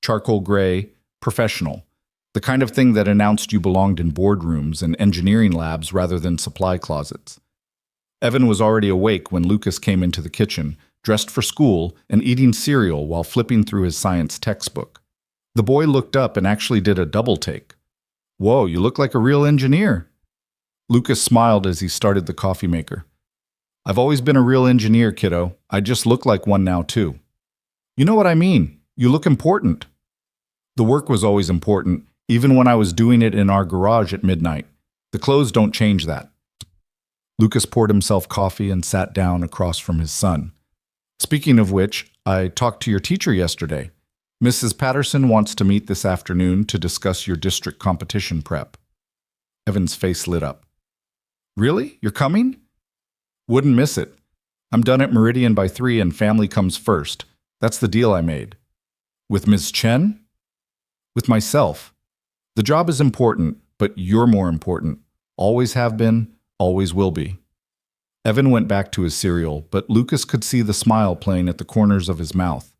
Speaker 1: Charcoal gray, professional. The kind of thing that announced you belonged in boardrooms and engineering labs rather than supply closets. Evan was already awake when Lucas came into the kitchen, dressed for school and eating cereal while flipping through his science textbook. The boy looked up and actually did a double take. "Whoa, you look like a real engineer." Lucas smiled as he started the coffee maker. "I've always been a real engineer, kiddo. I just look like one now, too." "You know what I mean. You look important." "The work was always important, even when I was doing it in our garage at midnight. The clothes don't change that." Lucas poured himself coffee and sat down across from his son. "Speaking of which, I talked to your teacher yesterday. Mrs. Patterson wants to meet this afternoon to discuss your district competition prep." Evan's face lit up. "Really? You're coming?" "Wouldn't miss it. I'm done at Meridian by 3 and family comes first. That's the deal I made." "With Ms. Chen?" "With myself. The job is important, but you're more important. Always have been, always will be." Evan went back to his cereal, but Lucas could see the smile playing at the corners of his mouth.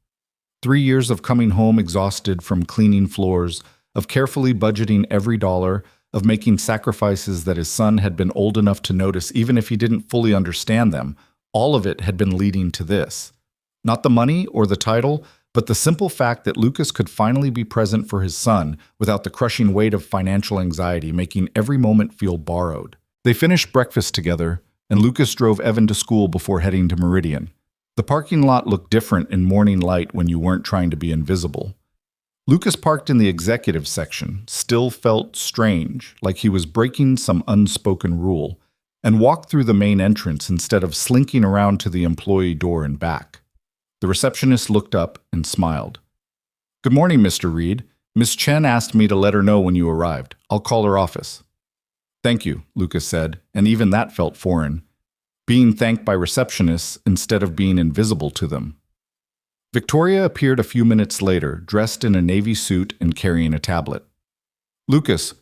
Speaker 1: 3 years of coming home exhausted from cleaning floors, of carefully budgeting every dollar, of making sacrifices that his son had been old enough to notice even if he didn't fully understand them, all of it had been leading to this. Not the money or the title, but the simple fact that Lucas could finally be present for his son without the crushing weight of financial anxiety making every moment feel borrowed. They finished breakfast together, and Lucas drove Evan to school before heading to Meridian. The parking lot looked different in morning light when you weren't trying to be invisible. Lucas parked in the executive section, still felt strange, like he was breaking some unspoken rule, and walked through the main entrance instead of slinking around to the employee door and back. The receptionist looked up and smiled. "Good morning, Mr. Reed. Miss Chen asked me to let her know when you arrived. I'll call her office." "Thank you," Lucas said, and even that felt foreign. Being thanked by receptionists instead of being invisible to them. Victoria appeared a few minutes later, dressed in a navy suit and carrying a tablet. "Lucas,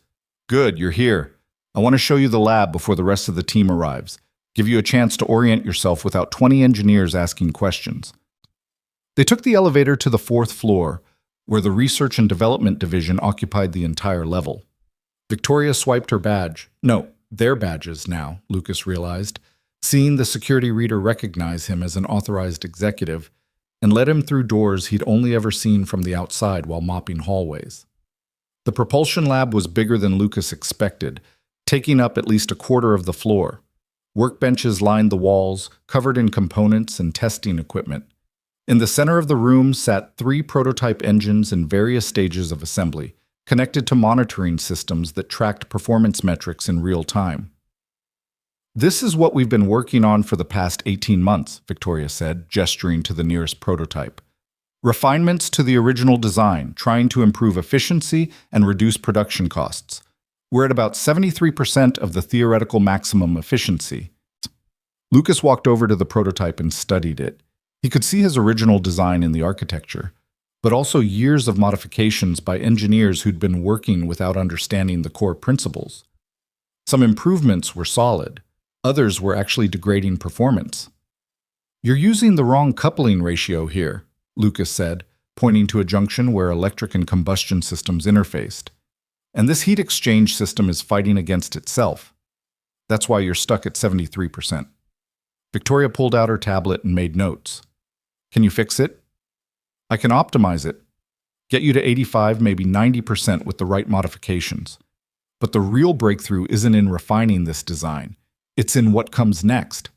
Speaker 1: good, you're here. I want to show you the lab before the rest of the team arrives. Give you a chance to orient yourself without 20 engineers asking questions." They took the elevator to the 4th floor, where the Research and Development Division occupied the entire level. Victoria swiped her badge. No, their badges now, Lucas realized, seeing the security reader recognize him as an authorized executive, and led him through doors he'd only ever seen from the outside while mopping hallways. The propulsion lab was bigger than Lucas expected, taking up at least a quarter of the floor. Workbenches lined the walls, covered in components and testing equipment. In the center of the room sat 3 prototype engines in various stages of assembly, connected to monitoring systems that tracked performance metrics in real time. "This is what we've been working on for the past 18 months, Victoria said, gesturing to the nearest prototype. "Refinements to the original design, trying to improve efficiency and reduce production costs. We're at about 73% of the theoretical maximum efficiency. Lucas walked over to the prototype and studied it. He could see his original design in the architecture, but also years of modifications by engineers who'd been working without understanding the core principles. Some improvements were solid, others were actually degrading performance. "You're using the wrong coupling ratio here," Lucas said, pointing to a junction where electric and combustion systems interfaced. "And this heat exchange system is fighting against itself. That's why you're stuck at 73%. Victoria pulled out her tablet and made notes. "Can you fix it?" "I can optimize it. Get you to 85, maybe 90% with the right modifications. But the real breakthrough isn't in refining this design. It's in what comes next."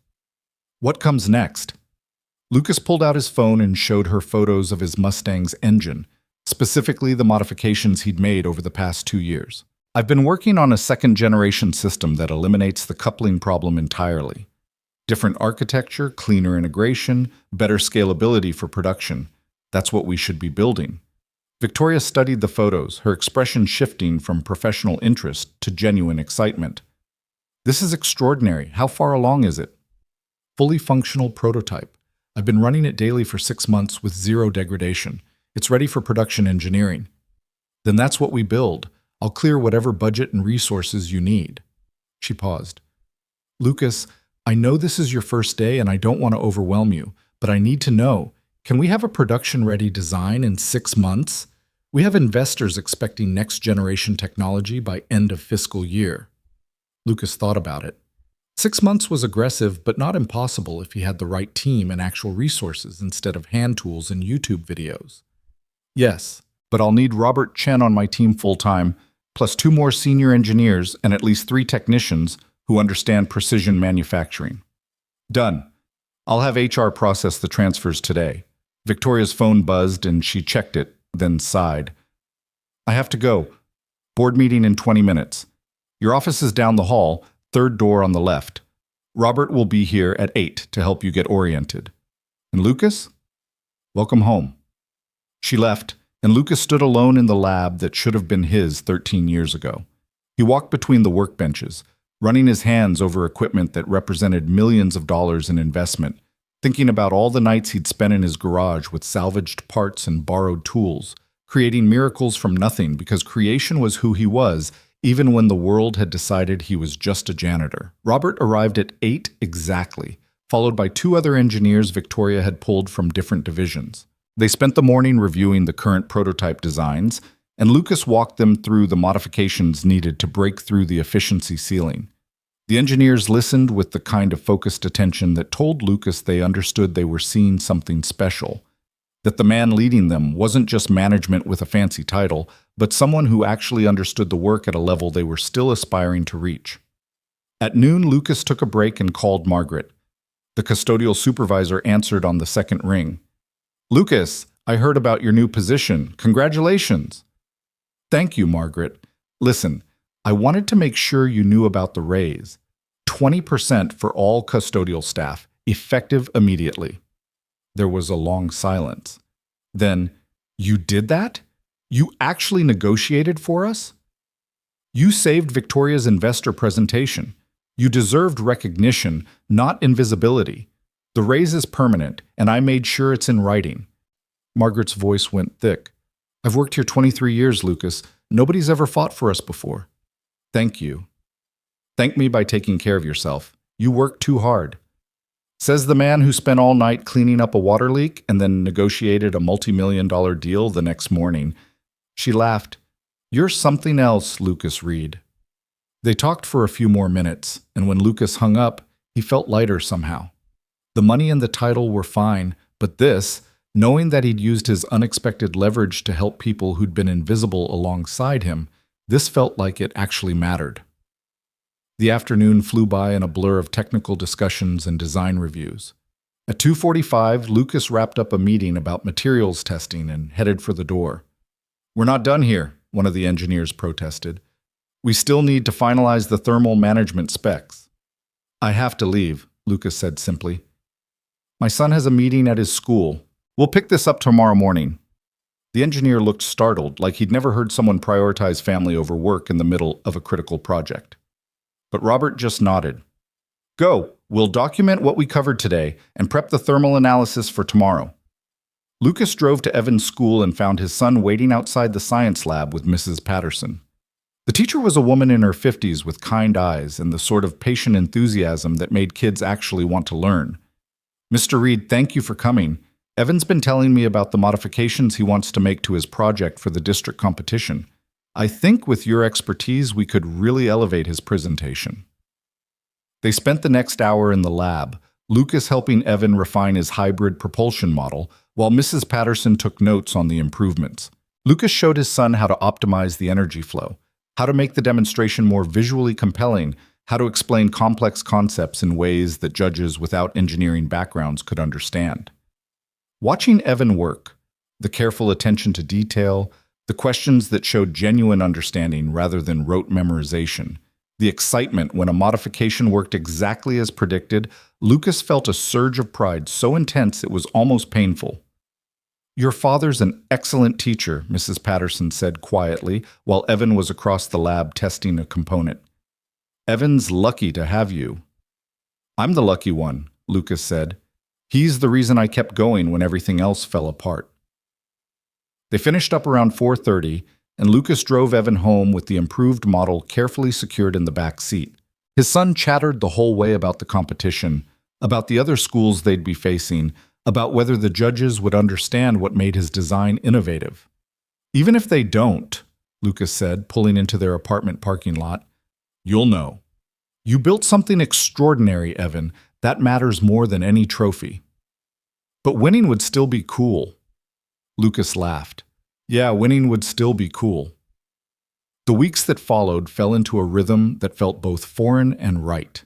Speaker 1: "What comes next?" Lucas pulled out his phone and showed her photos of his Mustang's engine, specifically the modifications he'd made over the past 2 years. "I've been working on a second-generation system that eliminates the coupling problem entirely. Different architecture, cleaner integration, better scalability for production. That's what we should be building." Victoria studied the photos, her expression shifting from professional interest to genuine excitement. "This is extraordinary. How far along is it?" "Fully functional prototype. I've been running it daily for 6 months with zero degradation. It's ready for production engineering." "Then that's what we build. I'll clear whatever budget and resources you need." She paused. "Lucas, I know this is your first day and I don't want to overwhelm you, but I need to know, can we have a production-ready design in 6 months? We have investors expecting next-generation technology by end of fiscal year." Lucas thought about it. 6 months was aggressive, but not impossible if he had the right team and actual resources instead of hand tools and YouTube videos. "Yes, but I'll need Robert Chen on my team full-time, plus 2 more senior engineers and at least 3 technicians who understand precision manufacturing." "Done. I'll have HR process the transfers today." Victoria's phone buzzed and she checked it, then sighed. "I have to go. Board meeting in 20 minutes. Your office is down the hall, 3rd door on the left. Robert will be here at 8 to help you get oriented. And Lucas? Welcome home." She left, and Lucas stood alone in the lab that should have been his 13 years ago. He walked between the workbenches, running his hands over equipment that represented millions of dollars in investment, thinking about all the nights he'd spent in his garage with salvaged parts and borrowed tools, creating miracles from nothing because creation was who he was, even when the world had decided he was just a janitor. Robert arrived at 8 exactly, followed by 2 other engineers Victoria had pulled from different divisions. They spent the morning reviewing the current prototype designs, and Lucas walked them through the modifications needed to break through the efficiency ceiling. The engineers listened with the kind of focused attention that told Lucas they understood they were seeing something special, that the man leading them wasn't just management with a fancy title, but someone who actually understood the work at a level they were still aspiring to reach. At noon, Lucas took a break and called Margaret. The custodial supervisor answered on the second ring. "Lucas, I heard about your new position. Congratulations." "Thank you, Margaret. Listen, I wanted to make sure you knew about the raise. 20% for all custodial staff, effective immediately." There was a long silence. Then, "You did that? You actually negotiated for us?" "You saved Victoria's investor presentation. You deserved recognition, not invisibility. The raise is permanent, and I made sure it's in writing." Margaret's voice went thick. "I've worked here 23 years, Lucas. Nobody's ever fought for us before." "Thank you." "Thank me by taking care of yourself. You worked too hard." Says the man who spent all night cleaning up a water leak and then negotiated a multi-million-dollar deal the next morning. She laughed. "You're something else, Lucas Reed." They talked for a few more minutes, and when Lucas hung up, he felt lighter somehow. The money and the title were fine, but this, knowing that he'd used his unexpected leverage to help people who'd been invisible alongside him, this felt like it actually mattered. The afternoon flew by in a blur of technical discussions and design reviews. At 2:45, Lucas wrapped up a meeting about materials testing and headed for the door. "We're not done here," one of the engineers protested. "We still need to finalize the thermal management specs." "I have to leave," Lucas said simply. "My son has a meeting at his school. We'll pick this up tomorrow morning." The engineer looked startled, like he'd never heard someone prioritize family over work in the middle of a critical project. But Robert just nodded. "Go, We'll document what we covered today and prep the thermal analysis for tomorrow. Lucas drove to Evan's school and found his son waiting outside the science lab with Mrs. Patterson. The teacher was a woman in her 50s with kind eyes and the sort of patient enthusiasm that made kids actually want to learn. "Mr. Reed, thank you for coming. Evan's been telling me about the modifications he wants to make to his project for the district competition. I think with your expertise, we could really elevate his presentation." They spent the next hour in the lab, Lucas helping Evan refine his hybrid propulsion model, while Mrs. Patterson took notes on the improvements. Lucas showed his son how to optimize the energy flow, how to make the demonstration more visually compelling, how to explain complex concepts in ways that judges without engineering backgrounds could understand. Watching Evan work, the careful attention to detail, the questions that showed genuine understanding rather than rote memorization, the excitement when a modification worked exactly as predicted, Lucas felt a surge of pride so intense it was almost painful. "Your father's an excellent teacher," Mrs. Patterson said quietly while Evan was across the lab testing a component. "Evan's lucky to have you." "I'm the lucky one," Lucas said. "He's the reason I kept going when everything else fell apart." They finished up around 4:30, and Lucas drove Evan home with the improved model carefully secured in the back seat. His son chattered the whole way about the competition, about the other schools they'd be facing, about whether the judges would understand what made his design innovative. "Even if they don't," Lucas said, pulling into their apartment parking lot, "you'll know. You built something extraordinary, Evan. That matters more than any trophy." "But winning would still be cool." Lucas laughed. "Yeah, winning would still be cool." The weeks that followed fell into a rhythm that felt both foreign and right.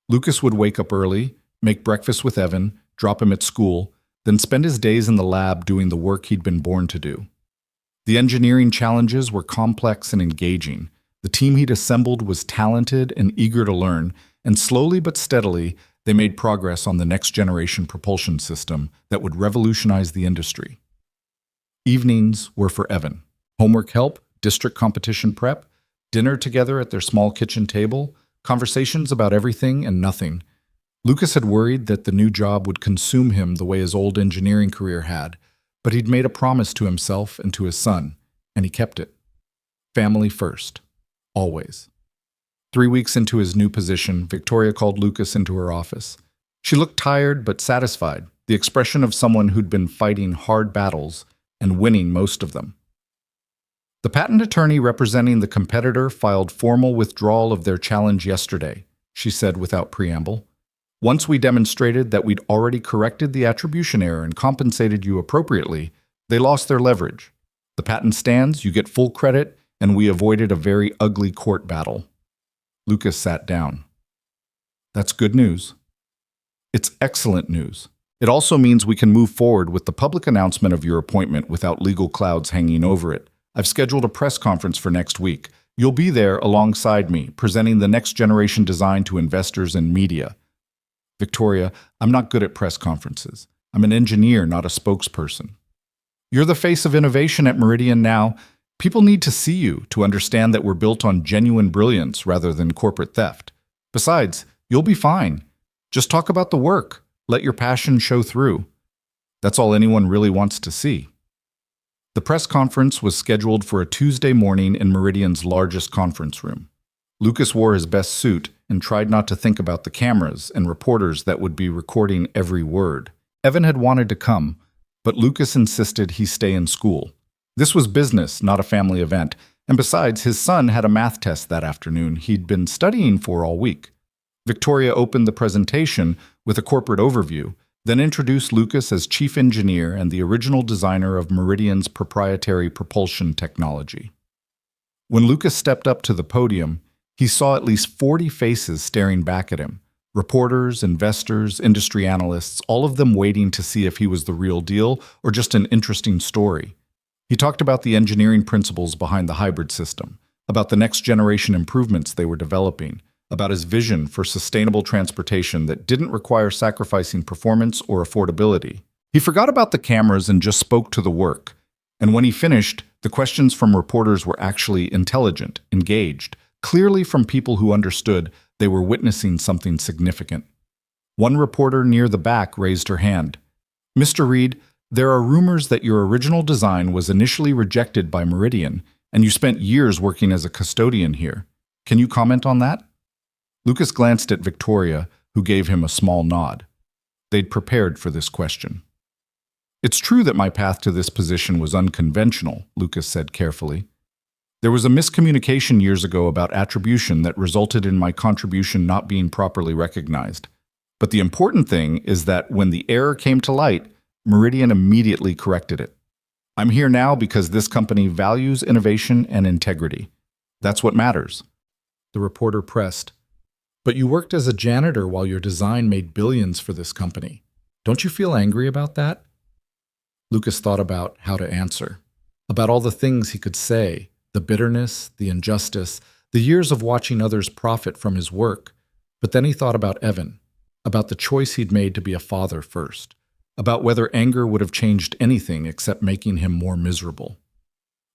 Speaker 1: Lucas would wake up early, make breakfast with Evan, drop him at school, then spend his days in the lab doing the work he'd been born to do. The engineering challenges were complex and engaging. The team he'd assembled was talented and eager to learn, and slowly but steadily, they made progress on the next-generation propulsion system that would revolutionize the industry. Evenings were for Evan. Homework help, district competition prep, dinner together at their small kitchen table, conversations about everything and nothing. Lucas had worried that the new job would consume him the way his old engineering career had, but he'd made a promise to himself and to his son, and he kept it. Family first. Always. 3 weeks into his new position, Victoria called Lucas into her office. She looked tired but satisfied, the expression of someone who'd been fighting hard battles and winning most of them. The patent attorney representing the competitor filed formal withdrawal of their challenge yesterday, she said without preamble. "Once we demonstrated that we'd already corrected the attribution error and compensated you appropriately, they lost their leverage. The patent stands, you get full credit, and we avoided a very ugly court battle." Lucas sat down. "That's good news." "It's excellent news. It also means we can move forward with the public announcement of your appointment without legal clouds hanging over it. I've scheduled a press conference for next week. You'll be there alongside me, presenting the next generation design to investors and media." "Victoria, I'm not good at press conferences. I'm an engineer, not a spokesperson." "You're the face of innovation at Meridian now. People need to see you to understand that we're built on genuine brilliance rather than corporate theft. Besides, you'll be fine. Just talk about the work. Let your passion show through. That's all anyone really wants to see." The press conference was scheduled for a Tuesday morning in Meridian's largest conference room. Lucas wore his best suit and tried not to think about the cameras and reporters that would be recording every word. Evan had wanted to come, but Lucas insisted he stay in school. This was business, not a family event, and besides, his son had a math test that afternoon he'd been studying for all week. Victoria opened the presentation with a corporate overview, then introduced Lucas as chief engineer and the original designer of Meridian's proprietary propulsion technology. When Lucas stepped up to the podium, he saw at least 40 faces staring back at him. Reporters, investors, industry analysts, all of them waiting to see if he was the real deal or just an interesting story. He talked about the engineering principles behind the hybrid system, about the next generation improvements they were developing, about his vision for sustainable transportation that didn't require sacrificing performance or affordability. He forgot about the cameras and just spoke to the work. And when he finished, the questions from reporters were actually intelligent, engaged, clearly from people who understood they were witnessing something significant. One reporter near the back raised her hand. "Mr. Reed, there are rumors that your original design was initially rejected by Meridian, and you spent years working as a custodian here. Can you comment on that?" Lucas glanced at Victoria, who gave him a small nod. They'd prepared for this question. "It's true that my path to this position was unconventional," Lucas said carefully. "There was a miscommunication years ago about attribution that resulted in my contribution not being properly recognized. But the important thing is that when the error came to light, Meridian immediately corrected it. I'm here now because this company values innovation and integrity. That's what matters." The reporter pressed. "But you worked as a janitor while your design made billions for this company. Don't you feel angry about that?" Lucas thought about how to answer, about all the things he could say, the bitterness, the injustice, the years of watching others profit from his work. But then he thought about Evan, about the choice he'd made to be a father first, about whether anger would have changed anything except making him more miserable.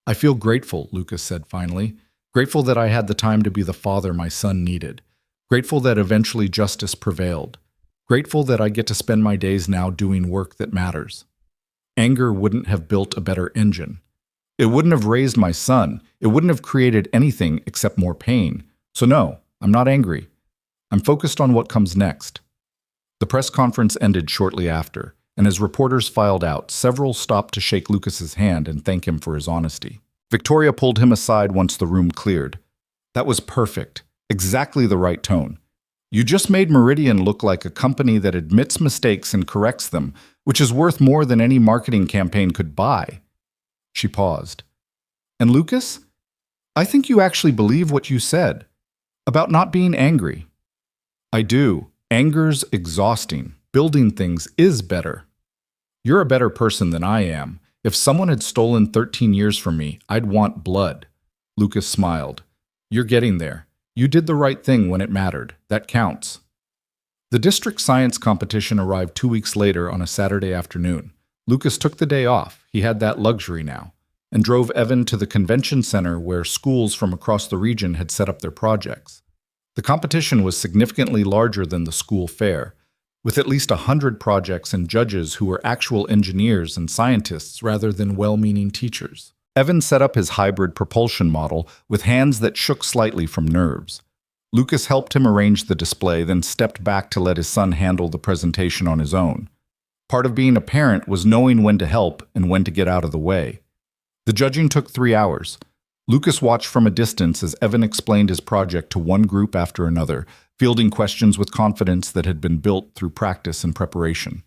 Speaker 1: "I feel grateful," Lucas said finally. "Grateful that I had the time to be the father my son needed. Grateful that eventually justice prevailed. Grateful that I get to spend my days now doing work that matters. Anger wouldn't have built a better engine. It wouldn't have raised my son. It wouldn't have created anything except more pain. So no, I'm not angry. I'm focused on what comes next." The press conference ended shortly after, and as reporters filed out, several stopped to shake Lucas's hand and thank him for his honesty. Victoria pulled him aside once the room cleared. "That was perfect. Exactly the right tone. You just made Meridian look like a company that admits mistakes and corrects them, which is worth more than any marketing campaign could buy." She paused. "And Lucas, I think you actually believe what you said about not being angry." "I do. Anger's exhausting. Building things is better. You're a better person than I am. If someone had stolen 13 years from me, I'd want blood." Lucas smiled. "You're getting there. You did the right thing when it mattered. That counts." The district science competition arrived 2 weeks later on a Saturday afternoon. Lucas took the day off, he had that luxury now, and drove Evan to the convention center where schools from across the region had set up their projects. The competition was significantly larger than the school fair, with at least 100 projects and judges who were actual engineers and scientists rather than well-meaning teachers. Evan set up his hybrid propulsion model with hands that shook slightly from nerves. Lucas helped him arrange the display, then stepped back to let his son handle the presentation on his own. Part of being a parent was knowing when to help and when to get out of the way. The judging took 3 hours. Lucas watched from a distance as Evan explained his project to one group after another, fielding questions with confidence that had been built through practice and preparation.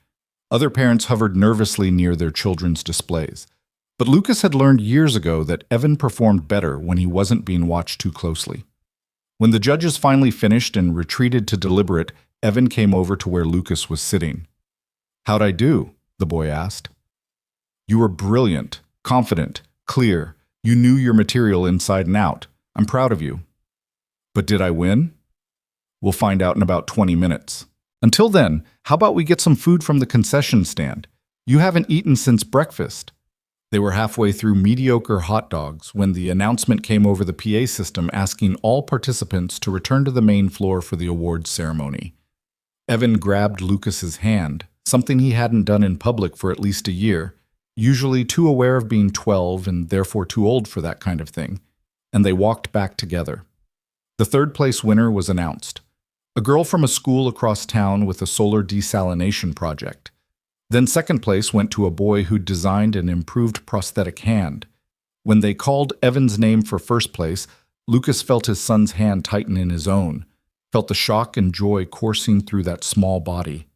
Speaker 1: Other parents hovered nervously near their children's displays. But Lucas had learned years ago that Evan performed better when he wasn't being watched too closely. When the judges finally finished and retreated to deliberate, Evan came over to where Lucas was sitting. "How'd I do?" the boy asked. "You were brilliant, confident, clear. You knew your material inside and out. I'm proud of you." "But did I win?" "We'll find out in about 20 minutes. Until then, how about we get some food from the concession stand? You haven't eaten since breakfast." They were halfway through mediocre hot dogs when the announcement came over the PA system asking all participants to return to the main floor for the awards ceremony. Evan grabbed Lucas's hand, something he hadn't done in public for at least a year, usually too aware of being 12 and therefore too old for that kind of thing, and they walked back together. The third-place winner was announced. A girl from a school across town with a solar desalination project. Then second place went to a boy who'd designed an improved prosthetic hand. When they called Evan's name for first place, Lucas felt his son's hand tighten in his own, felt the shock and joy coursing through that small body.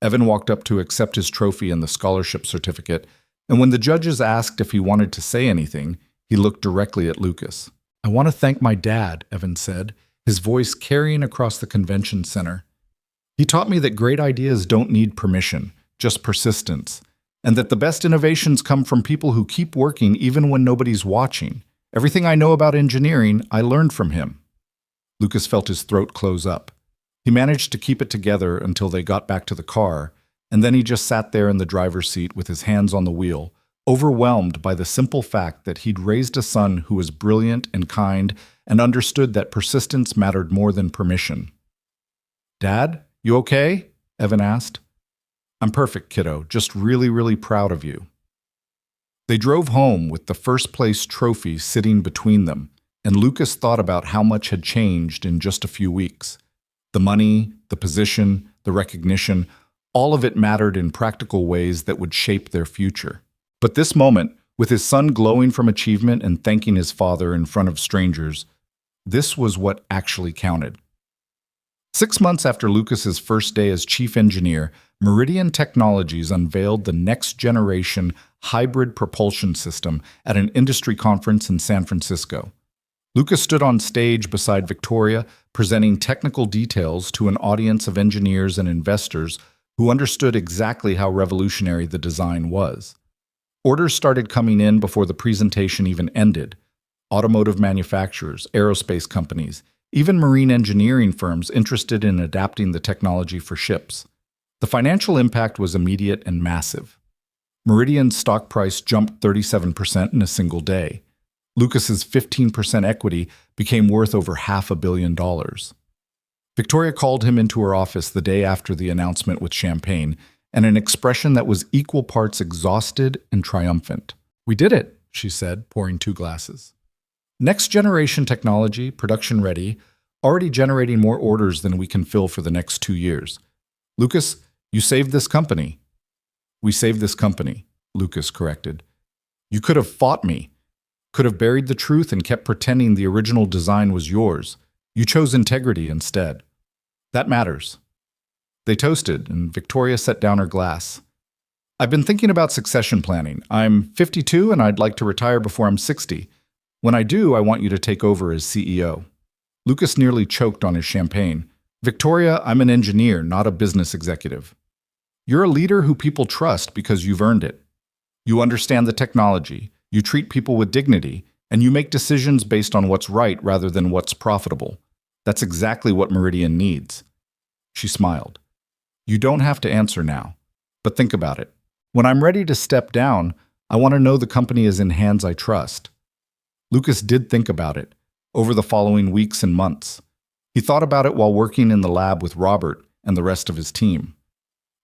Speaker 1: Evan walked up to accept his trophy and the scholarship certificate, and when the judges asked if he wanted to say anything, he looked directly at Lucas. "I want to thank my dad," Evan said, his voice carrying across the convention center. "He taught me that great ideas don't need permission, just persistence, and that the best innovations come from people who keep working even when nobody's watching. Everything I know about engineering, I learned from him." Lucas felt his throat close up. He managed to keep it together until they got back to the car, and then he just sat there in the driver's seat with his hands on the wheel, overwhelmed by the simple fact that he'd raised a son who was brilliant and kind and understood that persistence mattered more than permission. "Dad, you okay?" Evan asked. I'm perfect, kiddo. Just really, really proud of you. They drove home with the first place trophy sitting between them, and Lucas thought about how much had changed in just a few weeks. The money, the position, the recognition, all of it mattered in practical ways that would shape their future. But this moment, with his son glowing from achievement and thanking his father in front of strangers, this was what actually counted. 6 months after Lucas's first day as chief engineer, Meridian Technologies unveiled the next-generation hybrid propulsion system at an industry conference in San Francisco. Lucas stood on stage beside Victoria, presenting technical details to an audience of engineers and investors who understood exactly how revolutionary the design was. Orders started coming in before the presentation even ended. Automotive manufacturers, aerospace companies, even marine engineering firms interested in adapting the technology for ships. The financial impact was immediate and massive. Meridian's stock price jumped 37% in a single day. Lucas's 15% equity became worth over $500 million. Victoria called him into her office the day after the announcement with champagne, and an expression that was equal parts exhausted and triumphant. "We did it," she said, pouring 2 glasses. Next-generation technology, production-ready, already generating more orders than we can fill for the next 2 years. "Lucas, you saved this company." "We saved this company," Lucas corrected. "You could have fought me, could have buried the truth and kept pretending the original design was yours. You chose integrity instead. That matters." They toasted, and Victoria set down her glass. "I've been thinking about succession planning. I'm 52 and I'd like to retire before I'm 60. When I do, I want you to take over as CEO." Lucas nearly choked on his champagne. "Victoria, I'm an engineer, not a business executive. You're a leader who people trust because you've earned it. You understand the technology, you treat people with dignity, and you make decisions based on what's right rather than what's profitable. That's exactly what Meridian needs." She smiled. "You don't have to answer now, but think about it. When I'm ready to step down, I want to know the company is in hands I trust." Lucas did think about it over the following weeks and months. He thought about it while working in the lab with Robert and the rest of his team.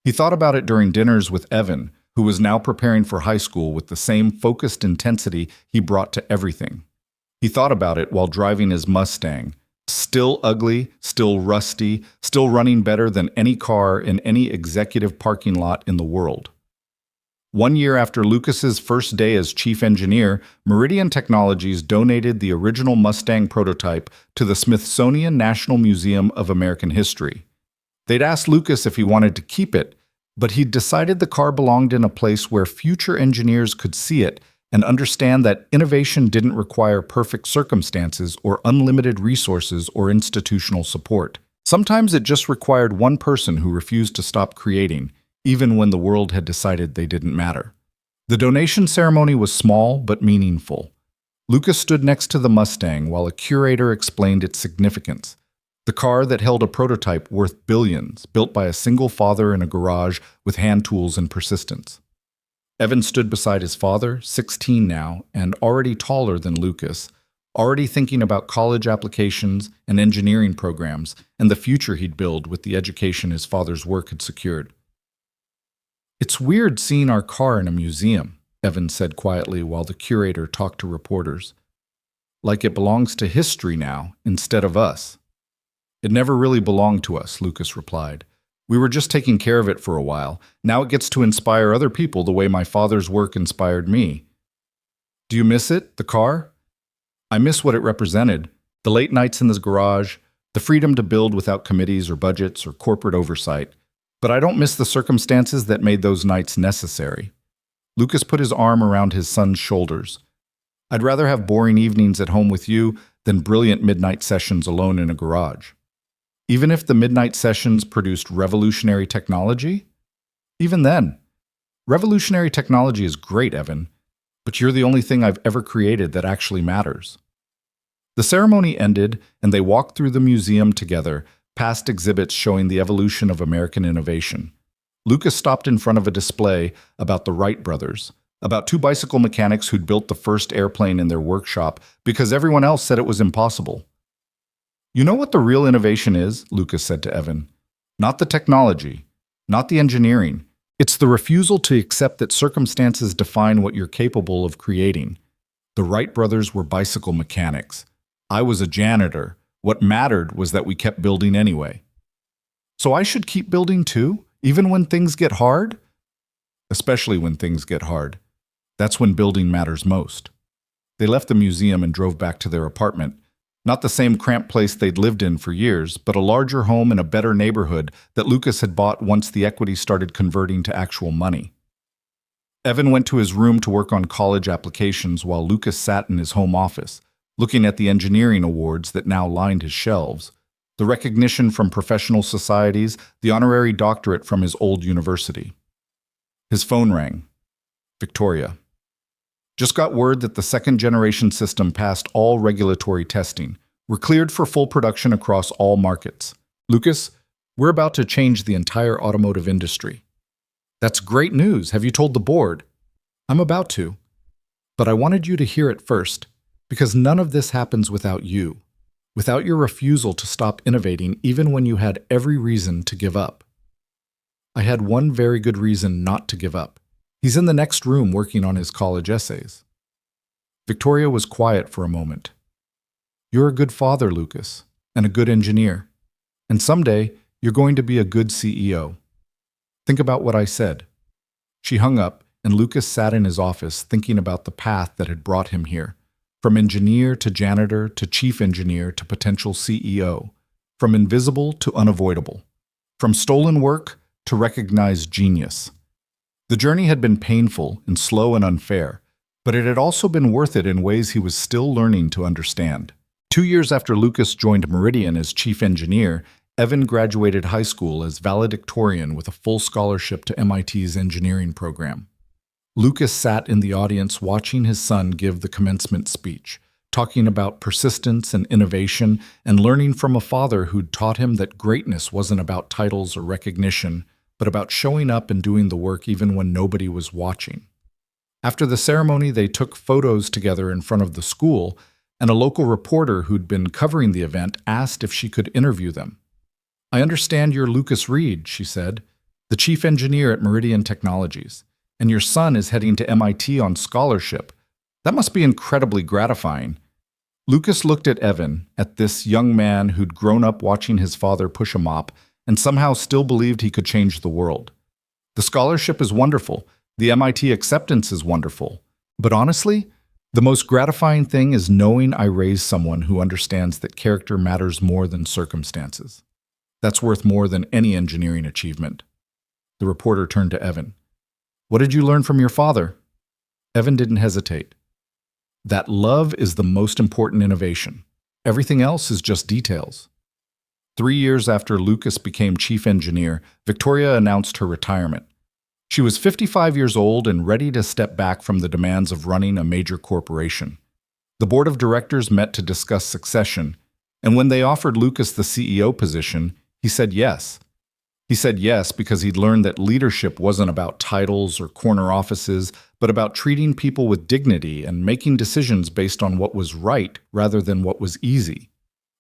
Speaker 1: He thought about it during dinners with Evan, who was now preparing for high school with the same focused intensity he brought to everything. He thought about it while driving his Mustang, still ugly, still rusty, still running better than any car in any executive parking lot in the world. 1 year after Lucas's first day as chief engineer, Meridian Technologies donated the original Mustang prototype to the Smithsonian National Museum of American History. They'd asked Lucas if he wanted to keep it, but he'd decided the car belonged in a place where future engineers could see it and understand that innovation didn't require perfect circumstances or unlimited resources or institutional support. Sometimes it just required one person who refused to stop creating, even when the world had decided they didn't matter. The donation ceremony was small but meaningful. Lucas stood next to the Mustang while a curator explained its significance. The car that held a prototype worth billions, built by a single father in a garage with hand tools and persistence. Evan stood beside his father, 16 now, and already taller than Lucas, already thinking about college applications and engineering programs and the future he'd build with the education his father's work had secured. "It's weird seeing our car in a museum," Evan said quietly while the curator talked to reporters. "Like it belongs to history now, instead of us." "It never really belonged to us," Lucas replied. "We were just taking care of it for a while. Now it gets to inspire other people the way my father's work inspired me." "Do you miss it, the car?" "I miss what it represented. The late nights in this garage, the freedom to build without committees or budgets or corporate oversight. But I don't miss the circumstances that made those nights necessary." Lucas put his arm around his son's shoulders. "I'd rather have boring evenings at home with you than brilliant midnight sessions alone in a garage." Even if the midnight sessions produced revolutionary technology? Even then. Revolutionary technology is great, Evan, but you're the only thing I've ever created that actually matters. The ceremony ended, and they walked through the museum together, past exhibits showing the evolution of American innovation. Lucas stopped in front of a display about the Wright brothers, about 2 bicycle mechanics who'd built the first airplane in their workshop because everyone else said it was impossible. "You know what the real innovation is?" Lucas said to Evan. "Not the technology. not the engineering. It's the refusal to accept that circumstances define what you're capable of creating. The Wright brothers were bicycle mechanics. I was a janitor. What mattered was that we kept building anyway. So I should keep building too, even when things get hard? Especially when things get hard. That's when building matters most. They left the museum and drove back to their apartment. Not the same cramped place they'd lived in for years, but a larger home in a better neighborhood that Lucas had bought once the equity started converting to actual money. Evan went to his room to work on college applications while Lucas sat in his home office, looking at the engineering awards that now lined his shelves, the recognition from professional societies, the honorary doctorate from his old university. His phone rang. Victoria. Just got word that the second-generation system passed all regulatory testing. We're cleared for full production across all markets. Lucas, we're about to change the entire automotive industry. That's great news. Have you told the board? I'm about to. But I wanted you to hear it first, because none of this happens without you, without your refusal to stop innovating even when you had every reason to give up. I had one very good reason not to give up. He's in the next room working on his college essays. Victoria was quiet for a moment. You're a good father, Lucas, and a good engineer. And someday, you're going to be a good CEO. Think about what I said. She hung up, and Lucas sat in his office thinking about the path that had brought him here, from engineer to janitor to chief engineer to potential CEO, from invisible to unavoidable, from stolen work to recognized genius. The journey had been painful and slow and unfair, but it had also been worth it in ways he was still learning to understand. 2 years after Lucas joined Meridian as chief engineer, Evan graduated high school as valedictorian with a full scholarship to MIT's engineering program. Lucas sat in the audience watching his son give the commencement speech, talking about persistence and innovation and learning from a father who'd taught him that greatness wasn't about titles or recognition, but about showing up and doing the work even when nobody was watching. After the ceremony, they took photos together in front of the school, and a local reporter who'd been covering the event asked if she could interview them. I understand you're Lucas Reed, she said, the chief engineer at Meridian Technologies, and your son is heading to MIT on scholarship. That must be incredibly gratifying. Lucas looked at Evan, at this young man who'd grown up watching his father push a mop, and somehow still believed he could change the world. The scholarship is wonderful. The MIT acceptance is wonderful. But honestly, the most gratifying thing is knowing I raised someone who understands that character matters more than circumstances. That's worth more than any engineering achievement. The reporter turned to Evan. What did you learn from your father? Evan didn't hesitate. That love is the most important innovation. Everything else is just details. 3 years after Lucas became chief engineer, Victoria announced her retirement. She was 55 years old and ready to step back from the demands of running a major corporation. The board of directors met to discuss succession, and when they offered Lucas the CEO position, he said yes. He said yes because he'd learned that leadership wasn't about titles or corner offices, but about treating people with dignity and making decisions based on what was right rather than what was easy.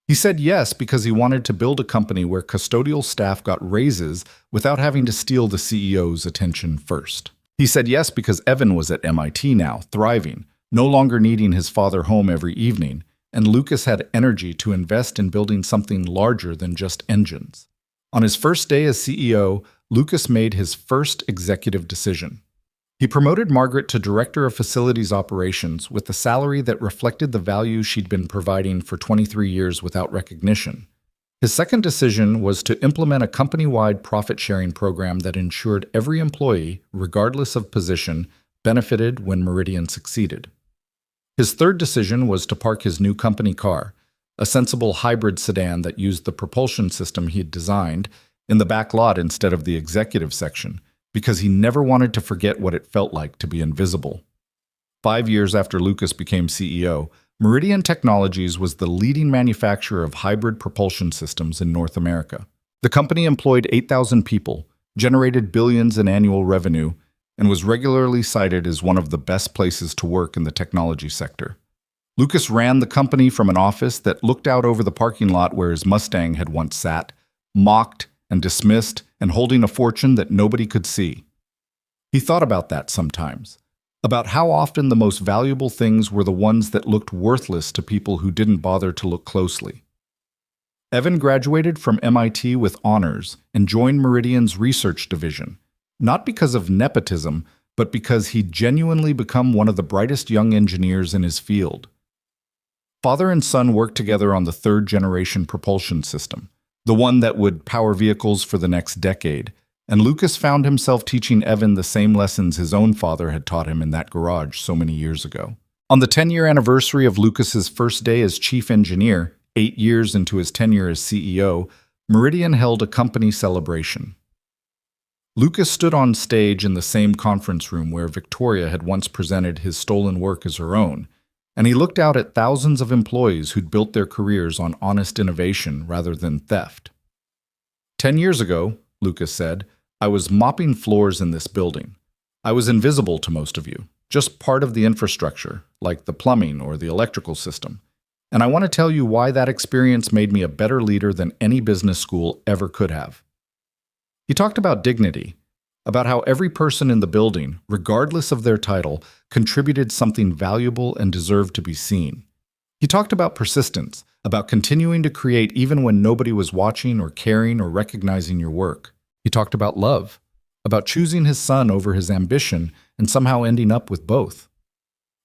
Speaker 1: He said yes because he wanted to build a company where custodial staff got raises without having to steal the CEO's attention first. He said yes because Evan was at MIT now, thriving, no longer needing his father home every evening, and Lucas had energy to invest in building something larger than just engines. On his first day as CEO, Lucas made his first executive decision. He promoted Margaret to Director of Facilities Operations with a salary that reflected the value she'd been providing for 23 years without recognition. His second decision was to implement a company-wide profit-sharing program that ensured every employee, regardless of position, benefited when Meridian succeeded. His third decision was to park his new company car, a sensible hybrid sedan that used the propulsion system he'd designed, in the back lot instead of the executive section, because he never wanted to forget what it felt like to be invisible. 5 years after Lucas became CEO, Meridian Technologies was the leading manufacturer of hybrid propulsion systems in North America. The company employed 8,000 people, generated billions in annual revenue, and was regularly cited as one of the best places to work in the technology sector. Lucas ran the company from an office that looked out over the parking lot where his Mustang had once sat, mocked, and dismissed and holding a fortune that nobody could see. He thought about that sometimes, about how often the most valuable things were the ones that looked worthless to people who didn't bother to look closely. Evan graduated from MIT with honors and joined Meridian's research division, not because of nepotism, but because he'd genuinely become one of the brightest young engineers in his field. Father and son worked together on the third-generation propulsion system, the one that would power vehicles for the next decade, and Lucas found himself teaching Evan the same lessons his own father had taught him in that garage so many years ago. On the 10-year anniversary of Lucas's first day as chief engineer, 8 years into his tenure as CEO, Meridian held a company celebration. Lucas stood on stage in the same conference room where Victoria had once presented his stolen work as her own, and he looked out at thousands of employees who'd built their careers on honest innovation rather than theft. 10 years ago, Lucas said, I was mopping floors in this building. I was invisible to most of you, just part of the infrastructure, like the plumbing or the electrical system. And I want to tell you why that experience made me a better leader than any business school ever could have. He talked about dignity, about how every person in the building, regardless of their title, contributed something valuable and deserved to be seen. He talked about persistence, about continuing to create even when nobody was watching or caring or recognizing your work. He talked about love, about choosing his son over his ambition and somehow ending up with both.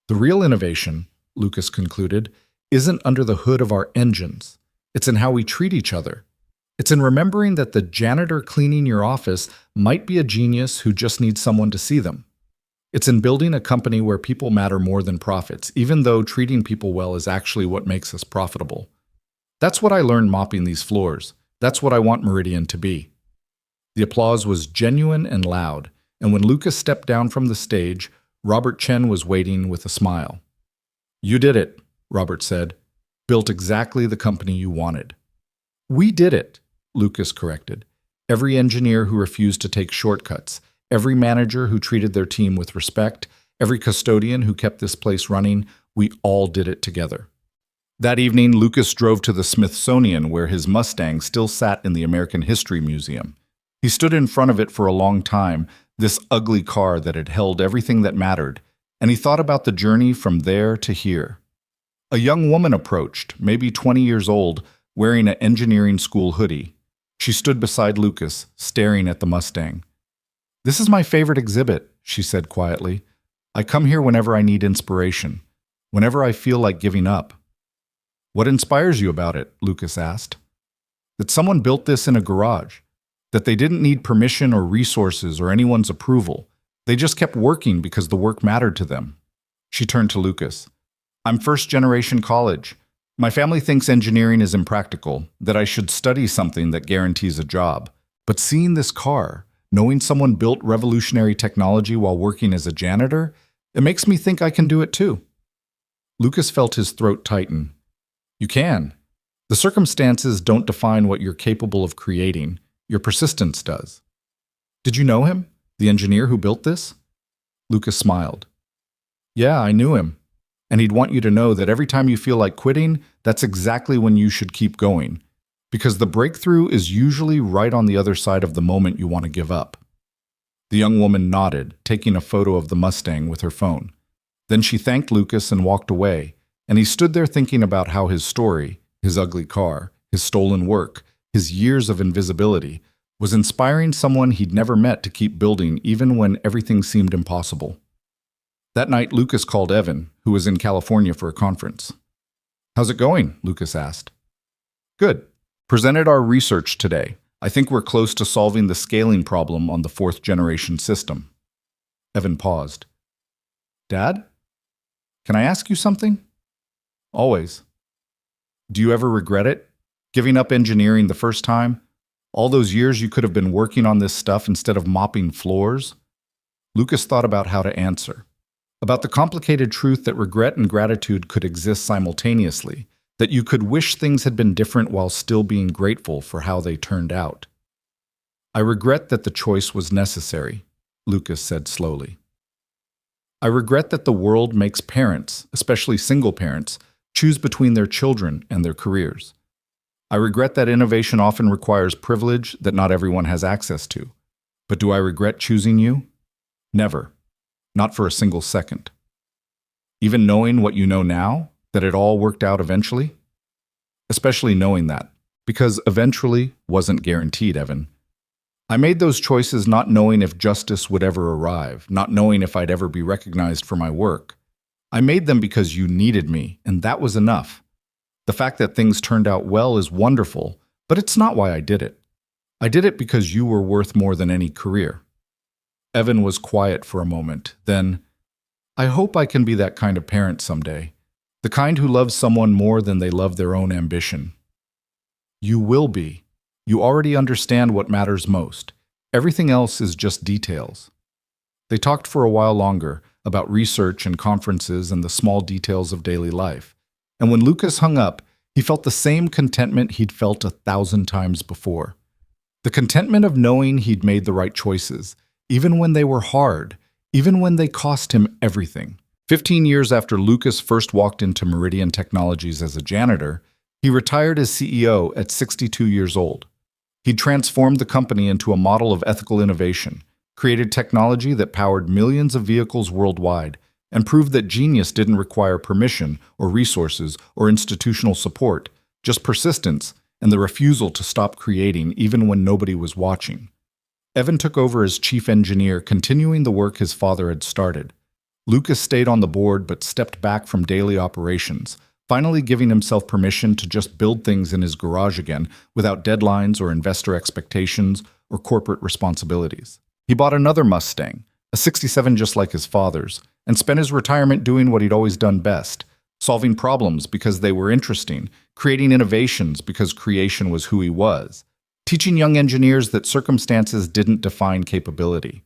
Speaker 1: The real innovation, Lucas concluded, isn't under the hood of our engines. It's in how we treat each other. It's in remembering that the janitor cleaning your office might be a genius who just needs someone to see them. It's in building a company where people matter more than profits, even though treating people well is actually what makes us profitable. That's what I learned mopping these floors. That's what I want Meridian to be. The applause was genuine and loud, and when Lucas stepped down from the stage, Robert Chen was waiting with a smile. You did it, Robert said. Built exactly the company you wanted. We did it, Lucas corrected. Every engineer who refused to take shortcuts, every manager who treated their team with respect, every custodian who kept this place running, we all did it together. That evening, Lucas drove to the Smithsonian where his Mustang still sat in the American History Museum. He stood in front of it for a long time, this ugly car that had held everything that mattered, and he thought about the journey from there to here. A young woman approached, maybe 20 years old, wearing an engineering school hoodie. She stood beside Lucas, staring at the Mustang. This is my favorite exhibit, she said quietly. I come here whenever I need inspiration, whenever I feel like giving up. What inspires you about it? Lucas asked. That someone built this in a garage, that they didn't need permission or resources or anyone's approval. They just kept working because the work mattered to them. She turned to Lucas. I'm first-generation college. My family thinks engineering is impractical, that I should study something that guarantees a job. But seeing this car, knowing someone built revolutionary technology while working as a janitor, it makes me think I can do it too. Lucas felt his throat tighten. You can. The circumstances don't define what you're capable of creating. Your persistence does. Did you know him, the engineer who built this? Lucas smiled. Yeah, I knew him. And he'd want you to know that every time you feel like quitting, that's exactly when you should keep going. Because the breakthrough is usually right on the other side of the moment you want to give up. The young woman nodded, taking a photo of the Mustang with her phone. Then she thanked Lucas and walked away, and he stood there thinking about how his story, his ugly car, his stolen work, his years of invisibility, was inspiring someone he'd never met to keep building even when everything seemed impossible. That night, Lucas called Evan, who was in California for a conference. How's it going? Lucas asked. Good. Presented our research today. I think we're close to solving the scaling problem on the fourth-generation system. Evan paused. Dad? Can I ask you something? Always. Do you ever regret it? Giving up engineering the first time? All those years you could have been working on this stuff instead of mopping floors? Lucas thought about how to answer. About the complicated truth that regret and gratitude could exist simultaneously, that you could wish things had been different while still being grateful for how they turned out. I regret that the choice was necessary, Lucas said slowly. I regret that the world makes parents, especially single parents, choose between their children and their careers. I regret that innovation often requires privilege that not everyone has access to. But do I regret choosing you? Never. Not for a single second. Even knowing what you know now, that it all worked out eventually? Especially knowing that, because eventually wasn't guaranteed, Evan. I made those choices not knowing if justice would ever arrive, not knowing if I'd ever be recognized for my work. I made them because you needed me, and that was enough. The fact that things turned out well is wonderful, but it's not why I did it. I did it because you were worth more than any career. Evan was quiet for a moment. Then, I hope I can be that kind of parent someday. The kind who loves someone more than they love their own ambition. You will be. You already understand what matters most. Everything else is just details. They talked for a while longer about research and conferences and the small details of daily life. And when Lucas hung up, he felt the same contentment he'd felt 1,000 times before. The contentment of knowing he'd made the right choices, even when they were hard, even when they cost him everything. 15 years after Lucas first walked into Meridian Technologies as a janitor, he retired as CEO at 62 years old. He'd transformed the company into a model of ethical innovation, created technology that powered millions of vehicles worldwide, and proved that genius didn't require permission or resources or institutional support, just persistence and the refusal to stop creating even when nobody was watching. Evan took over as chief engineer, continuing the work his father had started. Lucas stayed on the board but stepped back from daily operations, finally giving himself permission to just build things in his garage again without deadlines or investor expectations or corporate responsibilities. He bought another Mustang, a 67 just like his father's, and spent his retirement doing what he'd always done best, solving problems because they were interesting, creating innovations because creation was who he was, teaching young engineers that circumstances didn't define capability.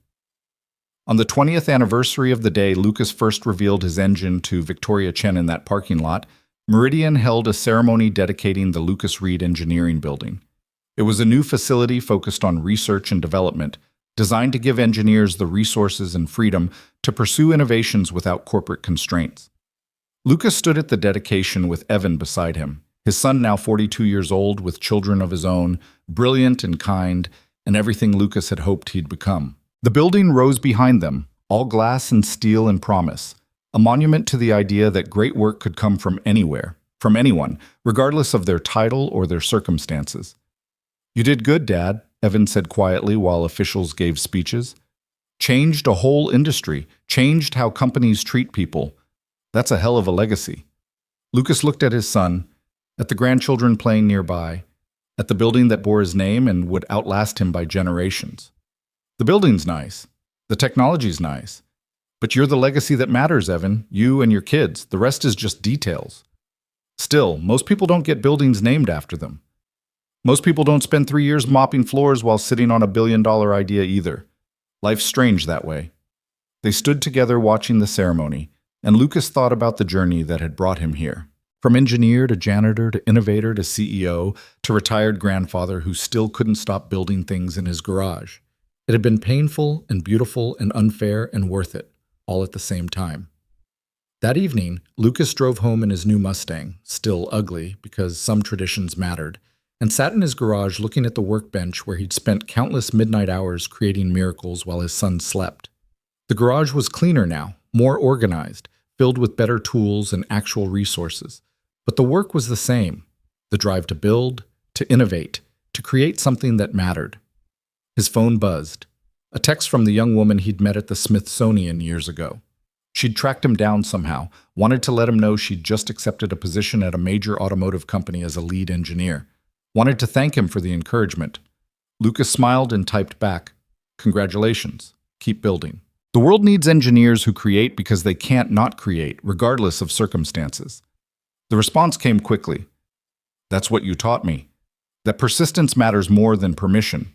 Speaker 1: On the 20th anniversary of the day Lucas first revealed his engine to Victoria Chen in that parking lot, Meridian held a ceremony dedicating the Lucas Reed Engineering Building. It was a new facility focused on research and development, designed to give engineers the resources and freedom to pursue innovations without corporate constraints. Lucas stood at the dedication with Evan beside him, his son now 42 years old with children of his own, brilliant and kind, and everything Lucas had hoped he'd become. The building rose behind them, all glass and steel and promise, a monument to the idea that great work could come from anywhere, from anyone, regardless of their title or their circumstances. "You did good, Dad," Evan said quietly while officials gave speeches. "Changed a whole industry, changed how companies treat people. That's a hell of a legacy." Lucas looked at his son, at the grandchildren playing nearby, at the building that bore his name and would outlast him by generations. "The building's nice. The technology's nice. But you're the legacy that matters, Evan, you and your kids. The rest is just details. Still, most people don't get buildings named after them. Most people don't spend 3 years mopping floors while sitting on a billion-dollar idea either. Life's strange that way." They stood together watching the ceremony, and Lucas thought about the journey that had brought him here. From engineer to janitor to innovator to CEO to retired grandfather who still couldn't stop building things in his garage. It had been painful and beautiful and unfair and worth it, all at the same time. That evening, Lucas drove home in his new Mustang, still ugly because some traditions mattered, and sat in his garage looking at the workbench where he'd spent countless midnight hours creating miracles while his son slept. The garage was cleaner now, more organized, filled with better tools and actual resources. But the work was the same, the drive to build, to innovate, to create something that mattered. His phone buzzed, a text from the young woman he'd met at the Smithsonian years ago. She'd tracked him down somehow, wanted to let him know she'd just accepted a position at a major automotive company as a lead engineer. Wanted to thank him for the encouragement. Lucas smiled and typed back, "Congratulations. Keep building." The world needs engineers who create because they can't not create, regardless of circumstances. The response came quickly. "That's what you taught me. That persistence matters more than permission."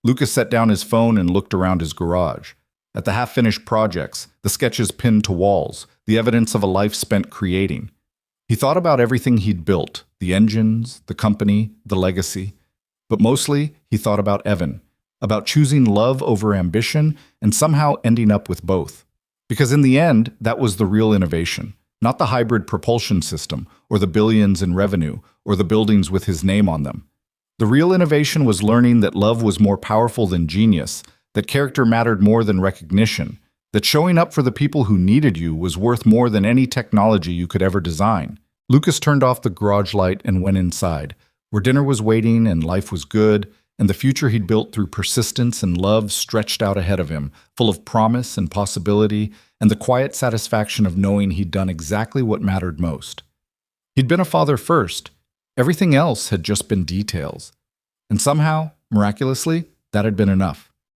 Speaker 1: Lucas set down his phone and looked around his garage. At the half-finished projects, the sketches pinned to walls, the evidence of a life spent creating. He thought about everything he'd built, the engines, the company, the legacy. But mostly, he thought about Evan, about choosing love over ambition and somehow ending up with both. Because in the end, that was the real innovation. not the hybrid propulsion system, or the billions in revenue, or the buildings with his name on them. The real innovation was learning that love was more powerful than genius, that character mattered more than recognition, that showing up for the people who needed you was worth more than any technology you could ever design. Lucas turned off the garage light and went inside, where dinner was waiting and life was good, and the future he'd built through persistence and love stretched out ahead of him, full of promise and possibility, and the quiet satisfaction of knowing he'd done exactly what mattered most. He'd been a father first. Everything else had just been details. And somehow, miraculously, that had been enough.